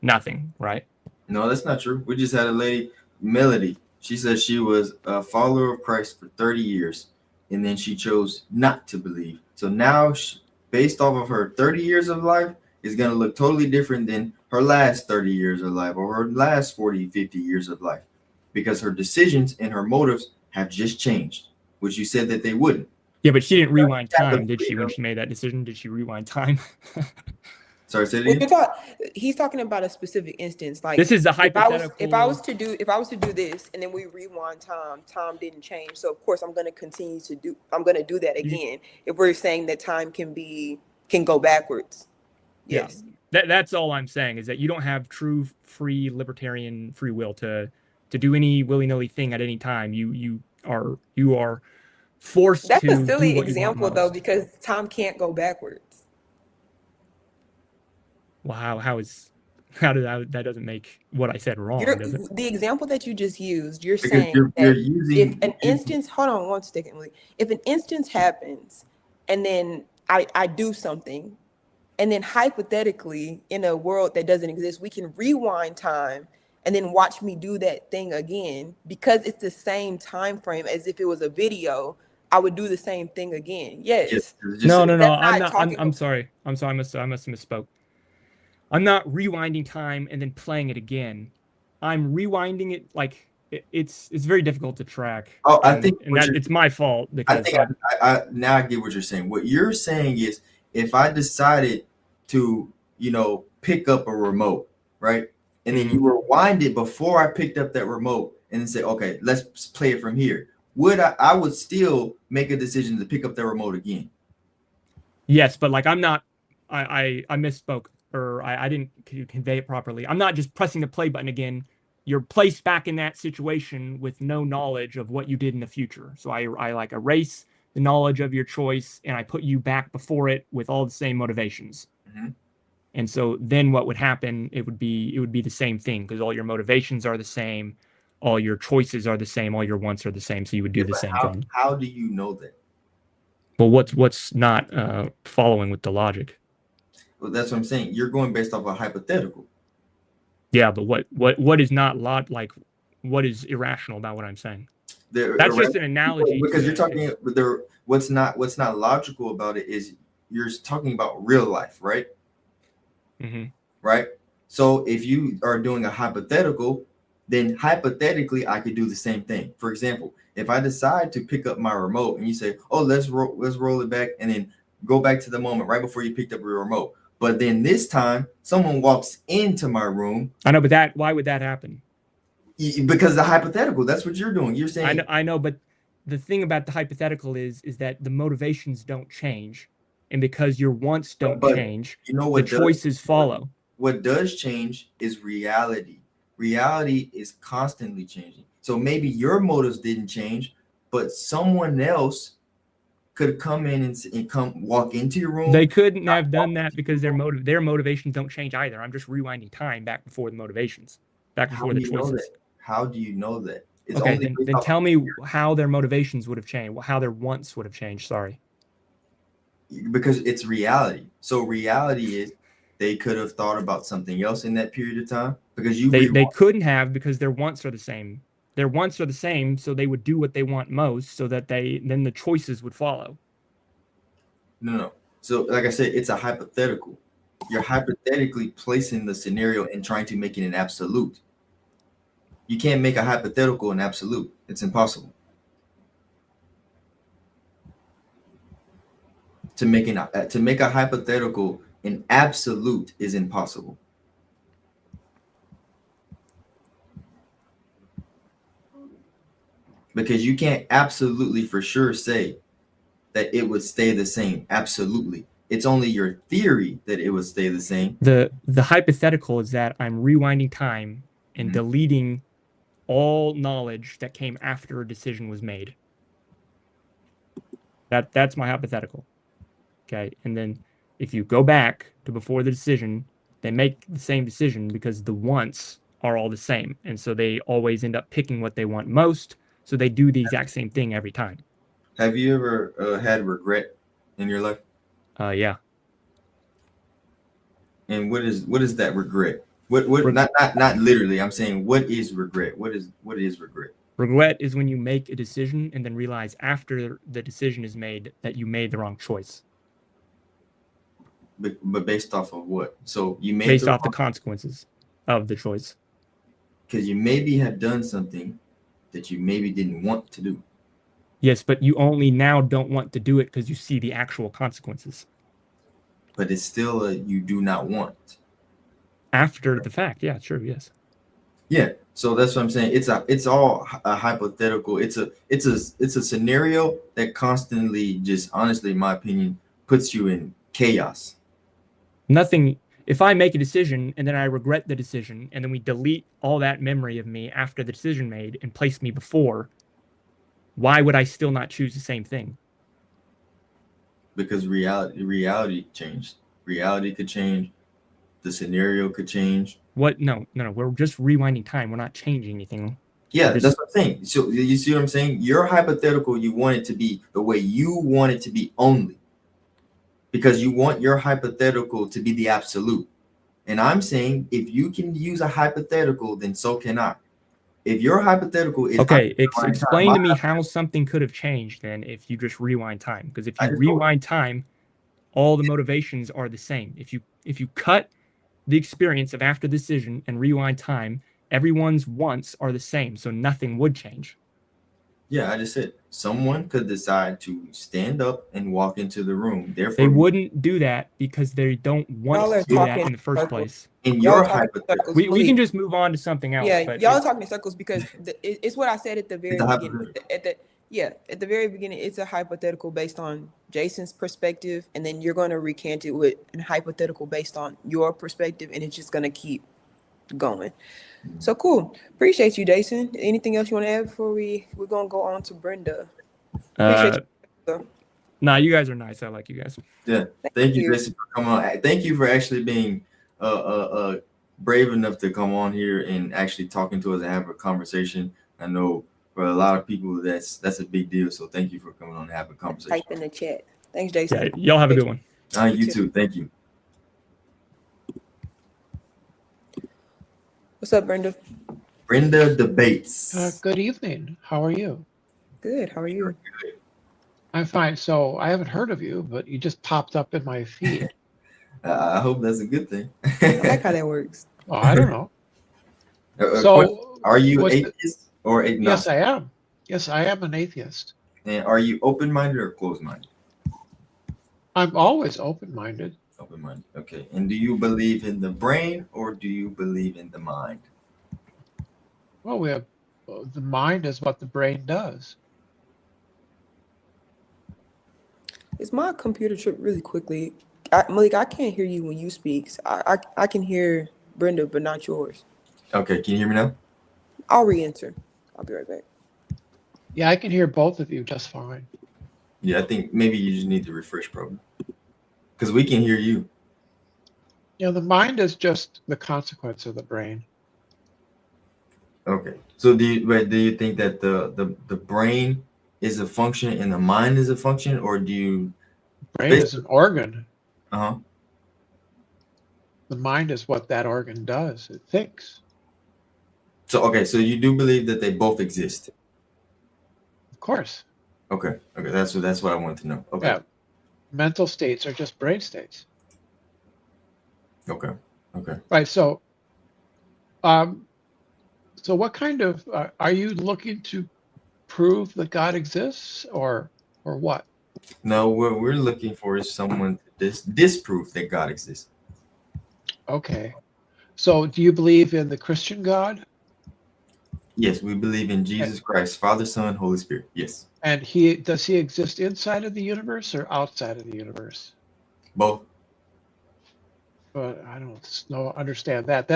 Nothing, right? No, that's not true. We just had a lady, Melody. She said she was a follower of Christ for 30 years, and then she chose not to believe. So now, based off of her 30 years of life, is going to look totally different than her last 30 years of life or her last 40, 50 years of life, because her decisions and her motives have just changed, which you said that they wouldn't. Yeah, but she didn't rewind time, did she, when she made that decision? Did she rewind time? Sorry, say it Well, again. he's talking about a specific instance. Like This is a hypothetical. if I was to do this and then we rewind time didn't change. So of course I'm going to do that again. If we're saying that time can go backwards. Yes. Yeah. That's all I'm saying, is that you don't have true free libertarian free will to do any willy-nilly thing at any time. You are forced That's to a silly do what example you want though, most. because time can't go backwards. Wow, that doesn't make what I said wrong, does it? The example that you just used, you're Because saying you're that if using an instance, hold on one second, Willie. If an instance happens and then I do something, and then hypothetically in a world that doesn't exist, we can rewind time and then watch me do that thing again, because it's the same time frame as if it was a video. I would do the same thing again. Yes. No. That's I'm not not. talking. I'm sorry. I'm sorry. I must have misspoke. I'm not rewinding time and then playing it again. I'm rewinding it like it's very difficult to track. Oh, I and, think and that it's my fault, I because think I now I get what you're saying. What you're saying is, if I decided to, pick up a remote, right, and then you rewind it before I picked up that remote, and then say, okay, let's play it from here. I would still make a decision to pick up the remote again. Yes, but like I'm not. I misspoke, or I didn't convey it properly. I'm not just pressing the play button again. You're placed back in that situation with no knowledge of what you did in the future. So I like erase the knowledge of your choice, and I put you back before it with all the same motivations. Mm-hmm. And so then what would happen? It would be the same thing, because all your motivations are the same, all your choices are the same, all your wants are the same. So you would do the same thing. How do you know that? Well, what's not following with the logic? Well, that's what I'm saying. You're going based off a hypothetical. Yeah, but what is not what is irrational about what I'm saying? That's just an analogy. Because you're talking what's not logical about it is you're talking about real life, right? Mm-hmm. Right. So if you are doing a hypothetical, then hypothetically I could do the same thing. For example, if I decide to pick up my remote and you say, "Oh, let's roll it back," and then go back to the moment right before you picked up your remote. But then this time, someone walks into my room. I know, but why would that happen? Because the hypothetical, that's what you're doing. You're saying, I know, but the thing about the hypothetical is that the motivations don't change, and because your wants don't change, you know what the choices follow. What does change is reality. Reality is constantly changing. So maybe your motives didn't change, but someone else could come in and come walk into your room. They couldn't have done that because their motivations don't change either. I'm just rewinding time back before the motivations, back before the choices. How do you know that? Okay, then tell me how their motivations would have changed, how their wants would have changed. Sorry. Because it's reality. So reality is they could have thought about something else in that period of time, because they couldn't have, because their wants are the same. Their wants are the same, so they would do what they want most, so that then the choices would follow. No. So like I said, it's a hypothetical. You're hypothetically placing the scenario and trying to make it an absolute. You can't make a hypothetical an absolute. It's impossible. To make a hypothetical an absolute is impossible. Because you can't absolutely for sure say that it would stay the same. Absolutely. It's only your theory that it would stay the same. The hypothetical is that I'm rewinding time and deleting all knowledge that came after a decision was made. That's my hypothetical. Okay, and then if you go back to before the decision, they make the same decision because the wants are all the same. And so they always end up picking what they want most. So they do the exact same thing every time. Have you ever had regret in your life? Yeah. And what is that regret? What not literally. I'm saying what is regret? What is regret? Regret is when you make a decision and then realize after the decision is made that you made the wrong choice. But based off of what? So you made based off the consequences of the choice. Because you maybe have done something that you maybe didn't want to do. Yes, but you only now don't want to do it because you see the actual consequences. But it's still a you do not want. After the fact, yeah, true, yes. Yeah, so that's what I'm saying. It's all a hypothetical. It's a scenario that constantly, just honestly, in my opinion, puts you in chaos. Nothing. If I make a decision and then I regret the decision, and then we delete all that memory of me after the decision made and place me before, why would I still not choose the same thing? Because reality changed. Reality could change. The scenario could change. What? No. We're just rewinding time. We're not changing anything. Yeah, that's what I'm saying. So you see what I'm saying? Your hypothetical, you want it to be the way you want it to be only. Because you want your hypothetical to be the absolute. And I'm saying if you can use a hypothetical, then so can I. If your hypothetical is okay, explain to me how something could have changed then if you just rewind time. Because if you rewind time, all the motivations are the same. If you cut the experience of after the decision and rewind time, everyone's wants are the same, so nothing would change. Yeah, I just said someone could decide to stand up and walk into the room. Therefore, they wouldn't do that because they don't want to do that in the first place. In your hypothetical, we can just move on to something else. Yeah, y'all are talking in circles because it's what I said at the very beginning. At the very beginning, it's a hypothetical based on Jason's perspective, and then you're going to recant it with a hypothetical based on your perspective, and it's just going to keep going. So cool. Appreciate you, Jason. Anything else you want to add before we're going to go on to Brenda? Appreciate you. Nah, you guys are nice. I like you guys. Yeah. Thank you, Jason, for coming on. Thank you for actually being brave enough to come on here and actually talking to us and have a conversation. I know for a lot of people that's a big deal. So thank you for coming on and having a conversation. Type in the chat. Thanks, Jason. Yeah, y'all have a good one. You too. Thank you. What's up, Brenda? Brenda debates. Good evening. How are you? Good. How are you? I'm fine. So I haven't heard of you, but you just popped up in my feed. I hope that's a good thing. I like how that works. Well, I don't know. So are you atheist or agnostic? Yes, I am. Yes, I am an atheist. And are you open-minded or closed-minded? I'm always open-minded. Open-minded. Okay. And do you believe in the brain or do you believe in the mind? Well, we have the mind is what the brain does. Is my computer trip really quickly? Malik, I can't hear you when you speak. So I can hear Brenda, but not yours. Okay, can you hear me now? I'll re-enter. I'll be right back. Yeah, I can hear both of you just fine. Yeah, I think maybe you just need to refresh, probably. Because we can hear you. Yeah, the mind is just the consequence of the brain. Okay. So do you think that the brain is a function and the mind is a function, or do you? Brain is an organ. Uh-huh. The mind is what that organ does. It thinks. So okay, so you do believe that they both exist? Of course. Okay. That's what I wanted to know. Okay. Yeah. Mental states are just brain states. Okay. Right. So, so what kind of are you looking to prove that God exists, or what? No, what we're looking for is someone to disprove that God exists. Okay. So, do you believe in the Christian God? Yes, we believe in Jesus Christ, Father, Son, Holy Spirit. Yes. And does he exist inside of the universe or outside of the universe? Both. But I don't understand that.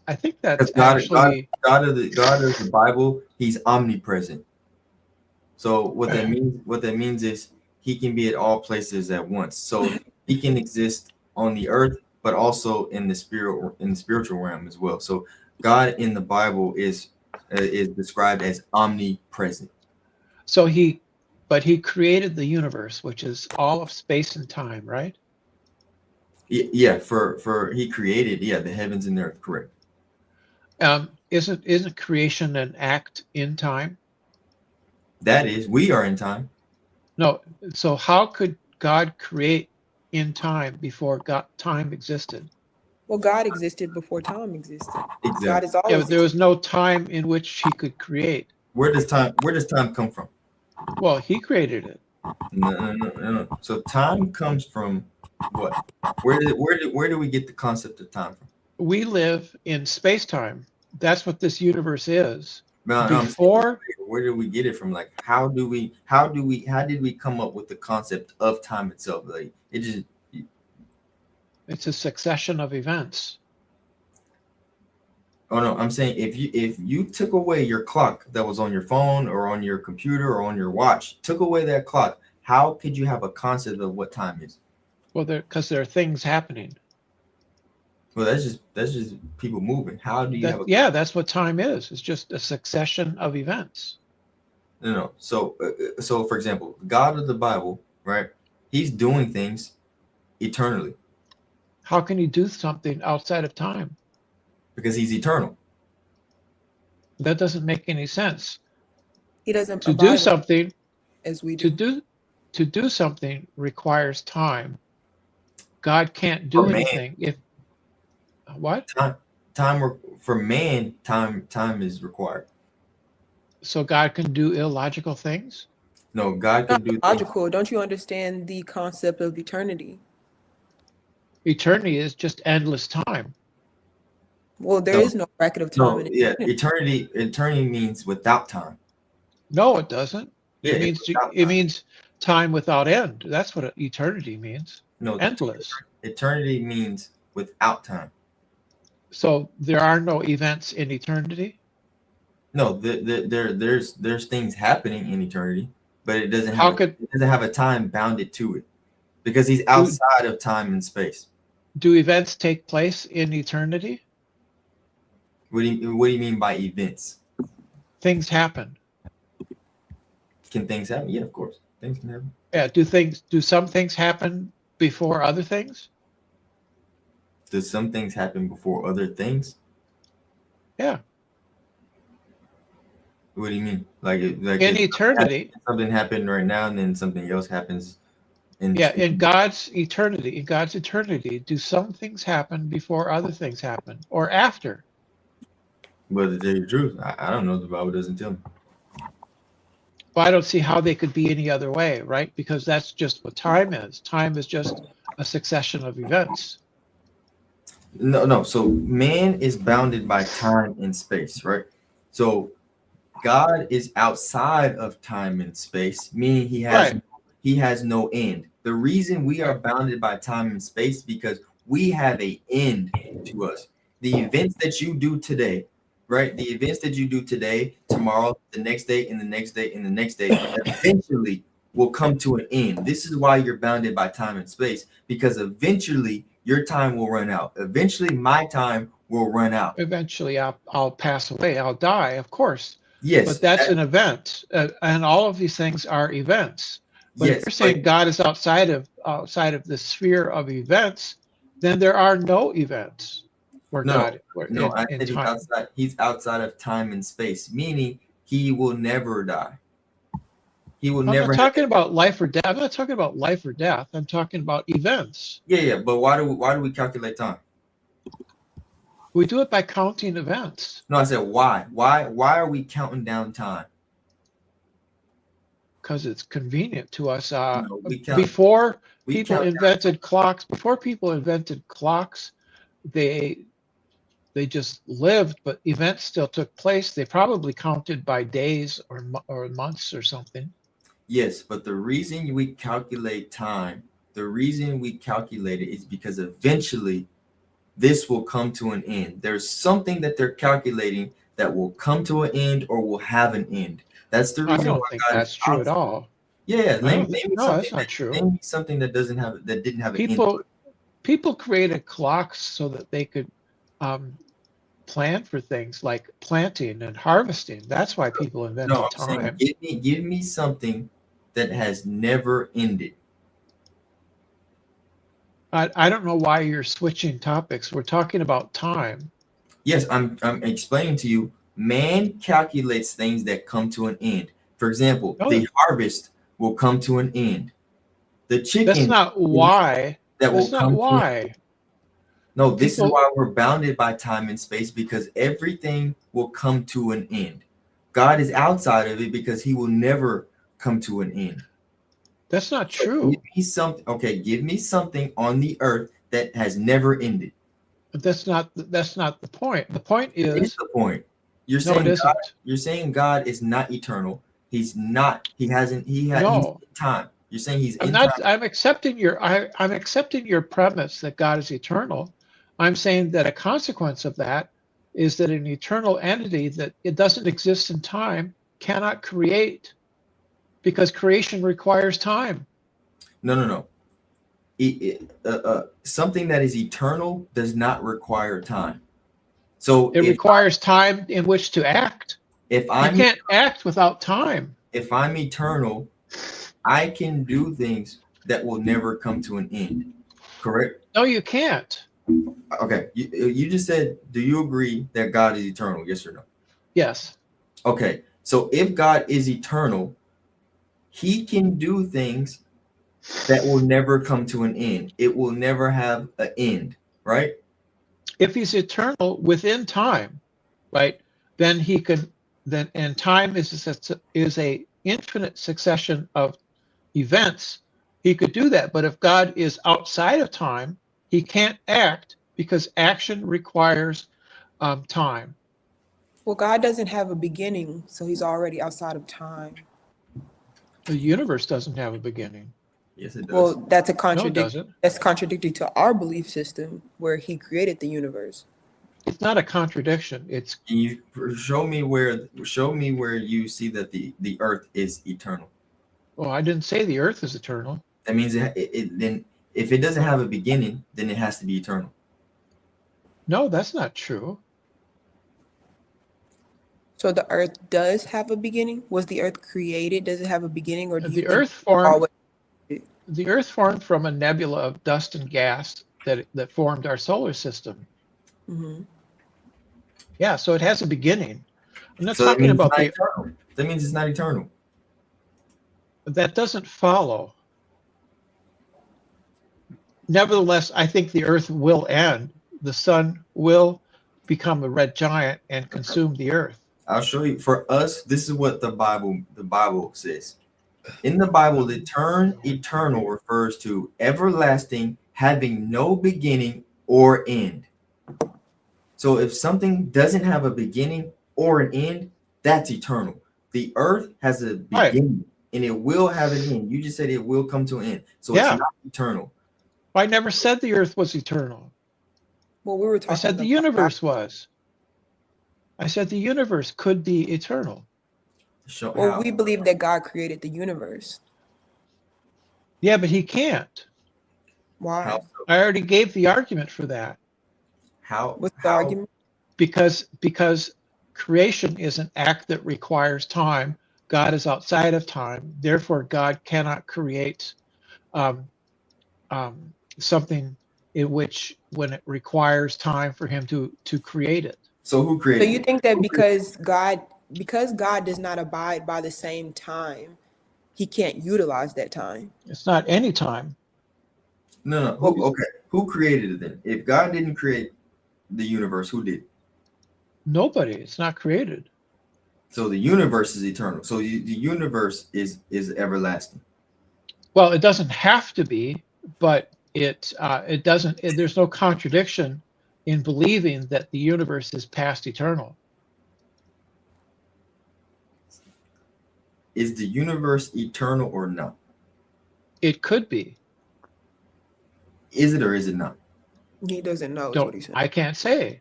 I think that's God, actually God of the Bible. He's omnipresent. So what that means is he can be at all places at once. So he can exist on the earth, but also in the spiritual realm as well. So God in the Bible is described as omnipresent. So but he created the universe, which is all of space and time, right? Yeah, for he created, yeah, the heavens and the earth, correct. Isn't creation an act in time? That is, we are in time. No. So how could God create in time before time existed? Well, God existed before time existed. Exactly. God is Yeah, always but there was existed. no time in which he could create. Where does time come from? Well, he created it. No. So time comes from what? Where do we get the concept of time from? We live in space-time. That's what this universe is. No, I'm saying, Before, where do we get it from? Like, how did we come up with the concept of time itself? Like, it just, it's a succession of events. oh no, I'm saying if you took away your clock that was on your phone or on your computer or on your watch, took away that clock, how could you have a concept of what time is? Well, because there are things happening. Well, that's just people moving. How do you have a Yeah, that's what time is. It's just a succession of events. no. So for example, God of the Bible, right? He's doing things eternally How can he do something outside of time? because he's eternal. That doesn't make any sense. He doesn't To do abide something, as we to do. do something requires time. God can't For do man, anything if what? For man, time is required. So God can do illogical things? No, God Not can do things. logical. Don't you understand the concept of eternity? Eternity is just endless time. Well, there No. is no bracket of time. No, yeah, eternity means without time. No, it doesn't. Yeah, It means it's without it time. means time without end. That's what eternity means. No, Endless. eternity means without time. So there are no events in eternity. No, there's things happening in eternity, but it doesn't How have could a time bounded to it because he's do, outside of time and space. do events take place in eternity? What do you mean by events? Things happen. Can things happen? Yeah, of course, things can happen. Yeah. Do some things happen before other things? Does some things happen before other things? Yeah. What do you mean? Like In eternity. something happened right now, and then something else happens. Yeah. In God's eternity, do some things happen before other things happen, or after? But to tell you the truth, I don't know. The Bible doesn't tell me. Well, I don't see how they could be any other way, right? Because that's just what time is. Time is just a succession of events. No. So man is bounded by time and space, right? So God is outside of time and space, meaning he has no end. The reason we are bounded by time and space because we have a end to us. The events that you do today, right? The events that you do today, tomorrow, the next day, and the next day, and the next day, eventually will come to an end. This is why you're bounded by time and space, because eventually your time will run out. Eventually my time will run out. Eventually, I'll pass away. I'll die, of course. Yes. But that's an event, and all of these things are events. But if you're saying God is outside of the sphere of events, then there are no events where God. I said he's outside of time and space, meaning he will never die. He will never. I'm not talking about life or death. I'm not talking about life or death. I'm talking about events. Yeah. But why do we calculate time? We do it by counting events. No, I said why? Why are we counting down time? Because it's convenient to us. Before people invented clocks, they just lived, but events still took place. They probably counted by days or months or something. Yes, but the reason we calculate time, the reason we calculate it is because eventually this will come to an end. There's something that they're calculating that will come to an end or will have an end. That's the reason. I don't think that's true at all. Yeah, no, that's not true. Name me something that didn't have an end. People created clocks so that they could plan for things like planting and harvesting. That's why people No, invented I'm saying time. give me something that has never ended. I don't know why you're switching topics. We're talking about time. Yes, I'm explaining to you. Man calculates things that come to an end. For example, No, the harvest will come to an end. The that's chicken not why. that will That's not come to an why. No, this is People, why we're bounded by time and space, because everything will come to an end. God is outside of it because he will never come to an end. that's not So true. give me something. Okay, give me something on the earth that has never ended. But that's not the point. The point It is is, the point. You're no, it saying God. isn't. You're saying God is not eternal. He's not. He hasn't. He's No, in time. You're saying he's I'm in not. time. I'm accepting I'm accepting your premise that God is eternal. I'm saying that a consequence of that is that an eternal entity that it doesn't exist in time cannot create, because creation requires time. No, no, no. Something that is eternal does not require time. So It requires time in which to act. if You I'm can't act without time. if I'm eternal, I can do things that will never come to an end. Correct? No, you can't. Okay. You just said, do you agree that God is eternal? Yes or no? Yes. Okay. So if God is eternal, he can do things that will never come to an end. It will never have an end, right? If he's eternal within time, right, then he could then, and time is a infinite succession of events. He could do that. But if God is outside of time, he can't act because action requires time. Well, God doesn't have a beginning, so he's already outside of time. The universe doesn't have a beginning. Yes, it does. Well, that's a No, it contradiction. doesn't. That's contradictory to our belief system where he created the universe. It's not a contradiction. It's Can you show me where you see that the earth is eternal? well, I didn't say the earth is eternal. That means then if it doesn't have a beginning, then it has to be eternal. No, that's not true. So the earth does have a beginning? Was the earth created? Does it have a beginning, or do you The think earth formed always? the earth formed from a nebula of dust and gas that formed our solar system. Mm-hmm. Yeah, so it has a beginning. I'm not So that talking means it's about not eternal. That means it's not eternal. that doesn't follow. Nevertheless, I think the earth will end. The sun will become a red giant and consume the earth. I'll show you. For us, this is what the Bible says. In the Bible, the term eternal refers to everlasting, having no beginning or end. So if something doesn't have a beginning or an end, that's eternal. The earth has a Right. beginning and it will have an end. You just said it will come to an end. So Yeah. it's not eternal. I never said the earth was eternal. Well, we were talking I said the about universe was. I said the universe could be eternal. Show Well, how. we believe that God created the universe. Yeah, but he can't. Why? How? I already gave the argument for that. How? What's the how argument? Because creation is an act that requires time. God is outside of time. Therefore, God cannot create something in which, when it requires time for him to create it. So who So created? you think that because God does not abide by the same time, he can't utilize that time? It's not any time. No. Who? Okay. Who created it then? If God didn't create the universe, who did? Nobody. It's not created. So the universe is eternal. So the universe is everlasting. Well, it doesn't have to be, but it doesn't. There's no contradiction in believing that the universe is past eternal. Is the universe eternal or not? It could be. Is it or is it not? He doesn't know, is what he said. I can't say.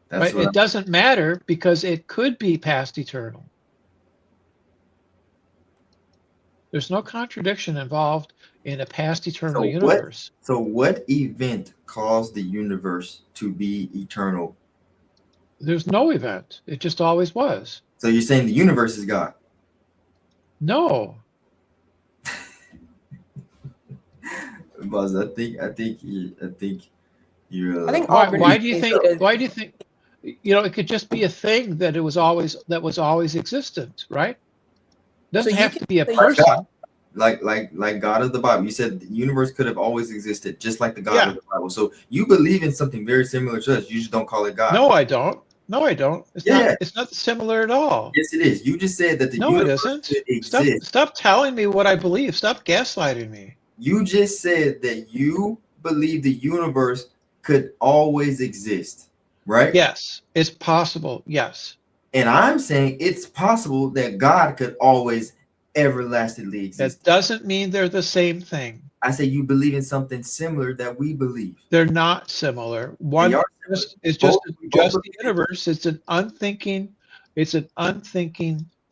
That's Right? what It doesn't matter because it could be past eternal. There's no contradiction involved in a past eternal universe. So what event caused the universe to be eternal There's no event. It just always was. So you're saying the universe is God? No. Buzz, I think you're. I think Why do you think? does. Why do you think? It could just be a thing that was always existent, right? Doesn't you have can to be a say- person. like God of the Bible. You said the universe could have always existed, just like the God Yeah. of the Bible. So you believe in something very similar to us. You just don't call it God. No, I don't. No, I don't. It's Yeah. not. It's not similar at all. Yes, it is. You just said that the No, it universe isn't. could exist. Stop telling me what I believe. Stop gaslighting me. You just said that you believe the universe could always exist, right? Yes, it's possible. Yes. And I'm saying it's possible that God could always everlastingly exist. That doesn't mean they're the same thing. I say you believe in something similar that we believe. They're not similar. They One are is Both- just both the universe. It's an unthinking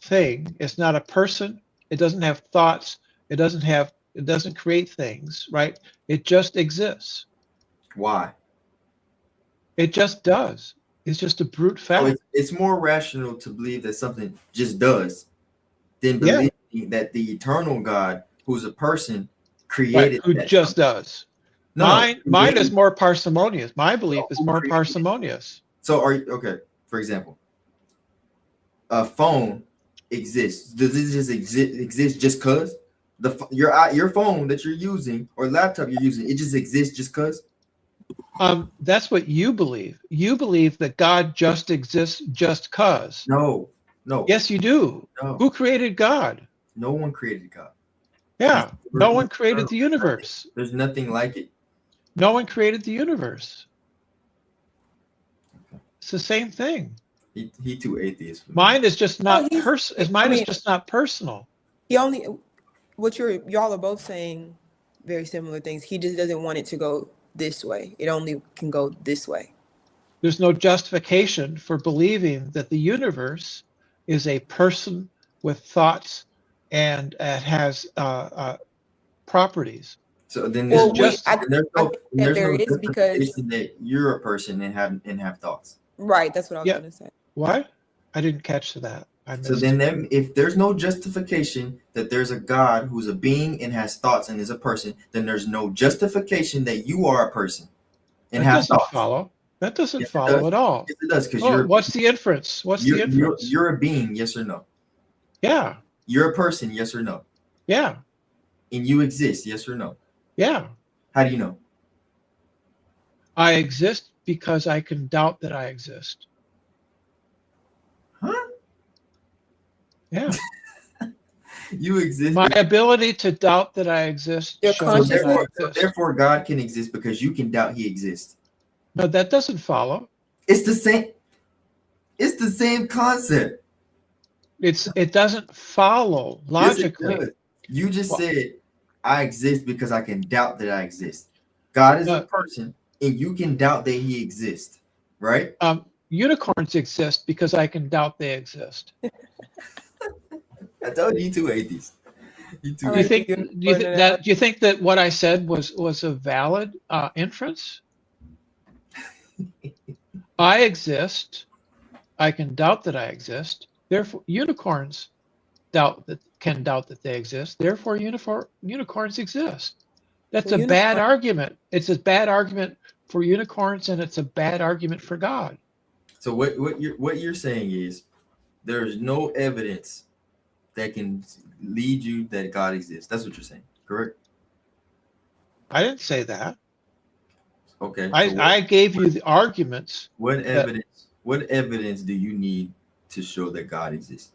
thing. It's not a person. It doesn't have thoughts. It doesn't create things, right? It just exists. Why? It just does. It's just a brute So fact. it's more rational to believe that something just does than Yeah. believing that the eternal God, who's a person, Right, created who that just something. does. No, Mine is more parsimonious. My belief is Who more created it? parsimonious. So are you okay? For example, a phone exists. Does it just exist just cause your phone that you're using or laptop you're using, it just exists just cause? That's what you believe. You believe that God just exists just cause. No. Yes, you do. No. Who created God? No one created God. Yeah, no He's one created the eternal. universe. There's nothing like it. No one created the universe. It's the same thing. He too atheist. For me. Mine is just not he's- personal. I Mine is mean- just not personal. He only y'all are both saying very similar things. He just doesn't want it to go this way. It only can go this way. There's no justification for believing that the universe is a person with thoughts and it has properties. So then Well, there's I no think that there is because justification that you're a person and have thoughts. right. That's what I was Yeah. gonna say. What? I didn't catch that. I So missed then it. if there's no justification that there's a God who's a being and has thoughts and is a person, then there's no justification that you are a person and That have doesn't thoughts. follow. That doesn't Yes, it follow does. at all. Yes, it does, because Oh, what's the inference? What's the inference? you're a being, yes or no? Yeah, You're a person, yes or no? yeah, And you exist, yes or no? yeah. How do you know? I exist because I can doubt that I exist. Huh? Yeah. You exist. My ability to doubt that I exist Your shows that I consciousness- exist. Therefore, God can exist because you can doubt He exists. No, that doesn't follow. It's the same. It's the same concept. It doesn't follow Yes, it logically. does. You just Well- said I exist because I can doubt that I exist. God is a No. person, and you can doubt that He exists, right? Unicorns exist because I can doubt they exist. I told you, too atheist. You too. All Do you right, think? you Do you, pointed do you think that what I said was a valid inference? I exist. I can doubt that I exist. Therefore, unicorns can doubt that they exist. Therefore, unicorns exist. That's Well, a bad argument. It's a bad argument for unicorns, and it's a bad argument for God. So what you're saying is there's no evidence that can lead you that God exists. That's what you're saying, correct? I didn't say that. Okay. so I gave you the arguments. what evidence do you need to show that God exists?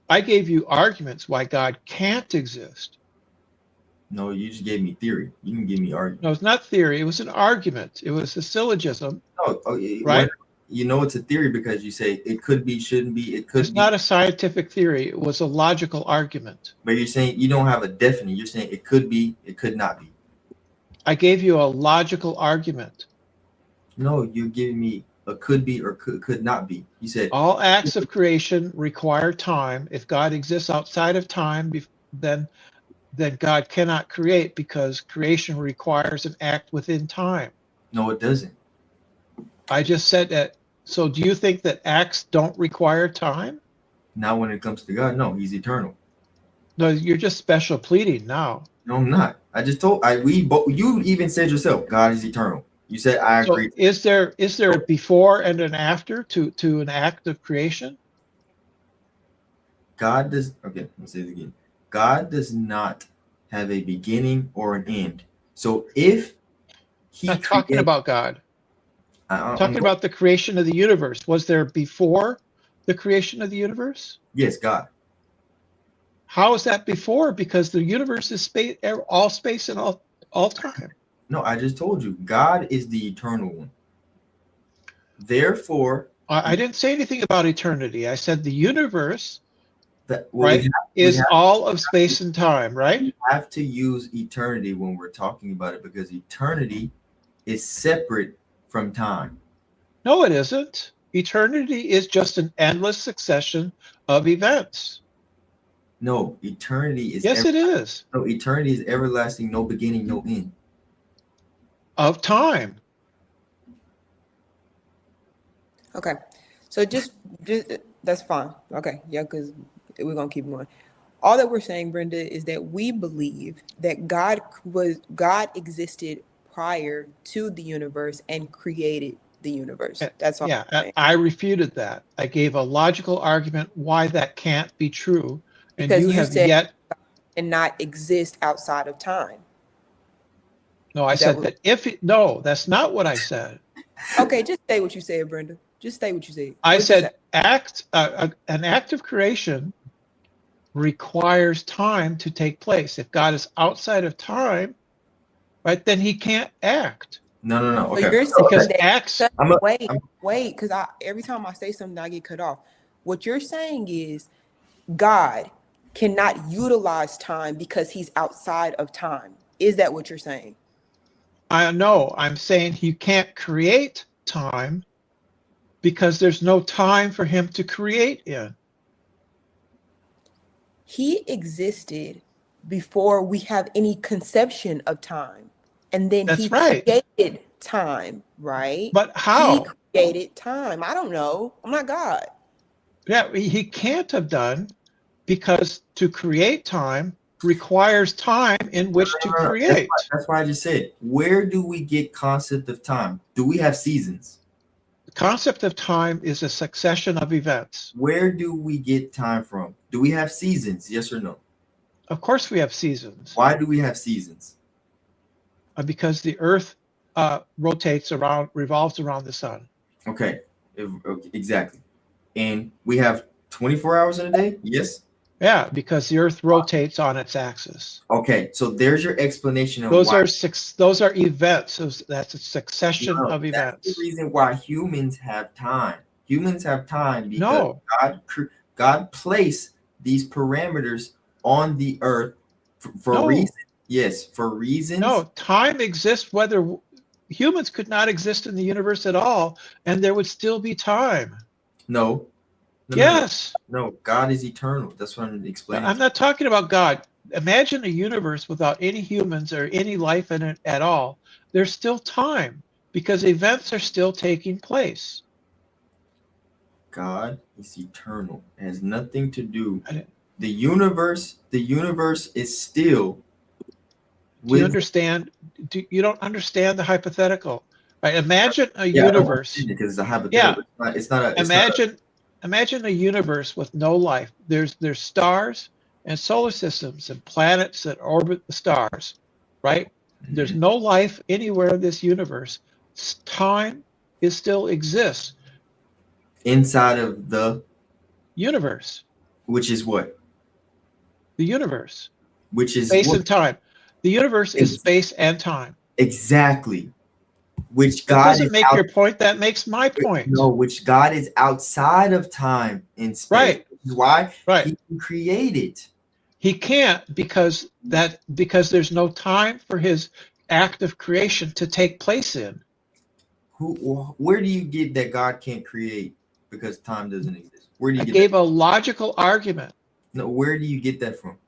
I gave you arguments why God can't exist. No, you just gave me theory. You didn't give me argument. No, it's not theory. It was an argument. It was a syllogism. No, Right. You know it's a theory because you say it could be, shouldn't be, it could It's be. not a scientific theory. It was a logical argument. But you're saying you don't have a definite. You're saying it could be, it could not be. I gave you a logical argument. No, you're giving me a could be or could not be. You said All acts of creation require time. If God exists outside of time, then God cannot create because creation requires an act within time. no, it doesn't. I just said that So do you think that acts don't require time? Now, when it comes to God, no, He's eternal. No, you're just special pleading now. No, I'm not. I just told you even said yourself, God is eternal. You said I agree. So is there a before and an after to an act of creation? God does. Okay, let me say it again. God does not have a beginning or an end. So if He Not talking about God. Talking about the creation of the universe. Was there before the creation of the universe? Yes, God. How is that before? Because the universe is space, all space and all time. No, I just told you, God is the eternal one. Therefore, I didn't say anything about eternity. I said the universe, well, right, is all of space and time, right? We have to use eternity when we're talking about it because eternity is separate from time. No, it isn't. Eternity is just an endless succession of events. No, eternity is. Yes, it is. No, eternity is everlasting, no beginning, no end. Of time. Okay, so just that's fine. Okay, yeah, because we're gonna keep going. All that we're saying, Brenda, is that we believe that God existed prior to the universe and created the universe. That's all. Yeah, I refuted that. I gave a logical argument why that can't be true, and Because you have said yet and not exist outside of time. No, I said that if it, no, that's not what I said. Okay, just say what you said, Brenda. Just say what you said. I said an act of creation requires time to take place. If God is outside of time, right, then He can't act. No. Okay. So you're saying because that acts. Wait, because every time I say something, I get cut off. What you're saying is God cannot utilize time because He's outside of time. Is that what you're saying? I know. I'm saying He can't create time because there's no time for Him to create in. He existed before we have any conception of time. And then He created time, right? But how? He created time. I don't know. I'm not God. Yeah, He can't have done because to create time requires time in which to create. That's why I just said, where do we get concept of time? Do we have seasons? The concept of time is a succession of events. Where do we get time from? Do we have seasons? Yes or no? Of course we have seasons. Why do we have seasons? Because the earth revolves around the sun. Okay, exactly. And we have 24 hours in a day? Yes? Yeah, because the earth rotates on its axis. Okay, so there's your explanation of those are events. That's a succession of events. That's the reason why humans have time. Humans have time because God placed these parameters on the earth for reasons. Yes, for reasons. No, time exists whether humans could not exist in the universe at all, and there would still be time. No. Yes. No, God is eternal. That's what I'm explaining. I'm not talking about God. Imagine a universe without any humans or any life in it at all. There's still time because events are still taking place. God is eternal. It has nothing to do. The universe is still. Do you understand? You don't understand the hypothetical, right? Imagine a universe. Because it's a hypothetical. Yeah. It's not Imagine a universe with no life. There's stars and solar systems and planets that orbit the stars, right? Mm-hmm. There's no life anywhere in this universe. Time still exists. Inside of the universe. Which is what? The universe. Which is space and time. The universe is space and time. Exactly. Which that God doesn't make your point. That makes my point. No, which God is outside of time and space. Right. Which is why He can create it. He can't because there's no time for His act of creation to take place in. Where do you get that God can't create because time doesn't exist? Where do you I gave a logical argument. No, where do you get that from?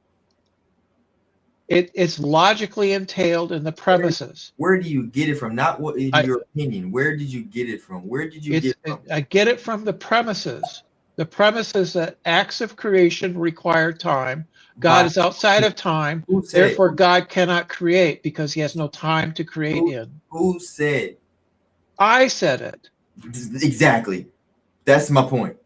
It's logically entailed in the premises. Where do you get it from? Not what in I- your opinion. Where did you get it from? Where did you get it from? I get it from the premises. The premise is that acts of creation require time. God By is outside of time. who said? Therefore, God cannot create because he has no time to create in. Who said? I said it. Exactly. That's my point.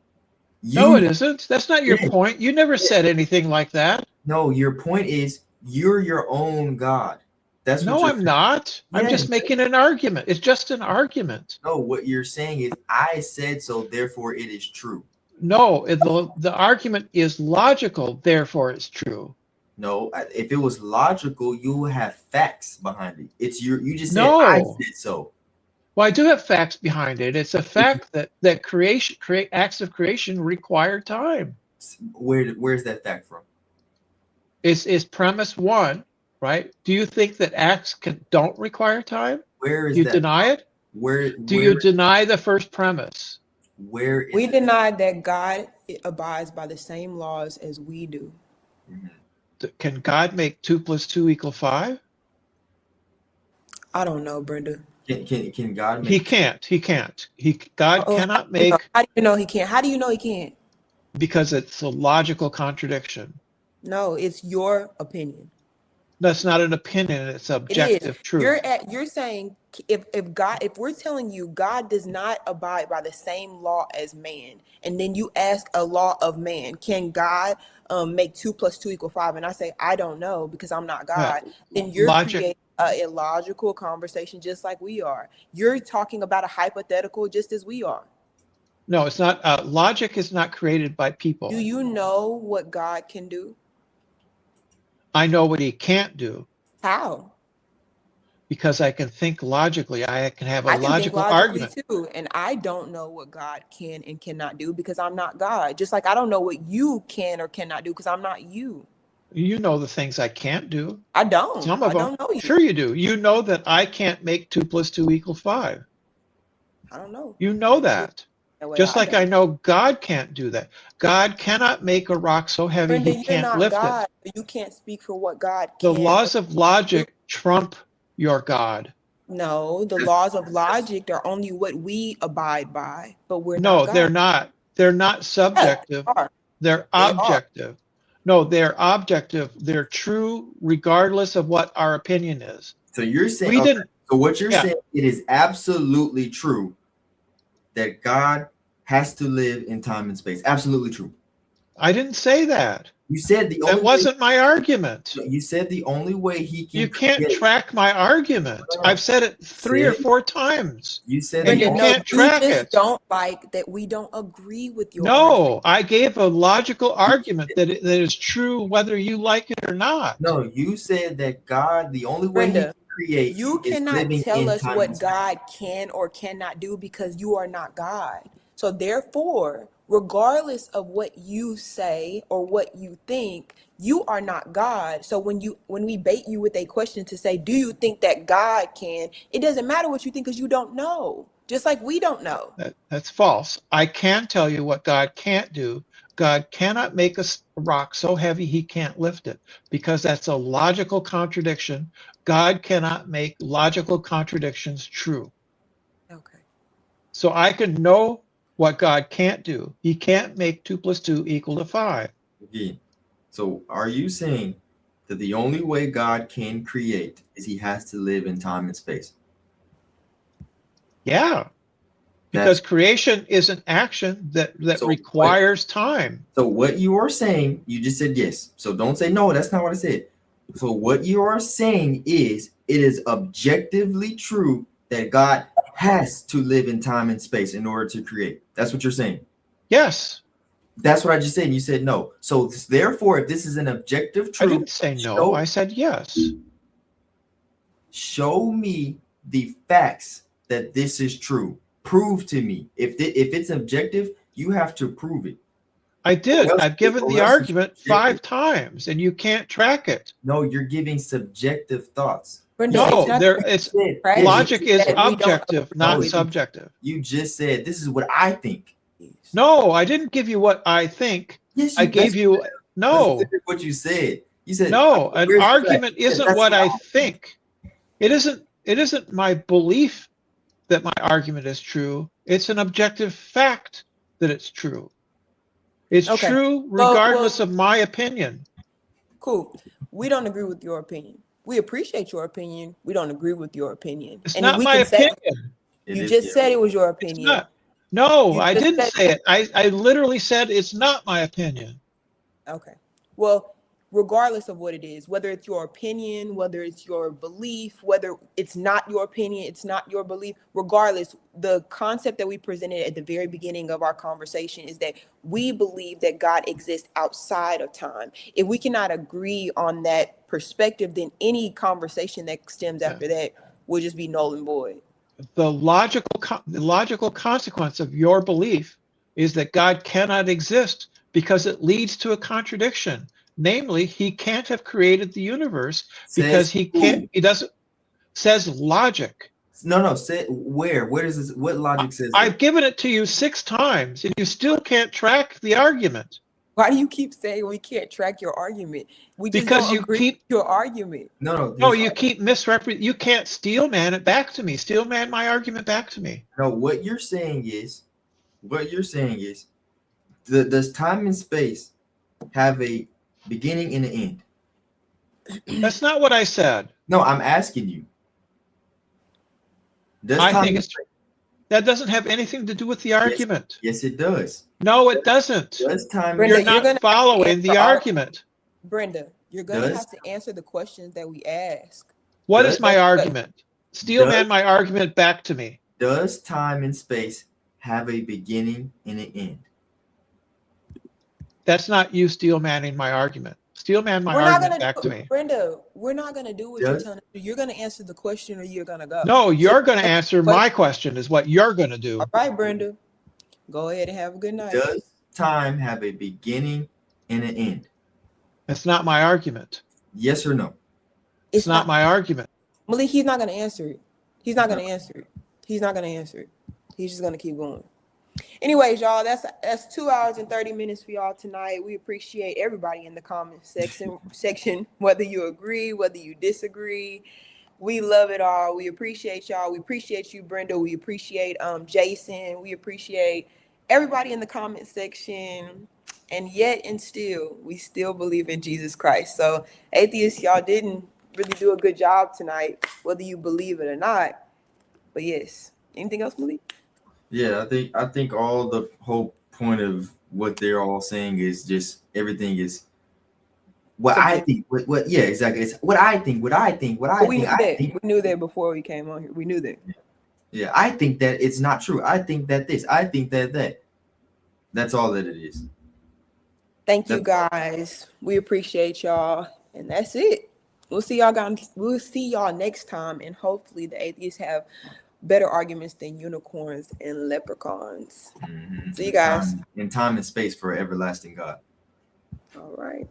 No, it isn't. That's not your Yeah. point. You never said anything like that. No, your point is you're your own God. That's what No, you're I'm not. I'm Yeah. just making an argument. It's just an argument. No, what you're saying is I said so, therefore it is true. No, the argument is logical, therefore it's true. No, if it was logical, you would have facts behind it. It's you just said No. I said so. Well, I do have facts behind it. It's a fact that acts of creation require time. Where's that fact from? Is premise one, right? Do you think that acts don't require time? Where is You that? deny it? Do you deny the first premise? Where is We that? deny that God abides by the same laws as we do. Can God make 2 + 2 = 5? I don't know, Brenda. Can God make? He can't. God cannot make, How do you know he can't? How do you know he can't? because it's a logical contradiction. No, it's your opinion. That's not an opinion, it's It objective is. truth. You're saying if we're telling you God does not abide by the same law as man, and then you ask a law of man, can God make 2 + 2 = 5? And I say I don't know because I'm not God. Then you're creating a illogical conversation just like we are. You're talking about a hypothetical just as we are. No, it's not. Logic is not created by people. Do you know what God can do? I know what he can't do How? because I can think logically. I can have a I can think logical logically argument. too, and I don't know what God can and cannot do because I'm not God. Just like I don't know what you can or cannot do because I'm not you. You know the things I can't do. I don't. Some of I them. don't know you. Sure you do. You know that I can't make 2 + 2 = 5. I don't know. You know that. That way Just like don't. I know God can't do that. God cannot make a rock so heavy Brenda, he you're can't not lift God. it. You can't speak for what God The can. laws of logic trump your God. No, the laws of logic are only what we abide by, but we're No, not God. they're not. They're not subjective. Yes, they are. They're objective. No, they're objective. They're true regardless of what our opinion is. So you're saying We didn't. so what you're Yeah. saying, it is absolutely true that God has to live in time and space. Absolutely true. I didn't say that. You said the only That wasn't my argument. you said the only way he can You can't create- track my argument. No. I've said it 3 or 4 times. You said And the you only- can't track you just it. don't like that we don't agree with your argument. No, I gave a logical argument that is true whether you like it or not. No, you said that God, the only way he Brenda, can create You is cannot living tell in us time what and space. God can or cannot do because you are not God. So therefore, regardless of what you say or what you think, you are not God. So when we bait you with a question to say, do you think that God can? It doesn't matter what you think because you don't know. Just like we don't know. That's false. I can tell you what God can't do. God cannot make a rock so heavy he can't lift it because that's a logical contradiction. God cannot make logical contradictions true. Okay. So I can know what God can't do. He can't make 2 + 2 = 5. Again. So are you saying that the only way God can create is he has to live in time and space? Yeah. Because creation is an action that So requires time. So what you are saying, you just said yes. So don't say no, that's not what I said. So what you are saying is it is objectively true that God has to live in time and space in order to create. That's what you're saying. Yes. That's what I just said. And you said no. So therefore, if this is an objective truth, I didn't say no. I said yes. Show me the facts that this is true. Prove to me. If it's objective, you have to prove it. I did. I've given the argument 5 times, and you can't track it. No, you're giving subjective thoughts. No, logic is objective, not subjective. You just said this is what I think. No, I didn't give you what I think. Yes, I gave you no. What you said. You said no, an where's the argument fact? isn't That's what I wrong. think. It isn't my belief that my argument is true. It's an objective fact that it's true. It's Okay. true Well, regardless of my opinion. cool. We don't agree with your opinion. We appreciate your opinion. We don't agree with your opinion. It's And then not we my can say opinion. you It is, just yeah. said it was your It's opinion. not. No, You I just didn't said say it. I literally said it's not my opinion. okay. Well, regardless of what it is, whether it's your opinion, whether it's your belief, whether it's not your opinion, it's not your belief, regardless, the concept that we presented at the very beginning of our conversation is that we believe that God exists outside of time. If we cannot agree on that perspective, then any conversation that stems after that will just be null and void. The logical consequence of your belief is that God cannot exist because it leads to a contradiction. Namely, he can't have created the universe because Says he can't, who? he doesn't, says logic. No. Say where? Where does this? What logic says I've that? given it to you 6 times and you still can't track the argument Why do you keep saying we can't track your argument? We just because don't you agree keep, with your argument. No. no, you keep misrepresenting. You can't steel man it back to me. Steel man my argument back to me. No. What you're saying is, does time and space have a beginning and an end? That's not what I said. No, I'm asking you. Does I time think and it's, that doesn't have anything to do with the argument. Yes, it does. No, it doesn't. Does time Brenda, You're you're not gonna have to following the answer our argument. Brenda, you're gonna does have to answer the questions that we ask. What does is my argument? Steel does man my argument back to me. does time and space have a beginning and an end? That's not you steel manning my argument. Steel man my We're not argument gonna back do to it, me. Brenda. We're not gonna do what you're Does telling us to do. You're gonna answer the question or you're gonna go. No, So you're going to answer answer the my question. question is what you're going to do. All right, Brenda. Go ahead and have a good night. does time have a beginning and an end? It's not my argument. Yes or no? It's not my argument. Malik, he's not gonna answer it. He's not gonna No. answer it. He's not gonna answer it. He's just gonna keep going. Anyways, y'all, that's 2 hours and 30 minutes for y'all tonight. We appreciate everybody in the comment section, whether you agree, whether you disagree. We love it all. We appreciate y'all. We appreciate you, Brenda. We appreciate Jason. We appreciate everybody in the comment section. And yet and still, we still believe in Jesus Christ. So, atheists, y'all didn't really do a good job tonight, whether you believe it or not. But yes. Anything else, Malik? Yeah, I think all the whole point of what they're all saying is just everything is what I think. What yeah, exactly. It's what I think. What I think. What I We think. knew I that. think. We knew that before we came on here. We knew that. Yeah, I think that it's not true. I think that this. I think that that. That's all that it is. Thank you, guys. We appreciate y'all, and that's it. We'll see y'all guys. We'll see y'all next time, and hopefully the atheists have better arguments than unicorns and leprechauns. Mm-hmm. See you guys. In time and space for everlasting God. All right.